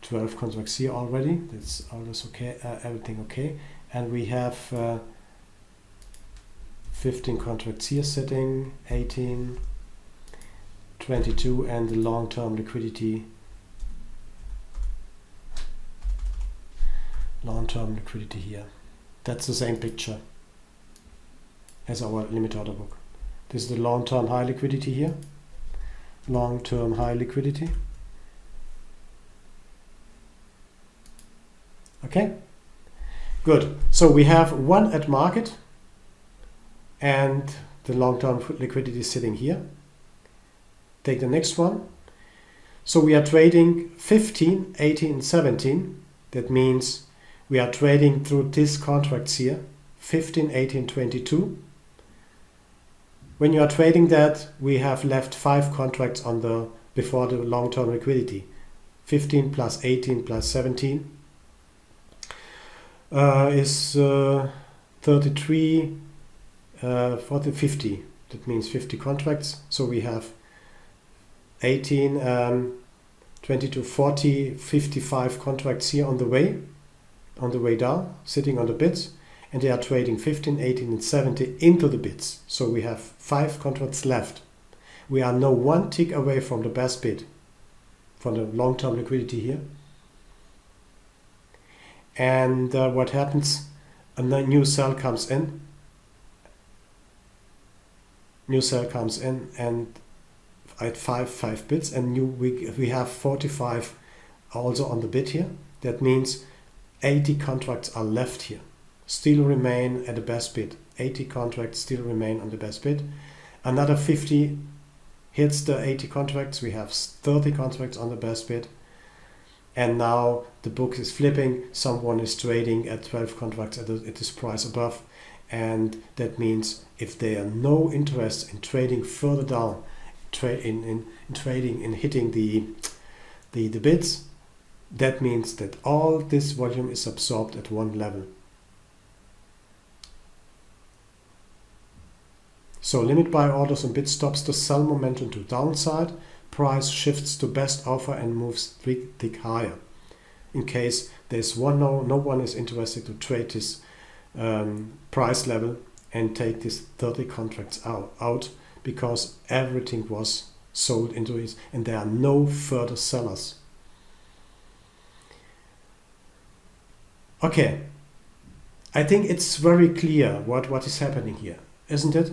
12 contracts here already. That's always okay, everything okay. And we have 15 contracts here sitting, 18, 22, and the long-term liquidity. Long-term liquidity here. That's the same picture as our limit order book. This is the long-term high liquidity here. Long-term high liquidity. Okay, good. So we have one at market and the long-term liquidity is sitting here. Take the next one. So we are trading 15, 18, and 17. That means we are trading through these contracts here, 15, 18, 22. When you are trading that, we have left 5 contracts on the before the long-term liquidity. 15 plus 18 plus 17 is 33, 40, 50. That means 50 contracts. So we have 18, 22, 40, 55 contracts here on the way down, sitting on the bids, and they are trading 15, 18, and 70 into the bids. So we have 5 contracts left. We are now 1 tick away from the best bid, from the long-term liquidity here. And what happens? A new sell comes in. New sell comes in, and at 5 bids, and we have 45 also on the bid here. That means 80 contracts are left here, still remain at the best bid. 80 contracts still remain on the best bid. Another 50 hits the 80 contracts. We have 30 contracts on the best bid. And now the book is flipping. Someone is trading at 12 contracts at this price above. And that means if they are no interest in trading further down, in trading in hitting the bids, that means that all this volume is absorbed at one level. So limit buy orders and bid stops the sell momentum to downside. Price shifts to best offer and moves 3 tick higher. In case there's no one is interested to trade this price level and take these 30 contracts out because everything was sold into it and there are no further sellers. Okay, I think it's very clear what is happening here, isn't it?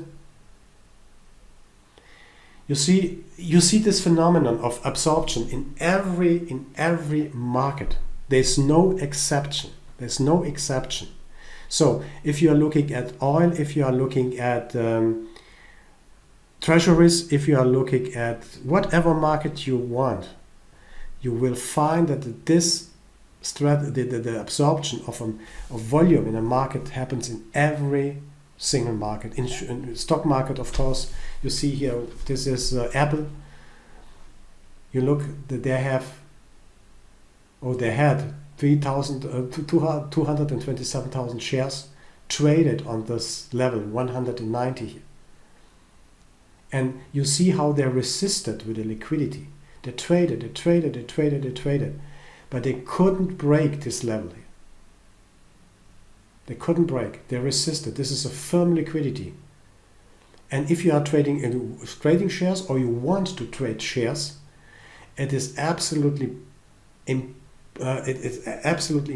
You see this phenomenon of absorption in every market. There's no exception. There's no exception. So if you are looking at oil, if you are looking at treasuries, if you are looking at whatever market you want, you will find that the absorption of volume in a market happens in every single market. In stock market, of course, you see here, this is Apple. You look, they had 227,000 shares traded on this level, 190. And you see how they resisted with the liquidity. They traded, but they couldn't break this level here. They couldn't break. They resisted. This is a firm liquidity. And if you are trading shares or you want to trade shares, it is absolutely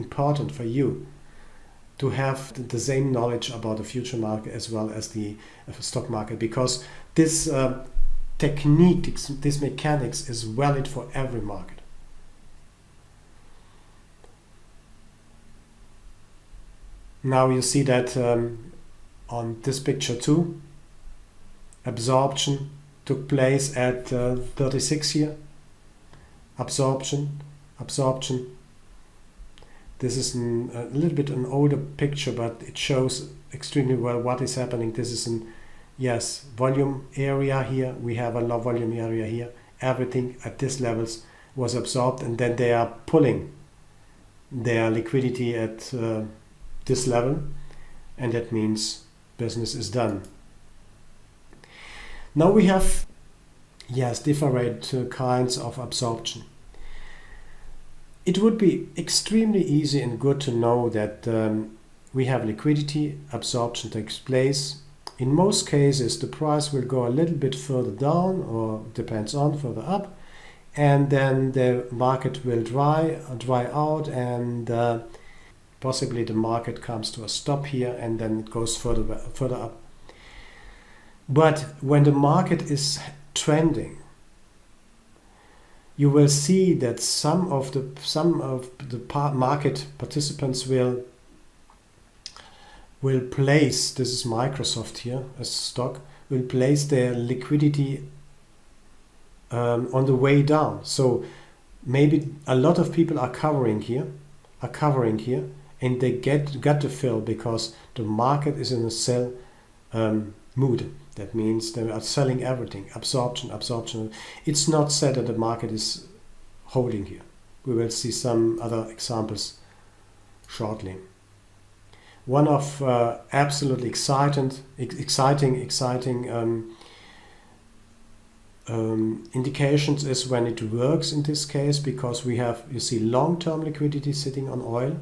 important for you to have the same knowledge about the future market as well as the stock market, because this technique, this mechanics is valid for every market. Now you see that on this picture too, absorption took place at 36 here. Absorption. This is a little bit an older picture, but it shows extremely well what is happening. This is volume area here. We have a low volume area here. Everything at these levels was absorbed, and then they are pulling their liquidity at this level, and that means business is done. Now we have different kinds of absorption. It would be extremely easy and good to know that we have liquidity, absorption takes place. In most cases, the price will go a little bit further down, or depends on further up, and then the market will dry out, and possibly the market comes to a stop here, and then it goes further up. But when the market is trending, you will see that some of the market participants will place, this is Microsoft here as stock, will place their liquidity on the way down. So maybe a lot of people are covering here, and they got to fill because the market is in a sell mood. That means they are selling everything, absorption. It's not said that the market is holding here. We will see some other examples shortly. One of absolutely exciting indications is when it works in this case, because we have, you see, long-term liquidity sitting on oil.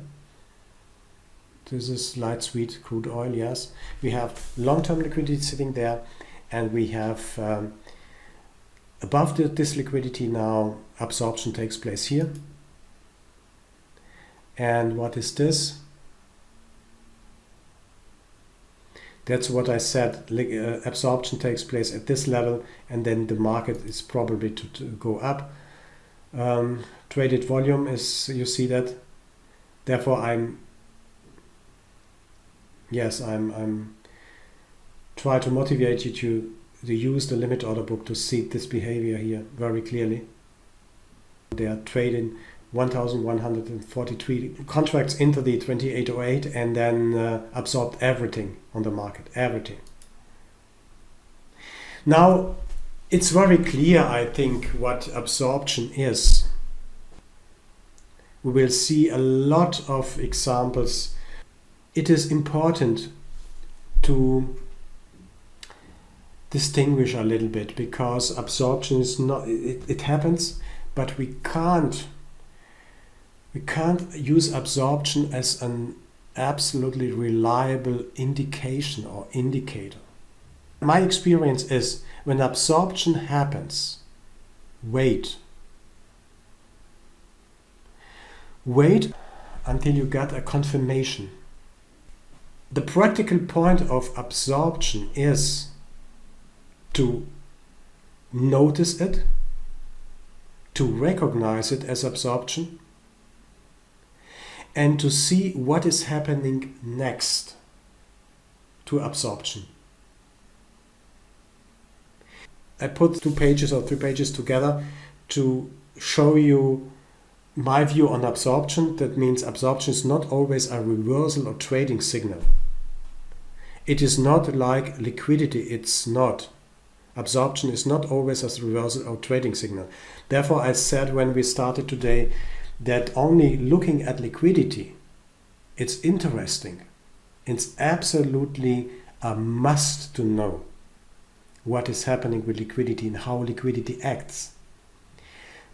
This is light sweet crude oil, yes. We have long-term liquidity sitting there, and we have above this liquidity now absorption takes place here. And what is this? That's what I said, absorption takes place at this level, and then the market is probably to go up. Traded volume is, you see that. Therefore I'm try to motivate you to use the limit order book to see this behavior here very clearly. They are trading 1,143 contracts into the 2808 and then absorbed everything on the market, everything. Now, it's very clear, I think, what absorption is. We will see a lot of examples. It is important to distinguish a little bit, because absorption is not, it happens, but we can't use absorption as an absolutely reliable indication or indicator. My experience is when absorption happens, wait until you get a confirmation. The practical point of absorption is to notice it, to recognize it as absorption, and to see what is happening next to absorption. I put 2 pages or 3 pages together to show you my view on absorption. That means absorption is not always a reversal or trading signal. It is not like liquidity, it's not. Absorption is not always a reversal or trading signal. Therefore, I said when we started today that only looking at liquidity, it's interesting. It's absolutely a must to know what is happening with liquidity and how liquidity acts.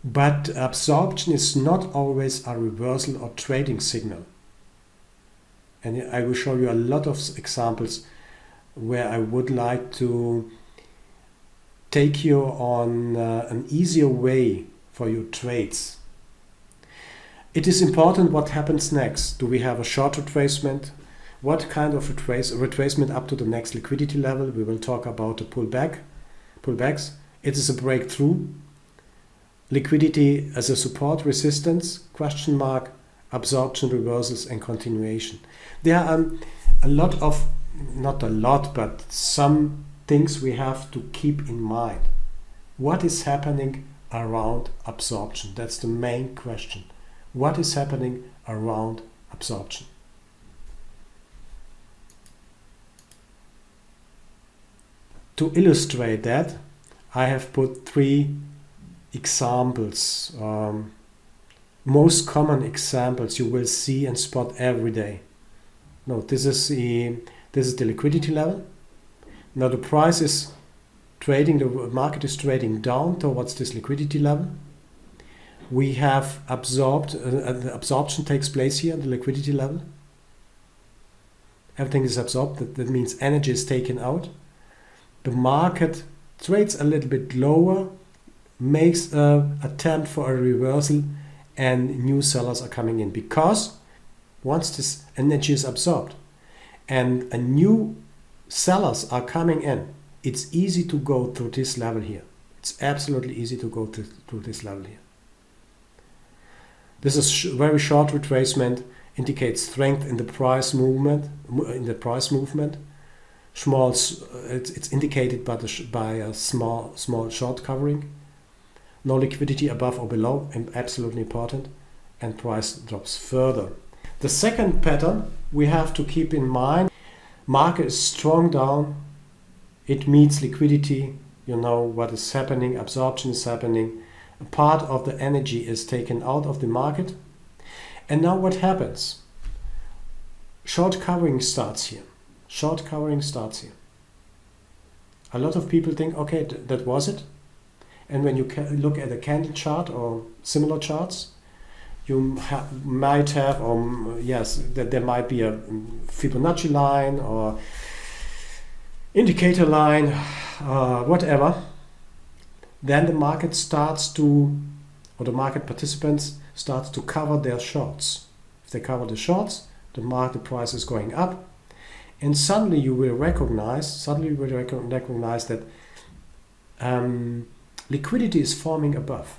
But absorption is not always a reversal or trading signal. And I will show you a lot of examples where I would like to take you on an easier way for your trades. It is important what happens next. Do we have a short retracement? What kind of retracement up to the next liquidity level? We will talk about the pullbacks. It is a breakthrough. Liquidity as a support, resistance, question mark, absorption, reversals, and continuation. There are a lot of, not a lot, but some things we have to keep in mind. What is happening around absorption? That's the main question. What is happening around absorption? To illustrate that, I have put 3 examples, most common examples you will see and spot every day. No, this is the liquidity level. Now the price is trading, the market is trading down towards this liquidity level. We have absorbed, the absorption takes place here at the liquidity level. Everything is absorbed, that means energy is taken out. The market trades a little bit lower, makes an attempt for a reversal, and new sellers are coming in, because once this energy is absorbed and a new sellers are coming in, it's easy to go through this level here. It's absolutely easy to go through this level here. This is very short retracement, indicates strength in the price movement. Small, it's indicated by a small short covering. No liquidity above or below, absolutely important, and price drops further. The second pattern we have to keep in mind: market is strong down. It meets liquidity. You know what is happening. Absorption is happening. A part of the energy is taken out of the market. And now what happens? Short covering starts here. Short covering starts here. A lot of people think, okay, that was it. And when you look at a candle chart or similar charts, you might have, yes, that there might be a Fibonacci line or indicator line, whatever. Then the market starts to, or the market participants starts to cover their shorts. If they cover the shorts, the market price is going up, and suddenly you will recognize that liquidity is forming above.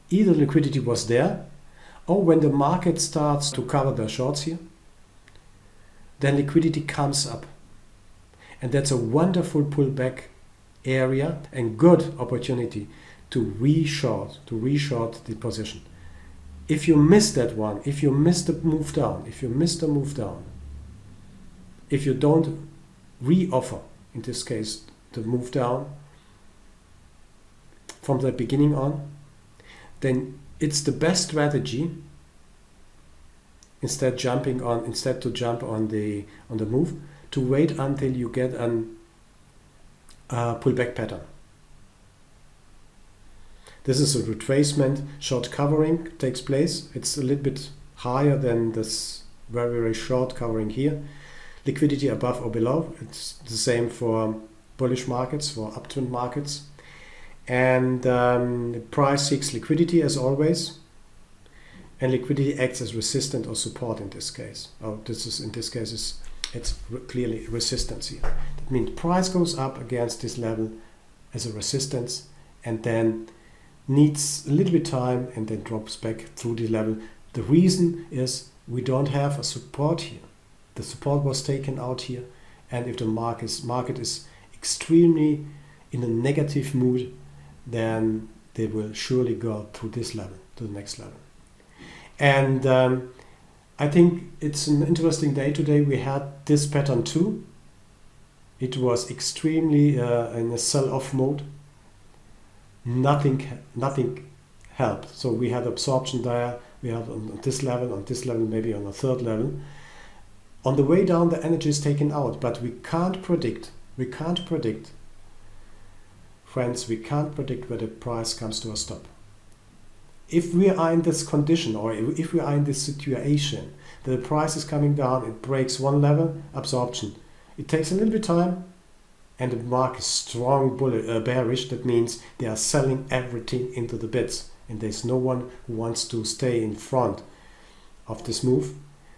Either liquidity was there, or when the market starts to cover their shorts here, then liquidity comes up. And that's a wonderful pullback area and good opportunity to reshort the position. If you miss that one, if you miss the move down, if you don't re-offer, in this case, the move down from the beginning on, then it's the best strategy instead to jump on the move, to wait until you get an pullback pattern. This is a retracement. Short covering takes place. It's a little bit higher than this very, very short covering here. Liquidity above or below. It's the same for bullish markets, for uptrend markets. And the price seeks liquidity as always. And liquidity acts as resistance or support in this case. It's clearly resistance here. That means price goes up against this level as a resistance and then needs a little bit time and then drops back through the level. The reason is we don't have a support here. The support was taken out here, and if the market is extremely in a negative mood, then they will surely go through this level to the next level. And I think it's an interesting day today. We had this pattern too. It was extremely in a sell-off mode. Nothing helped. So we had absorption there. We had on this level, maybe on a third level. On the way down, the energy is taken out, but we can't predict. Friends, we can't predict where the price comes to a stop. If we are in this condition, or if we are in this situation, the price is coming down, it breaks one level, absorption. It takes a little bit of time, and the market is strong bearish. That means they are selling everything into the bids, and there's no one who wants to stay in front of this move.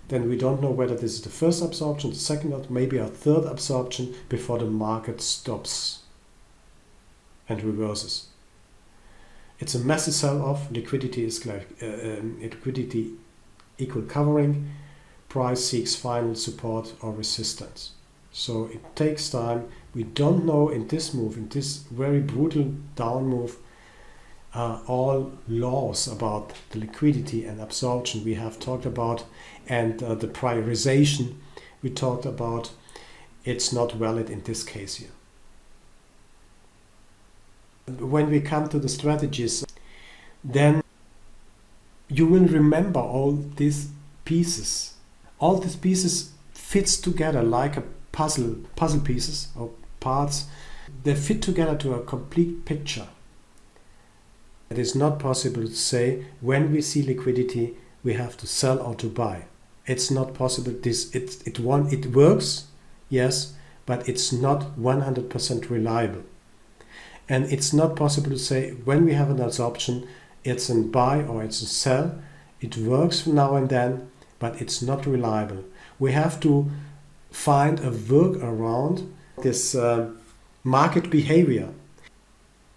Then we don't know whether this is the first absorption, the second, or maybe a third absorption before the market stops and reverses. It's a massive sell-off. Liquidity is liquidity equal covering. Price seeks final support or resistance. So it takes time. We don't know in this move, in this very brutal down move, all laws about the liquidity and absorption we have talked about, and the prioritization we talked about. It's not valid in this case here. When we come to the strategies, then you will remember all these pieces. All these pieces fits together like a puzzle pieces or parts. They fit together to a complete picture. It is not possible to say when we see liquidity we have to sell or to buy. It's not possible. It works, yes, but it's not 100% reliable. And it's not possible to say when we have an absorption, it's a buy or it's a sell. It works from now and then, but it's not reliable. We have to find a workaround this market behavior,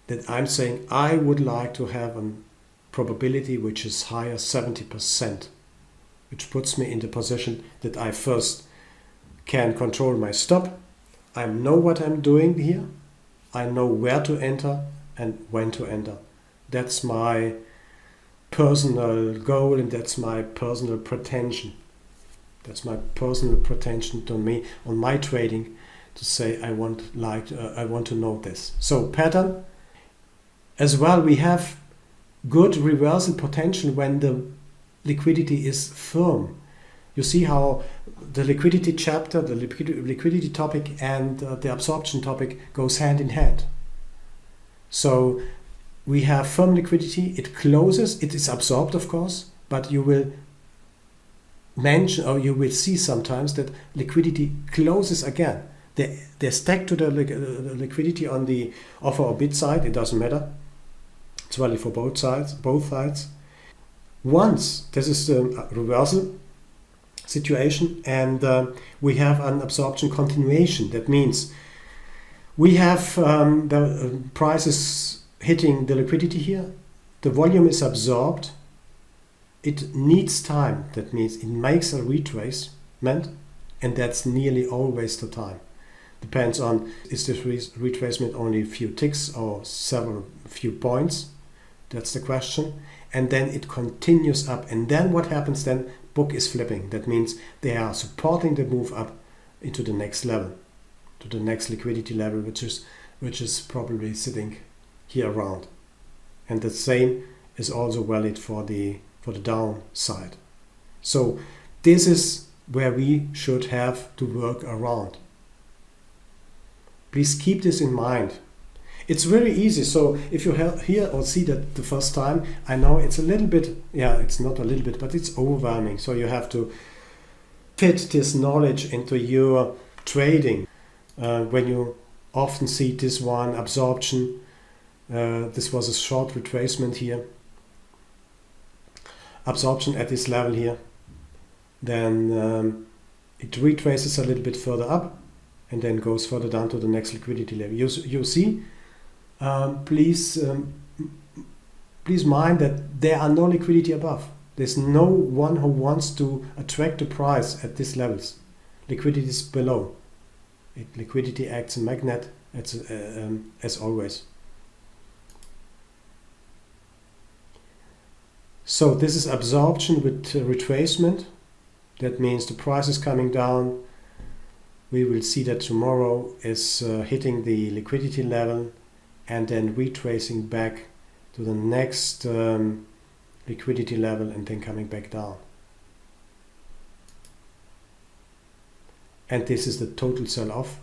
that I'm saying I would like to have a probability which is higher 70%, which puts me in the position that I first can control my stop. I know what I'm doing here. I know where to enter and when to enter. That's my personal goal and that's my personal pretension. That's my personal pretension to me on my trading, to say I want to know this. So pattern as well. We have good reversal potential when the liquidity is firm. You see how the liquidity chapter, the liquidity topic and the absorption topic goes hand in hand. So we have firm liquidity, it closes, it is absorbed of course, but you will mention, or you will see sometimes that liquidity closes again. They stack to the liquidity on the offer or bid side, it doesn't matter. It's valid for both sides. Once this is the reversal situation and we have an absorption continuation, that means we have the prices hitting the liquidity here, the volume is absorbed, it needs time, that means it makes a retracement, and that's nearly always the time. Depends on, is this retracement only a few ticks or few points? That's the question. And then it continues up, and then what happens then? Book is flipping. That means they are supporting the move up into the next level, to the next liquidity level, which is probably sitting here around. And the same is also valid for the downside. So this is where we should have to work around. Please keep this in mind. It's very easy. So if you hear or see that the first time, I know it's a little bit, it's not a little bit, but it's overwhelming. So you have to fit this knowledge into your trading. When you often see this one, absorption, this was a short retracement here. Absorption at this level here. Then it retraces a little bit further up and then goes further down to the next liquidity level. You see, please mind that there are no liquidity above. There's no one who wants to attract the price at these levels. Liquidity is below. Liquidity acts a magnet as always. So this is absorption with retracement. That means the price is coming down. We will see that tomorrow is hitting the liquidity level and then retracing back to the next liquidity level and then coming back down. And this is the total sell-off.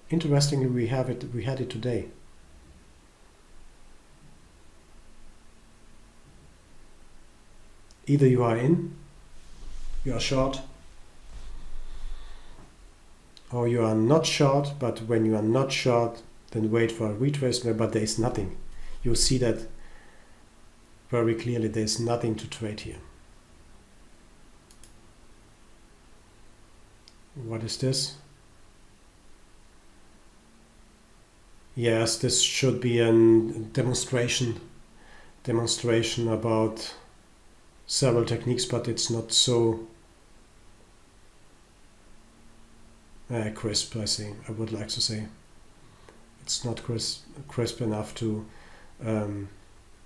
Interestingly, we had it today. Either you are in, you are short, or you are not short, but when you are not short, then wait for a retracement, but there is nothing. You see that very clearly, there is nothing to trade here. What is this? Yes, this should be a demonstration about several techniques, but it's not so crisp, I would like to say. It's not crisp enough to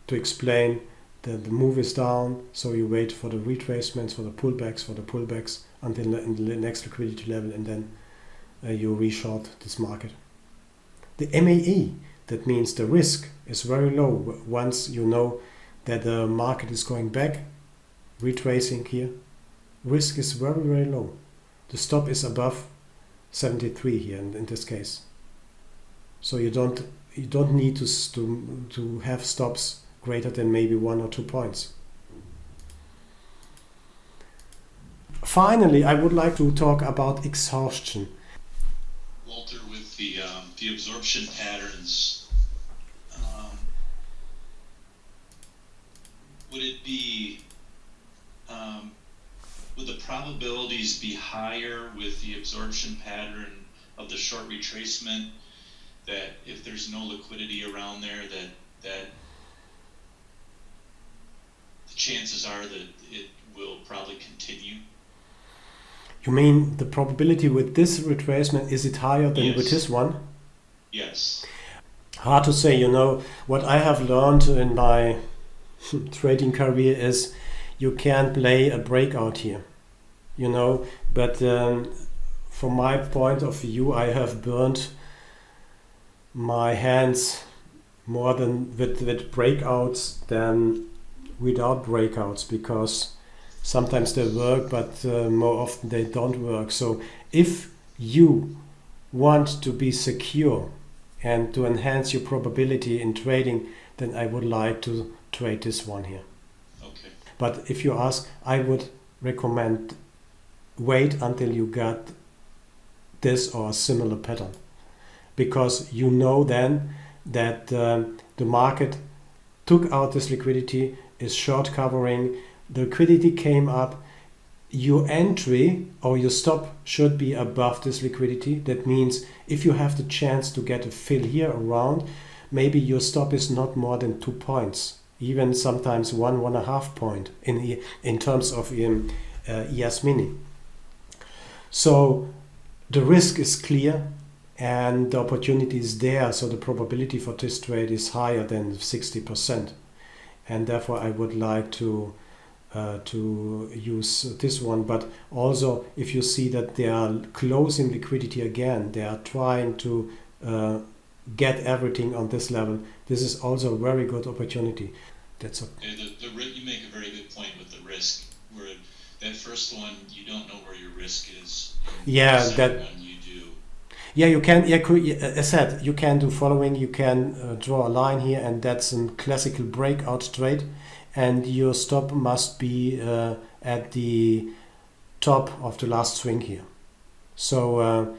explain. The move is down, so you wait for the retracements, for the pullbacks until the next liquidity level, and then you reshort this market. The MAE, that means the risk is very low. Once you know that the market is going back, retracing here, risk is very, very low. The stop is above 73 here in this case. So you don't need to have stops greater than maybe 1 or 2 points. Finally, I would like to talk about exhaustion. Walter, with the absorption patterns, would it be would the probabilities be higher with the absorption pattern of the short retracement, that if there's no liquidity around there, that the chances are that it will probably continue. You mean the probability with this retracement, is it higher than Yes. with this one? Yes. Hard to say. What I have learned in my trading career is you can't play a breakout here, but from my point of view, I have burned my hands more than with breakouts than without breakouts, because sometimes they work, but more often they don't work. So if you want to be secure and to enhance your probability in trading, then I would like to trade this one here. Okay. But if you ask, I would recommend wait until you get this or a similar pattern, because then that the market took out this liquidity, is short covering, the liquidity came up, your entry or your stop should be above this liquidity. That means if you have the chance to get a fill here around, maybe your stop is not more than 2 points, even sometimes 1.5 point in terms of ES mini. So the risk is clear and the opportunity is there, so the probability for this trade is higher than 60%, and therefore I would like to use this one. But also, if you see that they are closing liquidity again, they are trying to get everything on this level, this is also a very good opportunity. That's You make a very good point with the risk, where that first one you don't know where your risk is. Yeah, the second one you do. Yeah, you can. Yeah, as I said, you can do following. You can draw a line here, and that's a classical breakout trade. And your stop must be at the top of the last swing here. So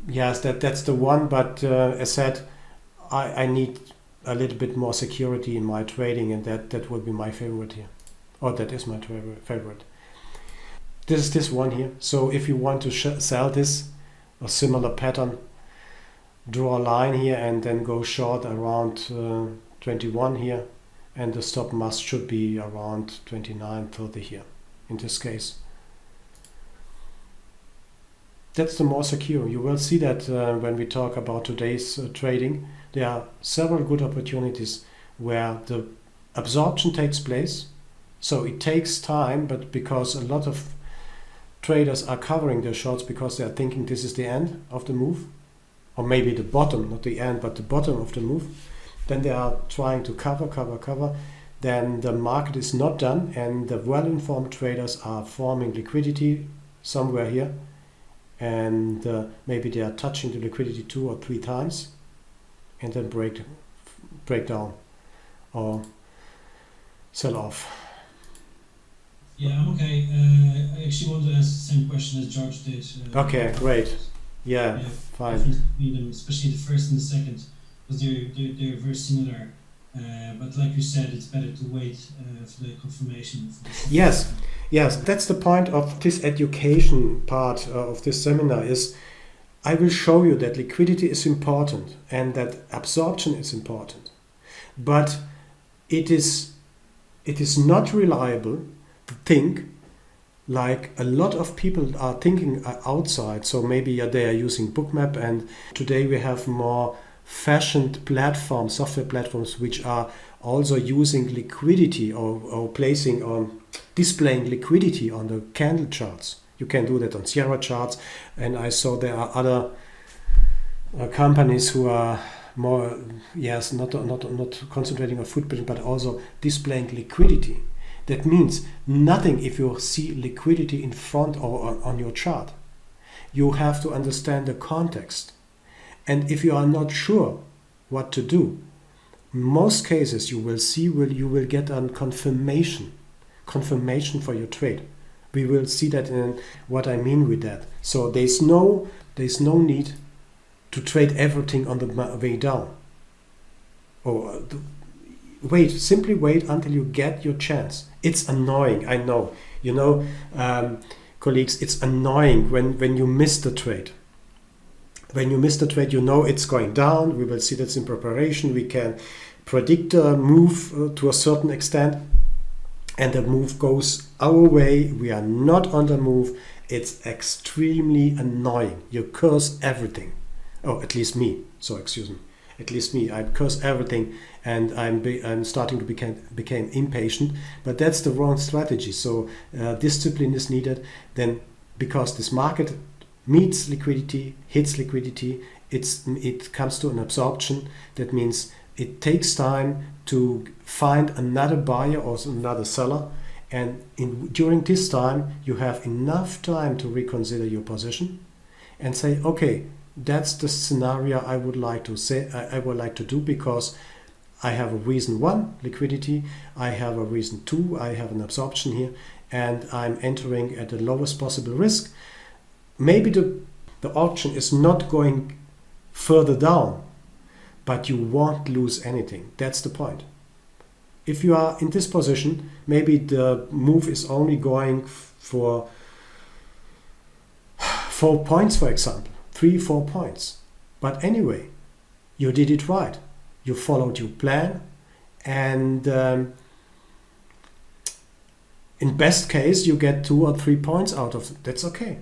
yes, that's the one. But as said, I need a little bit more security in my trading, and that would be my favorite here. Or that is my favorite. This is this one here. So if you want to sell this, a similar pattern, draw a line here and then go short around 21 here. And the stop should be around 29.30 here in this case. That's the more secure. You will see that when we talk about today's trading, there are several good opportunities where the absorption takes place. So it takes time, but because a lot of traders are covering their shorts because they are thinking this is the end of the move, or maybe the bottom, not the end, but the bottom of the move. Then they are trying to cover. Then the market is not done, and the well-informed traders are forming liquidity somewhere here, and maybe they are touching the liquidity 2 or 3 times, and then break down or sell off. Yeah, I'm okay. I actually wanted to ask the same question as George did. Okay, great. Yeah, fine. Difference between them, especially the first and the second, because they're very similar. But like you said, it's better to wait for the confirmation. For the Yes, that's the point of this education part of this seminar. Is I will show you that liquidity is important and that absorption is important, but it is not reliable to think like a lot of people are thinking outside. So maybe they are using Bookmap, and today we have more fashioned platforms, software platforms, which are also using liquidity or placing on displaying liquidity on the candle charts. You can do that on Sierra charts, and I saw there are other companies who are more not concentrating on footprint, but also displaying liquidity. That means nothing if you see liquidity in front or on your chart. You have to understand the context. And if you are not sure what to do, in most cases you will get a confirmation for your trade. We will see that in what I mean with that. So there's no need to trade everything on the way down. Or simply wait until you get your chance. It's annoying, I know. Colleagues, it's annoying when you miss the trade. When you miss the trade, you know it's going down. We will see that's in preparation. We can predict a move to a certain extent, and the move goes our way. We are not on the move. It's extremely annoying. You curse everything. Oh, at least me. So excuse me. At least me. I curse everything, and I'm starting to become impatient. But that's the wrong strategy. So discipline is needed. Then, because this market meets liquidity, hits liquidity, it comes to an absorption. That means it takes time to find another buyer or another seller, and during this time you have enough time to reconsider your position and say, okay, that's the scenario I would like to do, because I have a reason 1, liquidity, I have a reason 2, I have an absorption here, and I'm entering at the lowest possible risk. Maybe the auction is not going further down, but you won't lose anything. That's the point. If you are in this position, maybe the move is only going for 4 points, for example, 3-4 points. But anyway, you did it right. You followed your plan, and in best case, you get 2 or 3 points out of it. That's okay.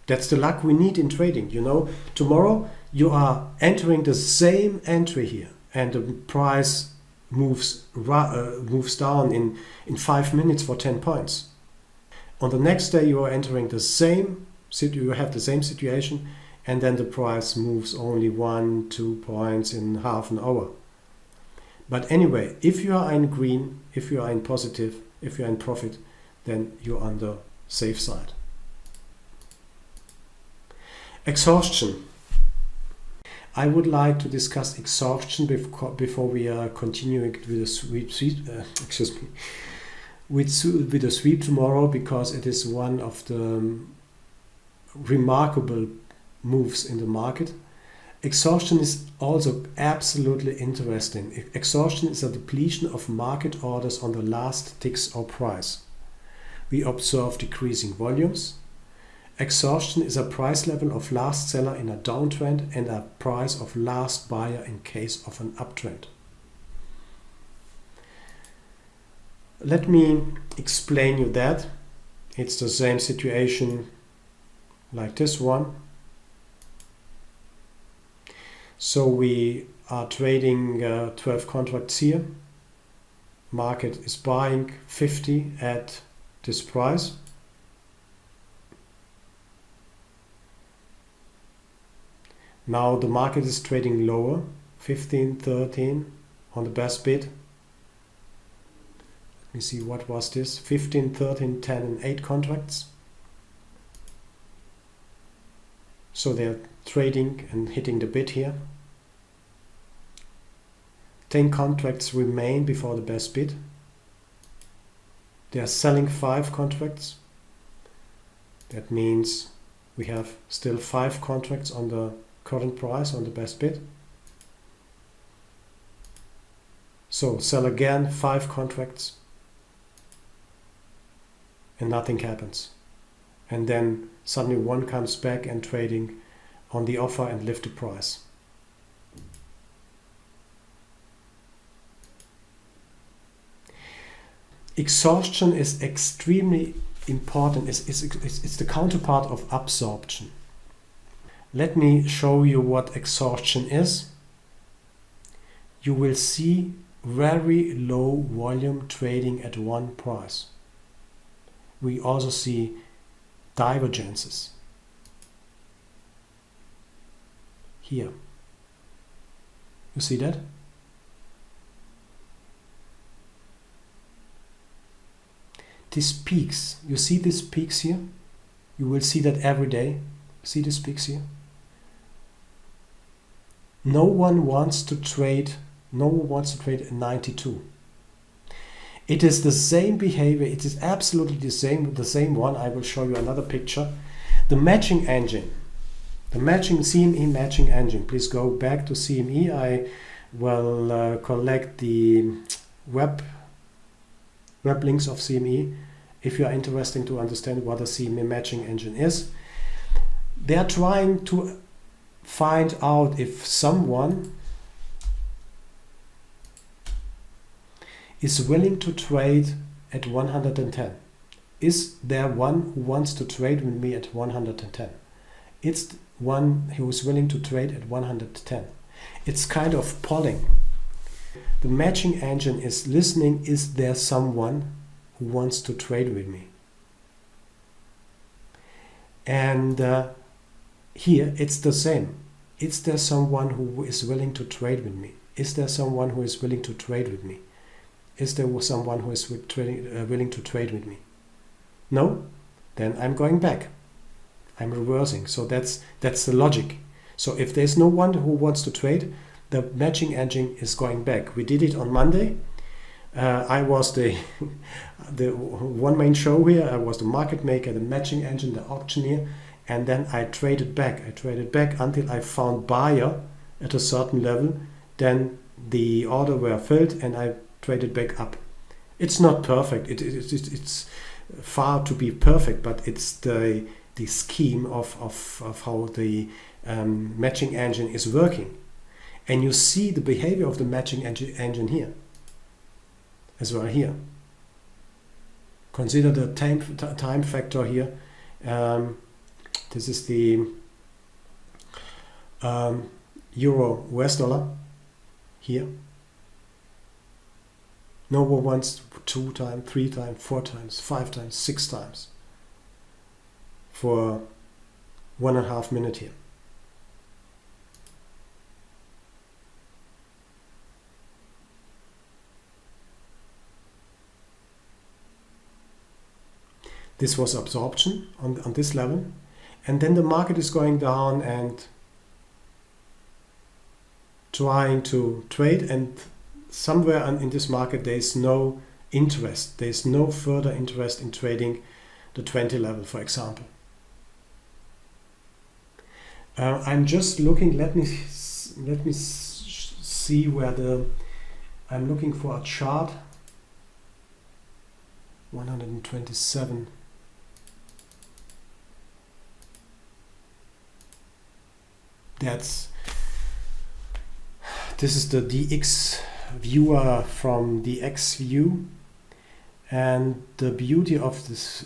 That's the luck we need in trading. You know, tomorrow you are entering the same entry here, and the price moves down in 5 minutes for 10 points. On the next day you are entering the same, you have the same situation, and then the price moves only 1-2 points in half an hour. But anyway, if you are in green, if you are in positive, if you are in profit, then you're on the safe side. Exhaustion. I would like to discuss exhaustion before we are continuing with the sweep tomorrow, because it is one of the remarkable moves in the market. Exhaustion is also absolutely interesting. Exhaustion is a depletion of market orders on the last ticks or price. We observe decreasing volumes. Exhaustion is a price level of last seller in a downtrend and a price of last buyer in case of an uptrend. Let me explain you that. It's the same situation like this one. So we are trading 12 contracts here. Market is buying 50 at this price. Now the market is trading lower, 15, 13 on the best bid. Let me see, what was this? 15, 13, 10 and 8 contracts. So they're trading and hitting the bid here. 10 contracts remain before the best bid. They are selling 5 contracts. That means we have still 5 contracts on the current price on the best bid. So sell again 5 contracts and nothing happens. And then suddenly one comes back and trading on the offer and lift the price. Exhaustion is extremely important. It's the counterpart of absorption. Let me show you what exhaustion is. You will see very low volume trading at one price. We also see divergences here. You see that? These peaks, you see these peaks here? You will see that every day. See these peaks here? No one wants to trade at 92. It is the same behavior. It is absolutely the same one. I will show you another picture. The matching engine, the CME matching engine. Please go back to CME. I will collect the web links of CME if you are interested to understand what a CME matching engine is. They are trying to find out if someone is willing to trade at 110. Is there one who wants to trade with me at 110? It's one who is willing to trade at 110. It's kind of polling. The matching engine is listening, is there someone who wants to trade with me? And here it's the same. Is there someone who is willing to trade with me? Is there someone who is willing to trade with me? Is there someone who is willing to trade with me? No? Then I'm going back. I'm reversing. So that's the logic. So if there's no one who wants to trade, the matching engine is going back. We did it on Monday. I was the one main show here. I was the market maker, the matching engine, the auctioneer, and then I traded back. I traded back until I found buyer at a certain level. Then the order were filled and I traded back up. It's not perfect. It's far to be perfect, but it's the scheme of how the matching engine is working. And you see the behavior of the matching engine here as well here. Consider the time factor here. This is the euro US dollar here. No one wants 2 times, 3 times, 4 times, 5 times, 6 times for 1.5 minutes here. This was absorption on this level, and then the market is going down and trying to trade, and somewhere in this market there is no interest. There is no further interest in trading the 20 level, for example. I'm just looking. Let me see where I'm looking for a chart. 127. This is the DX viewer from the X view, and the beauty of this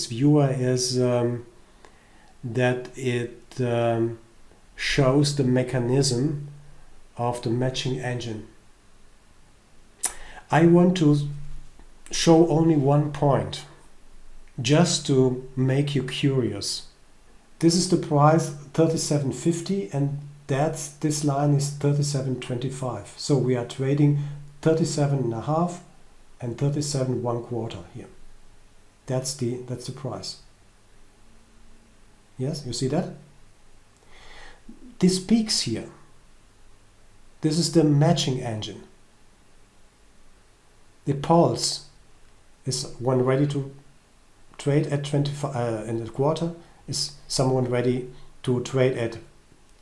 viewer is that it shows the mechanism of the matching engine. I want to show only one point, just to make you curious. This is the price 37.50, and this line is 37.25. So we are trading 37.5 and 37.25 here. That's the price. Yes, you see that? This peaks here. This is the matching engine. The pulse is one ready to trade at 25 and a quarter. Is someone ready to trade at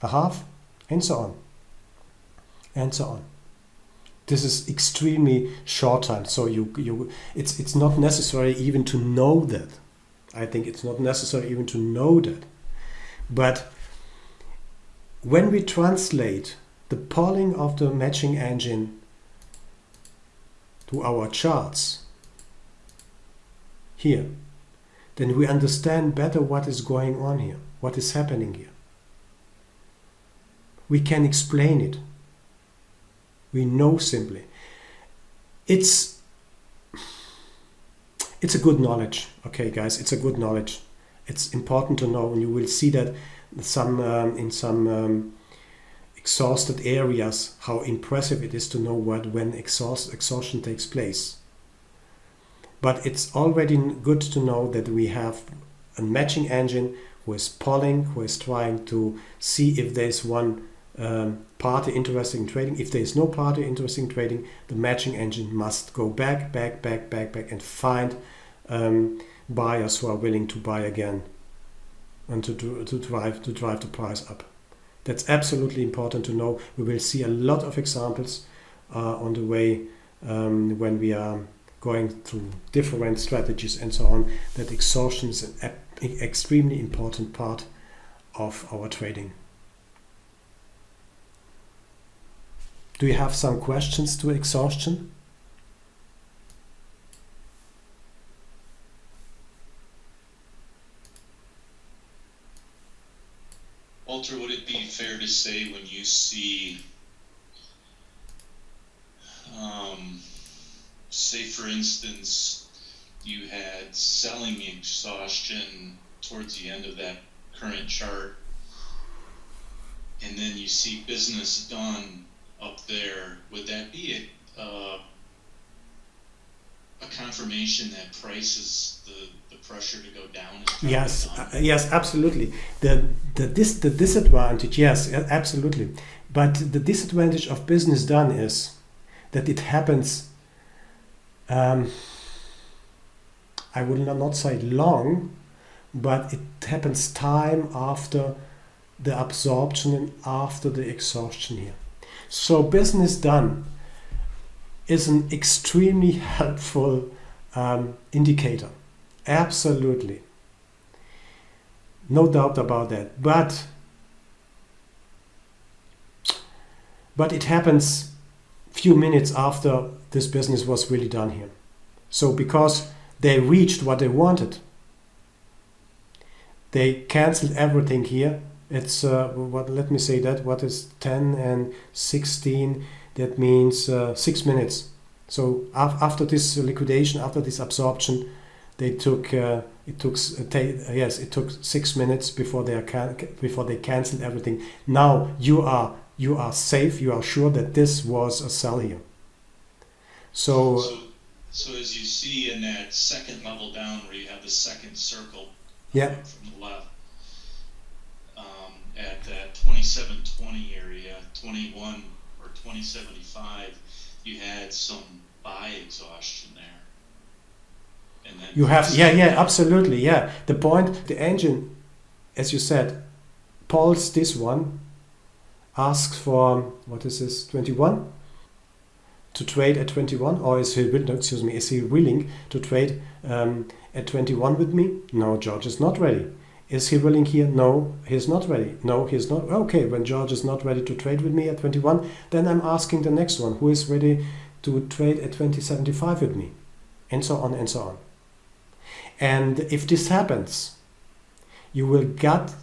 a half, and so on, and so on. This is extremely short time, so it's not necessary even to know that. I think it's not necessary even to know that. But when we translate the polling of the matching engine to our charts here, then we understand better what is going on here, what is happening here. We can explain it. We know simply. It's a good knowledge. Okay, guys, it's a good knowledge. It's important to know, and you will see that in some exhausted areas how impressive it is to know when exhaustion takes place. But it's already good to know that we have a matching engine who is polling, who is trying to see if there's one party interested in trading. If there is no party interested in trading, the matching engine must go back, and find buyers who are willing to buy again and to drive the price up. That's absolutely important to know. We will see a lot of examples on the way when we are going through different strategies and so on, that exhaustion is an extremely important part of our trading. Do you have some questions to exhaustion? Walter, would it be fair to say when you see, say for instance, you had selling exhaustion towards the end of that current chart, and then you see business done up there, would that be a confirmation that price is the pressure to go down is Yes, down? yes, absolutely. The disadvantage, yes, absolutely. But the disadvantage of business done is that it happens, I will not say long, but it happens time after the absorption and after the exhaustion here. So business done is an extremely helpful indicator. Absolutely. No doubt about that. But it happens few minutes after this business was really done here. So because they reached what they wanted, they canceled everything here. It's let me say that, what is 10 and 16? That means 6 minutes. So after this liquidation, after this absorption, they took it took 6 minutes before they canceled everything. Now you are safe. You are sure that this was a sell here. So as you see in that second level down where you have the second circle yeah, from the left, at that 2720 area, 21 or 2075, you had some buy exhaustion there. And then you have absolutely, yeah. The point, the engine, as you said, pulls this one, asks for, what is this, 21? To trade at 21, or is he willing to trade at 21 with me? No, George is not ready. Is he willing here? No, he's not ready. No, he's not. Okay, when George is not ready to trade with me at 21, then I'm asking the next one, who is ready to trade at 2075 with me? And so on and so on. And if this happens, you will get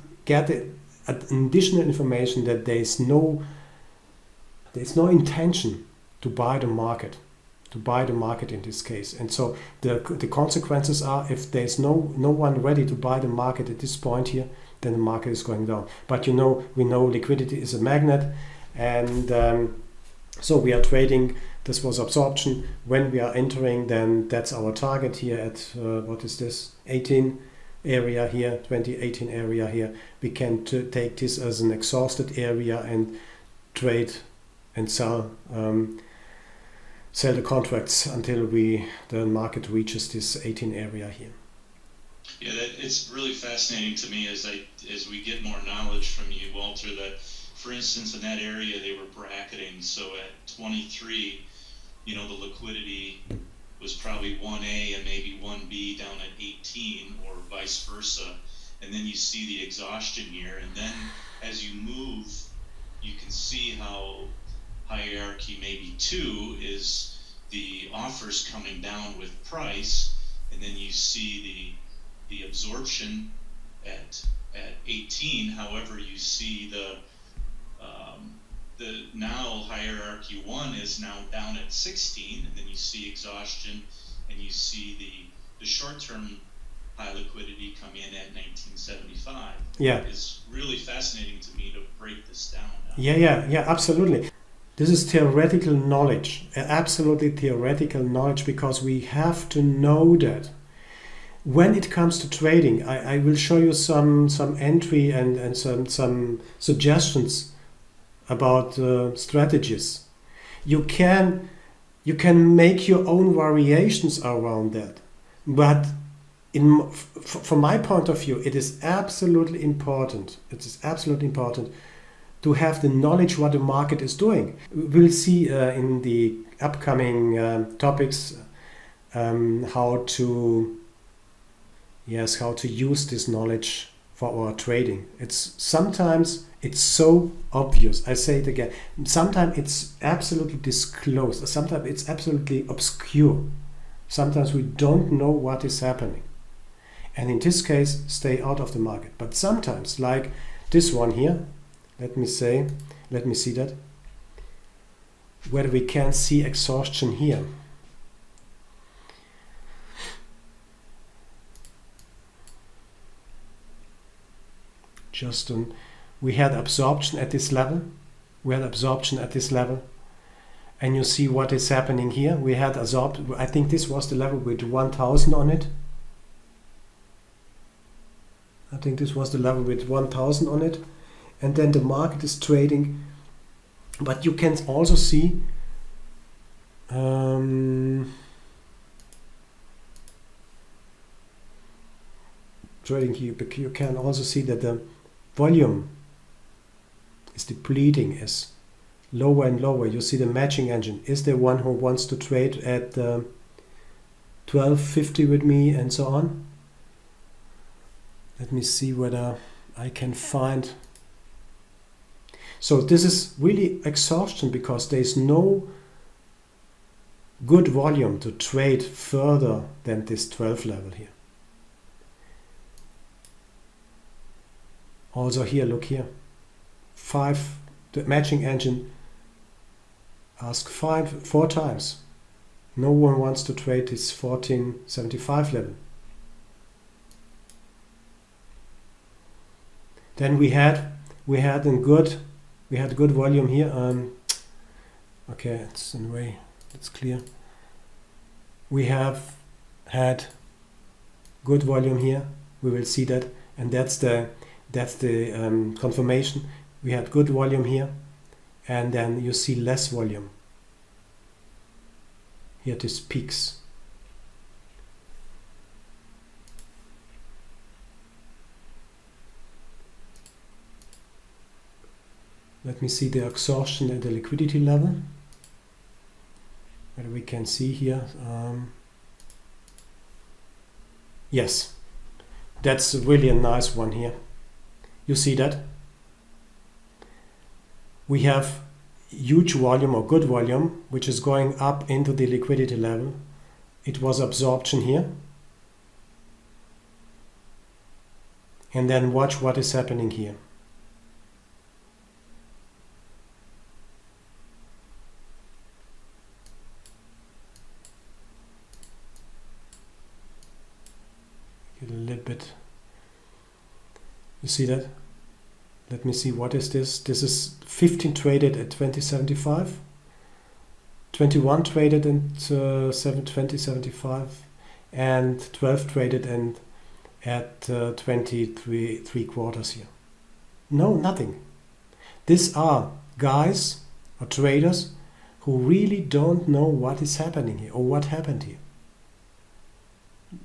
additional information that there's no intention to buy the market. In this case. And so the consequences are, if there's no one ready to buy the market at this point here, then the market is going down. But we know liquidity is a magnet, and so we are trading. This was absorption. When we are entering, then that's our target here at what is this, 18 area here, 2018 area here. We can take this as an exhausted area and trade and sell the contracts until the market reaches this 18 area here. Yeah, it's really fascinating to me as we get more knowledge from you, Walter, that, for instance, in that area they were bracketing. So at 23, the liquidity was probably 1A and maybe 1B down at 18, or vice versa. And then you see the exhaustion here. And then as you move, you can see how hierarchy maybe 2 is the offers coming down with price, and then you see the absorption at 18. However, you see the now hierarchy 1 is now down at 16, and then you see exhaustion, and you see the short-term high liquidity come in at 1975. Yeah, it's really fascinating to me to break this down now. Yeah, absolutely. This is theoretical knowledge, absolutely theoretical knowledge, because we have to know that. When it comes to trading, I will show you some entry and some suggestions about strategies. You can make your own variations around that, but from my point of view, it is absolutely important. It is absolutely important to have the knowledge what the market is doing. We'll see in the upcoming topics how to use this knowledge for our trading. Sometimes it's so obvious. I say it again. Sometimes it's absolutely disclosed. Sometimes it's absolutely obscure. Sometimes we don't know what is happening. And in this case, stay out of the market. But sometimes, like this one here, let me see that, where we can see exhaustion here. We had absorption at this level. And you see what is happening here. We had absorbed, I think this was the level with 1000 on it. And then the market is trading. But you can also see trading here, you can also see that the volume is depleting, is lower and lower. You see the matching engine is the one who wants to trade at 1250 with me and so on. Let me see whether I can find. So this is really exhaustion because there is no good volume to trade further than this 12 level here. Also here, look here. The matching engine asked 4 times. No one wants to trade this 1475 level. Then we had good volume here. Okay, it's in a way it's clear. We have had good volume here. We will see that, and that's the confirmation. We had good volume here, and then you see less volume here. This peaks. Let me see the exhaustion and the liquidity level. Whether we can see here. Yes, that's really a nice one here. You see that? We have huge volume or good volume, which is going up into the liquidity level. It was absorption here. And then watch what is happening here. Get a little bit. You see that? Let me see, what is this? This is 15 traded at 2075, 21 traded at 2075, and 12 traded and at 23 quarters here. No, nothing. These are guys or traders who really don't know what is happening here or what happened here.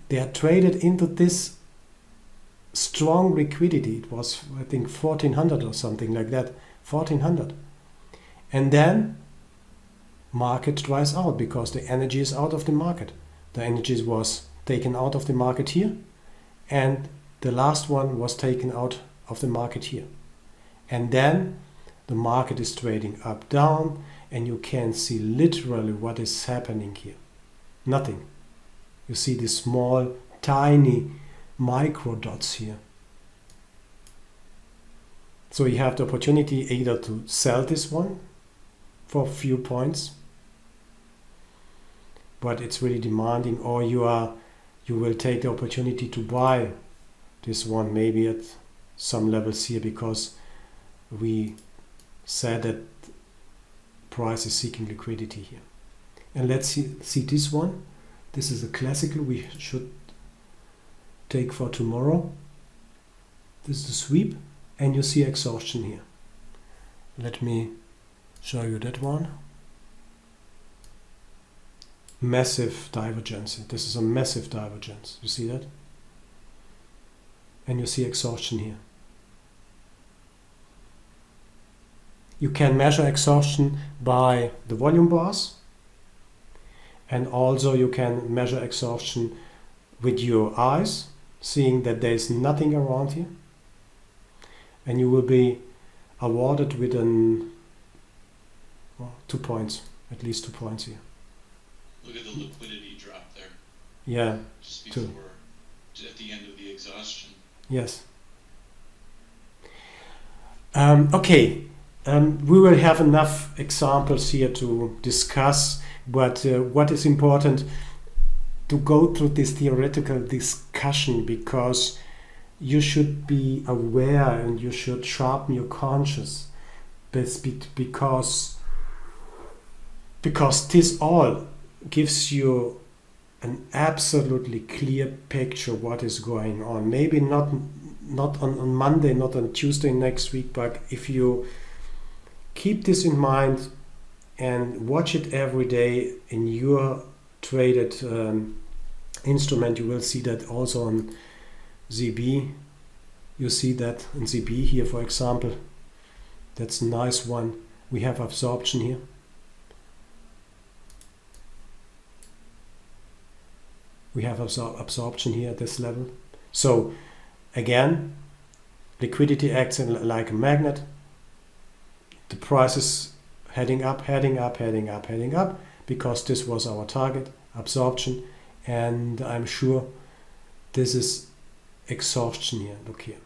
They are traded into this strong liquidity. It was, I think, 1400 or something like that, 1400. And then market dries out because the energy is out of the market. The energy was taken out of the market here, and the last one was taken out of the market here. And then the market is trading up, down, and you can see literally what is happening here. Nothing. You see these small, tiny micro dots here. So you have the opportunity either to sell this one for a few points, but it's really demanding, or you will take the opportunity to buy this one maybe at some levels here, because we said that price is seeking liquidity here. And let's see this one. This is a classical we should take for tomorrow. This is the sweep, and you see exhaustion here. Let me show you that one. Massive divergence. This is a massive divergence. You see that? And you see exhaustion here. You can measure exhaustion by the volume bars, And also you can measure exhaustion with your eyes, seeing that there is nothing around here. And you will be awarded with 2 points, at least 2 points here. Look at the liquidity drop there, Yeah, just Two. before, at the end of the exhaustion. yes. Okay, we will have enough examples here to discuss, but what is important to go through this theoretical discussion, because you should be aware and you should sharpen your conscience, because this all gives you an absolutely clear picture what is going on. Maybe not on Monday, not on Tuesday next week, but if you keep this in mind and watch it every day in your traded instrument, you will see that also on ZB. You see that in ZB here, for example. That's a nice one. We have absorption here. We have absorption here at this level. So again, liquidity acts like a magnet. The price is heading up, heading up, heading up, heading up, because this was our target, absorption. And I'm sure this is exhaustion here. Look here.